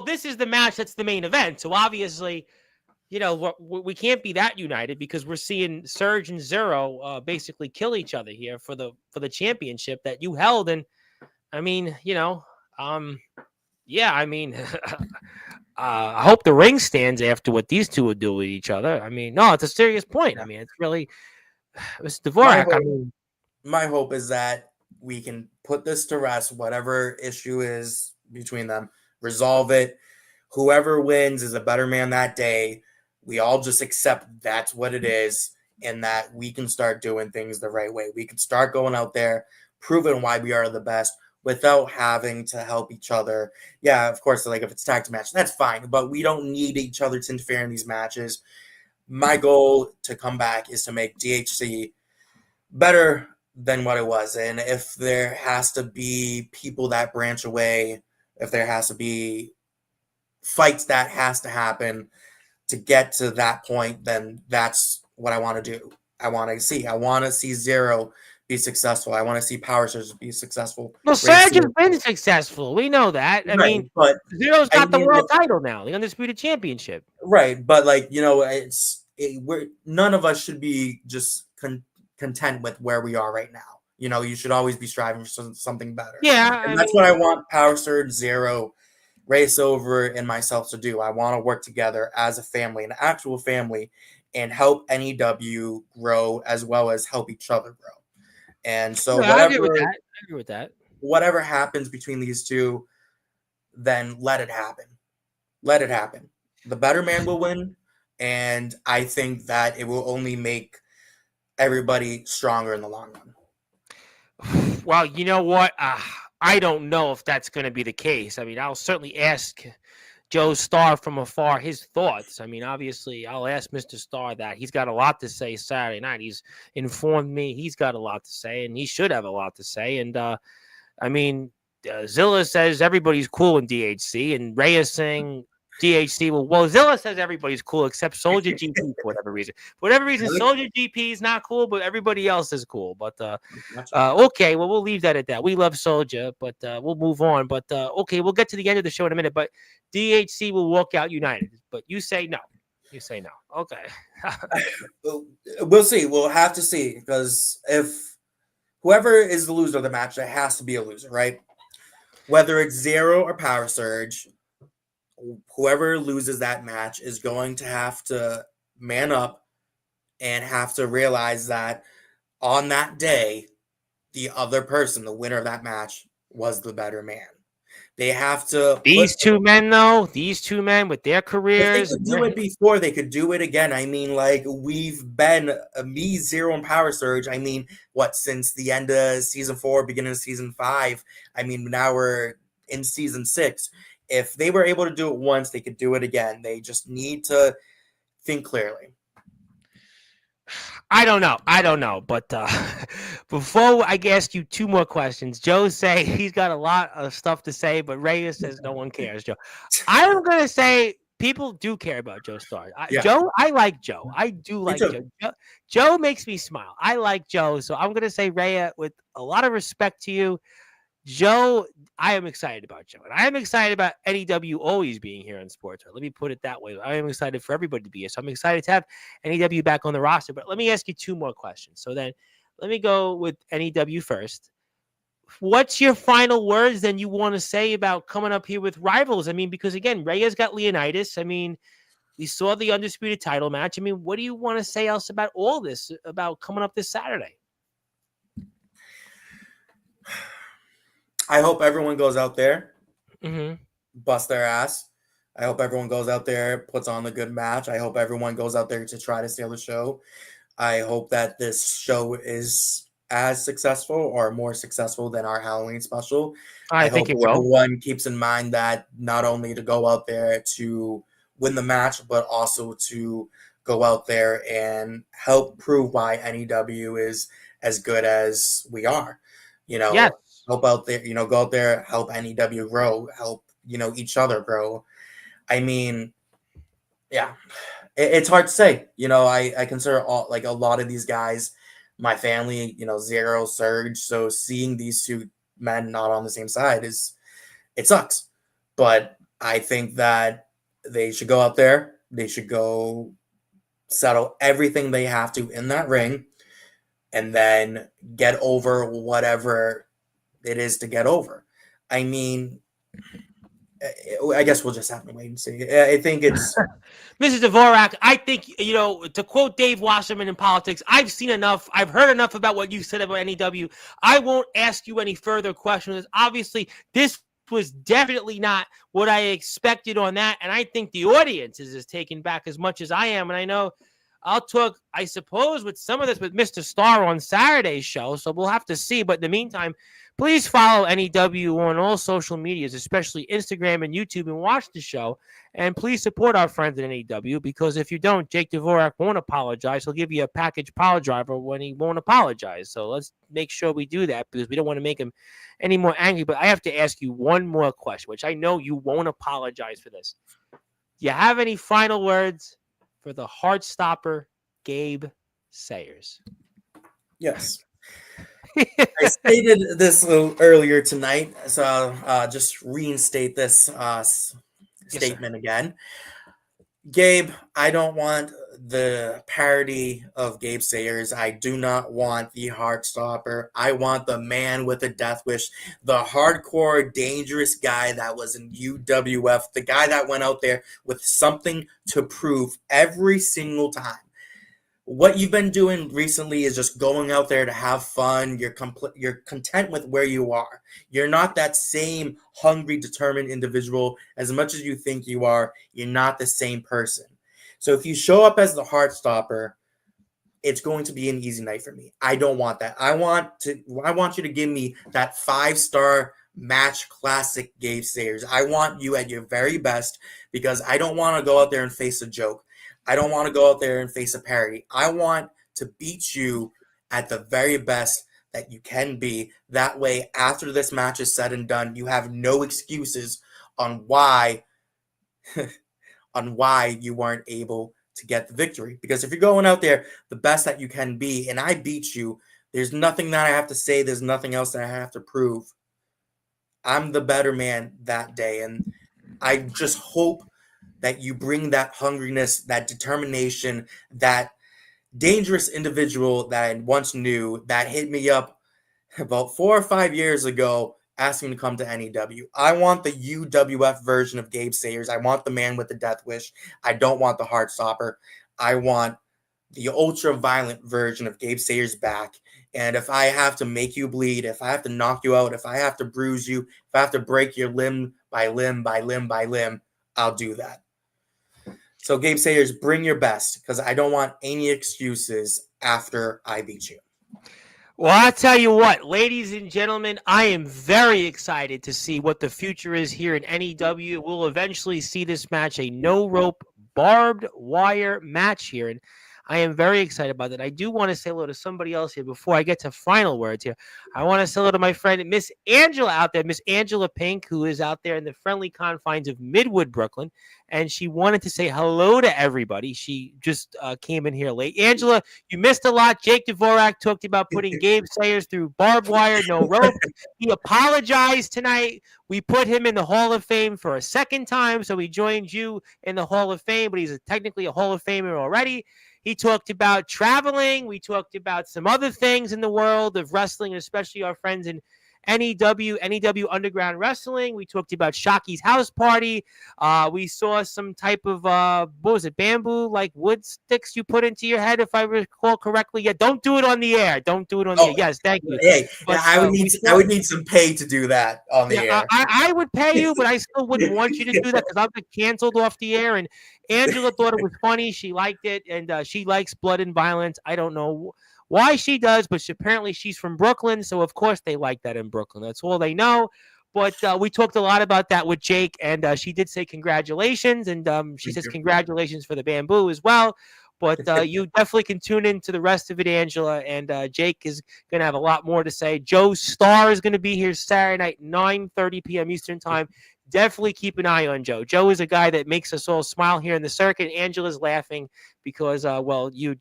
Speaker 1: this is the match that's the main event. So obviously, we can't be that united because we're seeing Surge and Zero basically kill each other here for the championship that you held. And I mean, I hope the ring stands after what these two would do with each other. I mean, no, it's a serious point. I mean, it's really, it's Dvorak.
Speaker 2: My hope is that we can put this to rest, whatever issue is between them, resolve it. Whoever wins is a better man that day. We all just accept that's what it is, and that we can start doing things the right way. We can start going out there, proving why we are the best without having to help each other. Yeah, of course, if it's tag team match, that's fine, but we don't need each other to interfere in these matches. My goal to come back is to make DHC better than what it was. And if there has to be people that branch away, if there has to be fights that has to happen to get to that point, then that's what I want to do. I want to see Zero be successful. I want to see Power Surge be successful.
Speaker 1: Well, Surge has been successful. We know that. I mean, but Zero's got the world title now, the Undisputed Championship.
Speaker 2: Right, but none of us should be just content with where we are right now. You should always be striving for something better.
Speaker 1: Yeah,
Speaker 2: and that's what I want Power Surge, Zero, Race Over, and myself to do. I want to work together as a family, an actual family, and help NEW grow as well as help each other grow. And so
Speaker 1: I agree with that.
Speaker 2: Whatever happens between these two, then let it happen. Let it happen. The better man will win, and I think that it will only make everybody stronger in the long run.
Speaker 1: Well, you know what? I don't know if that's going to be the case. I mean, I'll certainly ask Joe Starr from afar his thoughts. I mean, obviously, I'll ask Mr. Starr that. He's got a lot to say Saturday night. He's informed me he's got a lot to say, and he should have a lot to say. And I mean, Zilla says everybody's cool in DHC, and Ray is saying DHC. Well, Zilla says everybody's cool except Soldier GP for whatever reason. For whatever reason, Soldier GP is not cool, but everybody else is cool. But okay, well, we'll leave that at that. We love Soldier, but we'll move on. But okay, we'll get to the end of the show in a minute. But DHC will walk out united. But you say no. You say no. Okay.
Speaker 2: We'll see. We'll have to see, because if whoever is the loser of the match, there has to be a loser, right? Whether it's Zero or Power Surge, whoever loses that match is going to have to man up and have to realize that on that day, the other person, the winner of that match, was the better man. They have to.
Speaker 1: These two men with their careers.
Speaker 2: If they could do it before, they could do it again. I mean, like, we've been me, Zero, and Power Surge. I mean, since the end of season 4, beginning of season 5. I mean, now we're in season 6. If they were able to do it once, they could do it again. They just need to think clearly.
Speaker 1: I don't know. But before I ask you 2 more questions, Joe say he's got a lot of stuff to say, but Reyes says no one cares, Joe. I'm going to say people do care about Joe Starr. Joe, I like Joe. I do like Joe. Joe makes me smile. I like Joe. So I'm going to say, Rhea, with a lot of respect to you, Joe, I am excited about Joe. And I am excited about NEW always being here in sports. Let me put it that way. I am excited for everybody to be here. So I'm excited to have NEW back on the roster. But let me ask you 2 more questions. So then let me go with NEW first. What's your final words then you want to say about coming up here with rivals? I mean, because again, Reyes got Leonidas. I mean, we saw the undisputed title match. I mean, what do you want to say else about all this, about coming up this Saturday?
Speaker 2: I hope everyone goes out there,
Speaker 1: Mm-hmm.
Speaker 2: bust their ass. I hope everyone goes out there, puts on a good match. I hope everyone goes out there to try to steal the show. I hope that this show is as successful or more successful than our Halloween special.
Speaker 1: I think
Speaker 2: hope everyone keeps in mind that not only to go out there to win the match, but also to go out there and help prove why NEW is as good as we are.
Speaker 1: Yes.
Speaker 2: Help out there, go out there, help NEW grow, help, each other grow. I mean, yeah, it's hard to say. I consider a lot of these guys my family, Zero, Surge. So seeing these 2 men not on the same side it sucks. But I think that they should go out there. They should go settle everything they have to in that ring and then get over whatever it is to get over. I mean, I guess we'll just have to wait and see. I think it's
Speaker 1: Mrs. Dvorak. I think, to quote Dave Wasserman in politics, I've seen enough. I've heard enough about what you said about NEW. I won't ask you any further questions. Obviously, this was definitely not what I expected on that. And I think the audience is as taken back as much as I am. And I know I'll talk, I suppose, with some of this with Mr. Starr on Saturday's show. So we'll have to see. But in the meantime, please follow NEW on all social medias, especially Instagram and YouTube, and watch the show. And please support our friends at NEW, because if you don't, Jake Dvorak won't apologize. He'll give you a package power driver when he won't apologize. So let's make sure we do that, because we don't want to make him any more angry. But I have to ask you one more question, which I know you won't apologize for this. Do you have any final words for the Heartstopper, Gabe Sayers?
Speaker 2: Yes. I stated this a little earlier tonight, so I'll just reinstate this statement again. Gabe, I don't want the parody of Gabe Sayers. I do not want the Heartstopper. I want the man with a death wish, the hardcore, dangerous guy that was in UWF, the guy that went out there with something to prove every single time. What you've been doing recently is just going out there to have fun. You're content with where you are. You're not that same hungry, determined individual. As much as you think you are, you're not the same person. So if you show up as the Heartstopper, it's going to be an easy night for me. I don't want that. I want you to give me that 5-star match classic Gabe Sayers. I want you at your very best because I don't want to go out there and face a joke. I don't want to go out there and face a parody. I want to beat you at the very best that you can be. That way, after this match is said and done, you have no excuses on why you weren't able to get the victory. Because if you're going out there the best that you can be and I beat you, there's nothing that I have to say. There's nothing else that I have to prove. I'm the better man that day. And I just hope that you bring that hungriness, that determination, that dangerous individual that I once knew that hit me up about 4 or 5 years ago asking to come to NEW. I want the UWF version of Gabe Sayers. I want the man with the death wish. I don't want the Heartstopper. I want the ultra-violent version of Gabe Sayers back. And if I have to make you bleed, if I have to knock you out, if I have to bruise you, if I have to break your limb by limb by limb by limb, I'll do that. So Gabe Sayers, bring your best because I don't want any excuses after I beat you.
Speaker 1: Well, I'll tell you what, ladies and gentlemen, I am very excited to see what the future is here in NEW. We'll eventually see this match, a no-rope, barbed wire match here, and I am very excited about that. I do want to say hello to somebody else here before I get to final words here. I want to say hello to my friend, Miss Angela out there, Miss Angela Pink, who is out there in the friendly confines of Midwood, Brooklyn, and she wanted to say hello to everybody. She just came in here late. Angela, you missed a lot. Jake Dvorak talked about putting Gabe Sayers through barbed wire, no rope. He apologized tonight. We put him in the Hall of Fame for a second time, so he joined you in the Hall of Fame, but he's technically a Hall of Famer already. He talked about traveling. We talked about some other things in the world of wrestling, especially our friends in NEW Underground Wrestling. We talked about Shocky's house party. We saw some type of, what was it, bamboo, like wood sticks you put into your head, if I recall correctly. Yeah, don't do it on the air. Don't do it on the air. Yes, thank you.
Speaker 2: Hey,
Speaker 1: but,
Speaker 2: I would need some pay to do that on the air.
Speaker 1: I would pay you, but I still wouldn't want you to do that because I'll get canceled off the air. And Angela thought it was funny. She liked it, and she likes blood and violence. I don't know why she does, but apparently she's from Brooklyn, so of course they like that in Brooklyn. That's all they know. But we talked a lot about that with Jake, and she did say congratulations, and she says congratulations for the bamboo as well. But you definitely can tune into the rest of it, Angela, and Jake is going to have a lot more to say. Joe Starr is going to be here Saturday night, 9:30 p.m. Eastern Time. Definitely keep an eye on Joe. Joe is a guy that makes us all smile here in the circuit. Angela's laughing because,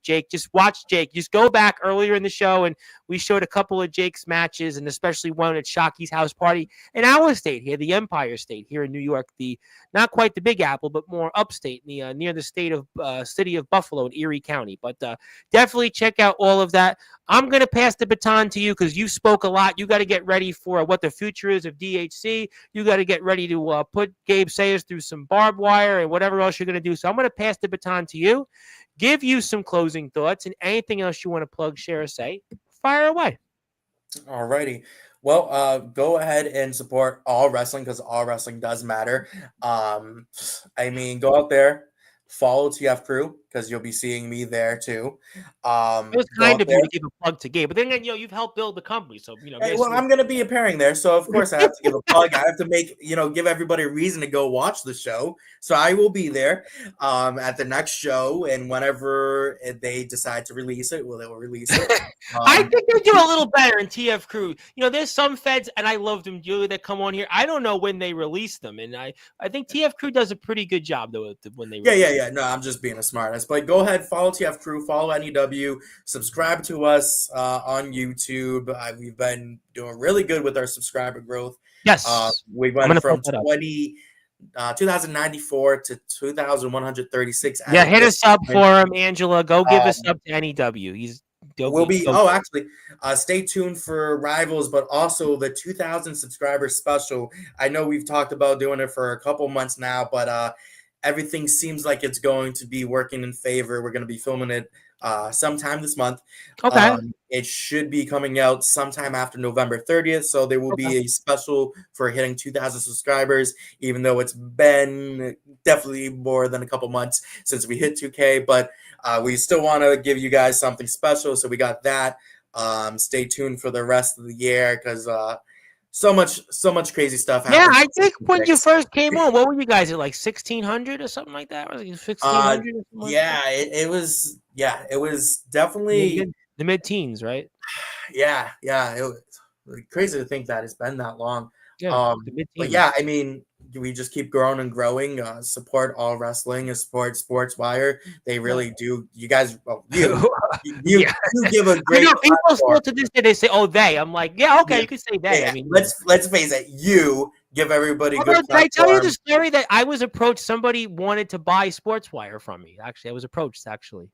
Speaker 1: Jake, just watch Jake. Just go back earlier in the show, and we showed a couple of Jake's matches, and especially one at Shocky's house party in our state here, the Empire State here in New York, the not quite the Big Apple, but more upstate, near the city of Buffalo in Erie County. But definitely check out all of that. I'm going to pass the baton to you because you spoke a lot. You got to get ready for what the future is of DHC. You got to get ready to put Gabe Sayers through some barbed wire and whatever else you're going to do. So I'm going to pass the baton to you, give you some closing thoughts, and anything else you want to plug, share, or say, fire away.
Speaker 2: All righty. Well, go ahead and support all wrestling because all wrestling does matter. Go out there. Follow TF Crew because you'll be seeing me there too.
Speaker 1: It was kind of you to give a plug to Gabe, but then you've helped build the company, so
Speaker 2: Hey, well, I'm going to be appearing there, so of course I have to give a plug. I have to make give everybody a reason to go watch the show. So I will be there at the next show, and whenever they decide to release it, they will release it.
Speaker 1: I think they do a little better in TF Crew. There's some feds, and I love them, Julie, that come on here. I don't know when they release them, and I think TF Crew does a pretty good job though when they.
Speaker 2: Yeah. No, I'm just being a smartass. But go ahead, follow TF Crew, follow NEW, subscribe to us on YouTube. We've been doing really good with our subscriber growth.
Speaker 1: Yes,
Speaker 2: we went from 2,094 to 2,136.
Speaker 1: Yeah, hit us up for him, Angela. Go give us up to NEW.
Speaker 2: Stay tuned for Rivals, but also the 2,000 subscribers special. I know we've talked about doing it for a couple months now, but everything seems like it's going to be working in favor. We're going to be filming it sometime this month.
Speaker 1: Okay.
Speaker 2: It should be coming out sometime after November 30th. So there will be a special for hitting 2,000 subscribers, even though it's been definitely more than a couple months since we hit 2K. But we still want to give you guys something special. So we got that. Stay tuned for the rest of the year because so much crazy stuff
Speaker 1: Yeah,
Speaker 2: happens.
Speaker 1: I think when you first came on, what were you guys at, like 1,600 or something like that? Was it 1,500 or something like that?
Speaker 2: Yeah, it was definitely
Speaker 1: The mid-teens, right?
Speaker 2: yeah, it was crazy to think that it's been that long.
Speaker 1: Yeah, the
Speaker 2: But yeah,
Speaker 1: mid-teens.
Speaker 2: I mean, we just keep growing and growing. Support All Wrestling and support Sportswire. They really do. You guys, well,
Speaker 1: Yeah.
Speaker 2: you give a
Speaker 1: I
Speaker 2: great
Speaker 1: know people
Speaker 2: platform.
Speaker 1: still to this day they say, "Oh, they." I'm like, yeah, okay,
Speaker 2: Yeah,
Speaker 1: you can say they. I
Speaker 2: yeah.
Speaker 1: mean,
Speaker 2: Let's face it. You give everybody a
Speaker 1: although,
Speaker 2: good
Speaker 1: did I tell you the
Speaker 2: platform.
Speaker 1: story that I was approached? Somebody wanted to buy Sportswire from me. Actually, I was approached. Actually,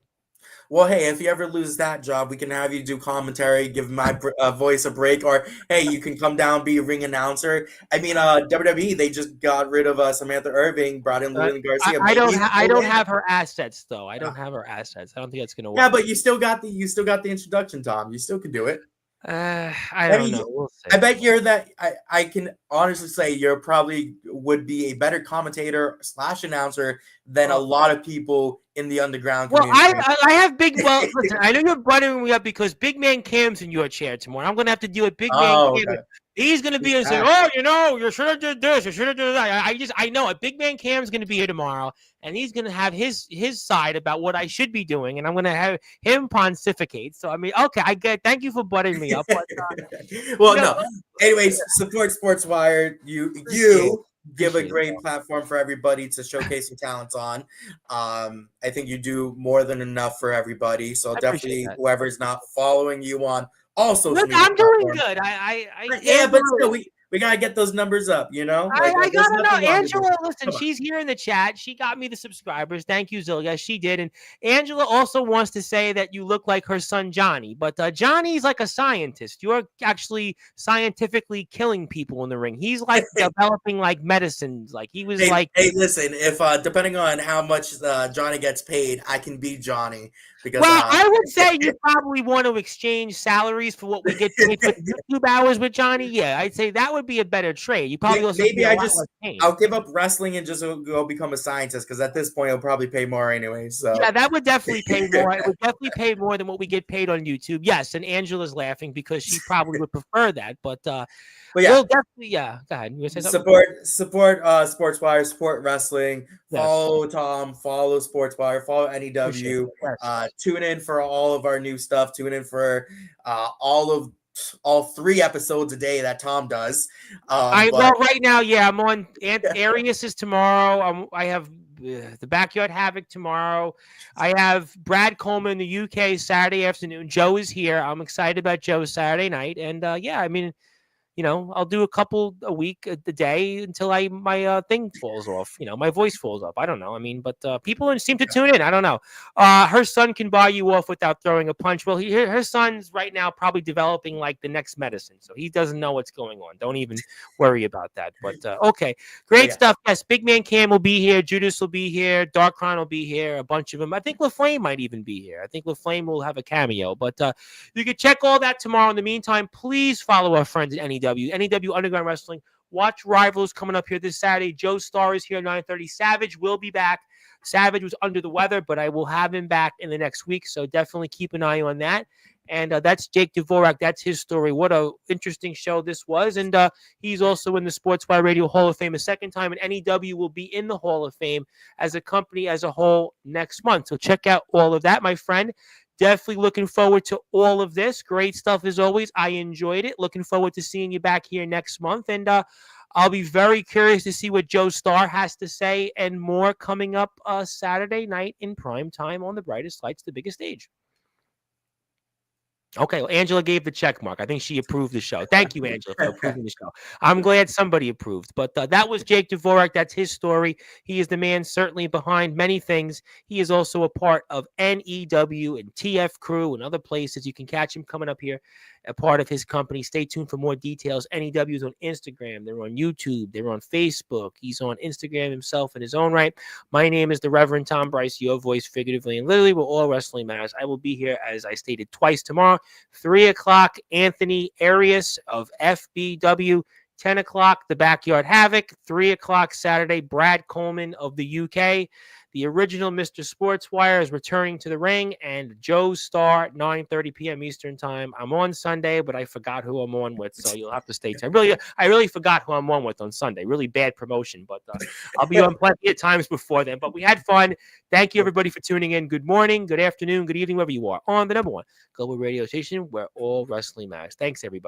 Speaker 2: Well, hey, if you ever lose that job, we can have you do commentary, give my voice a break, or hey, you can come down be a ring announcer. I mean, WWE they just got rid of Samantha Irving, brought in Lilian Garcia. Maybe
Speaker 1: I don't have her assets though. I don't have her assets. I don't think that's gonna
Speaker 2: yeah,
Speaker 1: work.
Speaker 2: but you still got the introduction, Tom. You still can do it.
Speaker 1: I
Speaker 2: I
Speaker 1: don't
Speaker 2: mean,
Speaker 1: know. We'll
Speaker 2: I
Speaker 1: see.
Speaker 2: bet you're that. I can honestly say you're probably would be a better commentator / announcer than a
Speaker 1: Well,
Speaker 2: lot of people in the underground
Speaker 1: Well,
Speaker 2: community.
Speaker 1: I have big. Well, listen, I know you're buttering me up because Big Man Cam's in your chair tomorrow. I'm going to have to deal with Big Man
Speaker 2: Oh,
Speaker 1: Cam.
Speaker 2: okay.
Speaker 1: He's going to be and say, "Oh, you should have did this. You should have did that." I know it. Big Man Cam's going to be here tomorrow, and he's going to have his side about what I should be doing, and I'm going to have him pontificate. So I mean, okay, I get. Thank you for buttering me up. But,
Speaker 2: Well,
Speaker 1: you know,
Speaker 2: no. Anyways, support Sportswire.
Speaker 1: appreciate it.
Speaker 2: You give a
Speaker 1: Appreciate
Speaker 2: great
Speaker 1: it.
Speaker 2: platform for everybody to showcase their talents on. I think you do more than enough for everybody. So
Speaker 1: I appreciate
Speaker 2: definitely,
Speaker 1: that.
Speaker 2: whoever's not following you on all social
Speaker 1: Look,
Speaker 2: media
Speaker 1: I'm doing
Speaker 2: platforms,
Speaker 1: good.
Speaker 2: but yeah, but
Speaker 1: Angela,
Speaker 2: still, we gotta get those numbers up. Like
Speaker 1: I
Speaker 2: there's
Speaker 1: gotta
Speaker 2: nothing
Speaker 1: know.
Speaker 2: wrong with it.
Speaker 1: Angela, listen,
Speaker 2: Come on.
Speaker 1: she's here in the chat. She got me the subscribers. Thank you, Zilga. She did. And Angela also wants to say that you look like her son, Johnny. But Johnny's like a scientist. You're actually scientifically killing people in the ring. He's like developing like medicines. Like he was
Speaker 2: Hey, listen. If depending on how much Johnny gets paid, I can beat Johnny because
Speaker 1: Well, I would say you probably want to exchange salaries for what we get paid for the YouTube hours with Johnny. Yeah, I'd say that would be a better trade. You probably also
Speaker 2: maybe
Speaker 1: get a lot less pain.
Speaker 2: I'll give up wrestling and just go become a scientist because at this point he'll probably pay more anyway.
Speaker 1: Yeah,
Speaker 2: So
Speaker 1: that would definitely pay more. It would definitely pay more than what we get paid on YouTube. Yes, and Angela's laughing because she probably would prefer that. But
Speaker 2: but
Speaker 1: we'll definitely, yeah. Go ahead. You want to say something?
Speaker 2: support Sportswire, support wrestling.
Speaker 1: Yes.
Speaker 2: Follow Tom, follow Sportswire, follow
Speaker 1: Appreciate
Speaker 2: NEW.
Speaker 1: it. Yes.
Speaker 2: Tune in for all of our new stuff. Tune in for all 3 episodes a day that Tom does.
Speaker 1: Well, right now, yeah, I'm on. Arius is tomorrow. I have the Backyard Havoc tomorrow. I have Brad Coleman in the UK Saturday afternoon. Joe is here. I'm excited about Joe's Saturday night, and yeah, I mean, I'll do a couple a week a day until my thing falls off. My voice falls off. I don't know. I mean, but people seem to tune in. I don't know. Her son can buy you off without throwing a punch. Well, her son's right now probably developing like the next medicine, so he doesn't know what's going on. Don't even worry about that. But okay, great stuff. Yes, Big Man Cam will be here. Judas will be here. Darkron will be here. A bunch of them. I think LaFlame might even be here. I think LaFlame will have a cameo. But you can check all that tomorrow. In the meantime, please follow our friends at NEW Underground Wrestling. Watch Rivals coming up here this Saturday. Joe Starr is here at 9:30. Savage will be back. Savage was under the weather, but I will have him back in the next week, so definitely keep an eye on that. And that's Jake Dvorak. That's his story. What a interesting show this was. And he's also in the Sportswire Radio Hall of Fame a second time, and NEW will be in the Hall of Fame as a company as a whole next month. So check out all of that, my friend. Definitely looking forward to all of this. Great stuff as always. I enjoyed it. Looking forward to seeing you back here next month. And I'll be very curious to see what Joe Starr has to say and more coming up Saturday night in prime time on the brightest lights, the biggest stage. Okay, well, Angela gave the check mark. I think she approved the show. Thank you, Angela, for approving the show. I'm glad somebody approved. But that was Jake Dvorak. That's his story. He is the man certainly behind many things. He is also a part of NEW and TF Crew and other places. You can catch him coming up here, a part of his company. Stay tuned for more details. NEW is on Instagram. They're on YouTube. They're on Facebook. He's on Instagram himself in his own right. My name is the Reverend Tom Bryce, your voice figuratively and literally. We're all wrestling matters. I will be here, as I stated, twice tomorrow. 3 o'clock, Anthony Arias of FBW 10 o'clock, the Backyard Havoc. 3 o'clock Saturday, Brad Coleman of the UK. The original Mr. Sportswire is returning to the ring, and Joe Star at 9:30 p.m. Eastern Time. I'm on Sunday, but I forgot who I'm on with, so you'll have to stay tuned. I really forgot who I'm on with on Sunday. Really bad promotion, but I'll be on plenty of times before then. But we had fun. Thank you, everybody, for tuning in. Good morning, good afternoon, good evening, wherever you are on the number one global radio station where all wrestling matters. Thanks, everybody.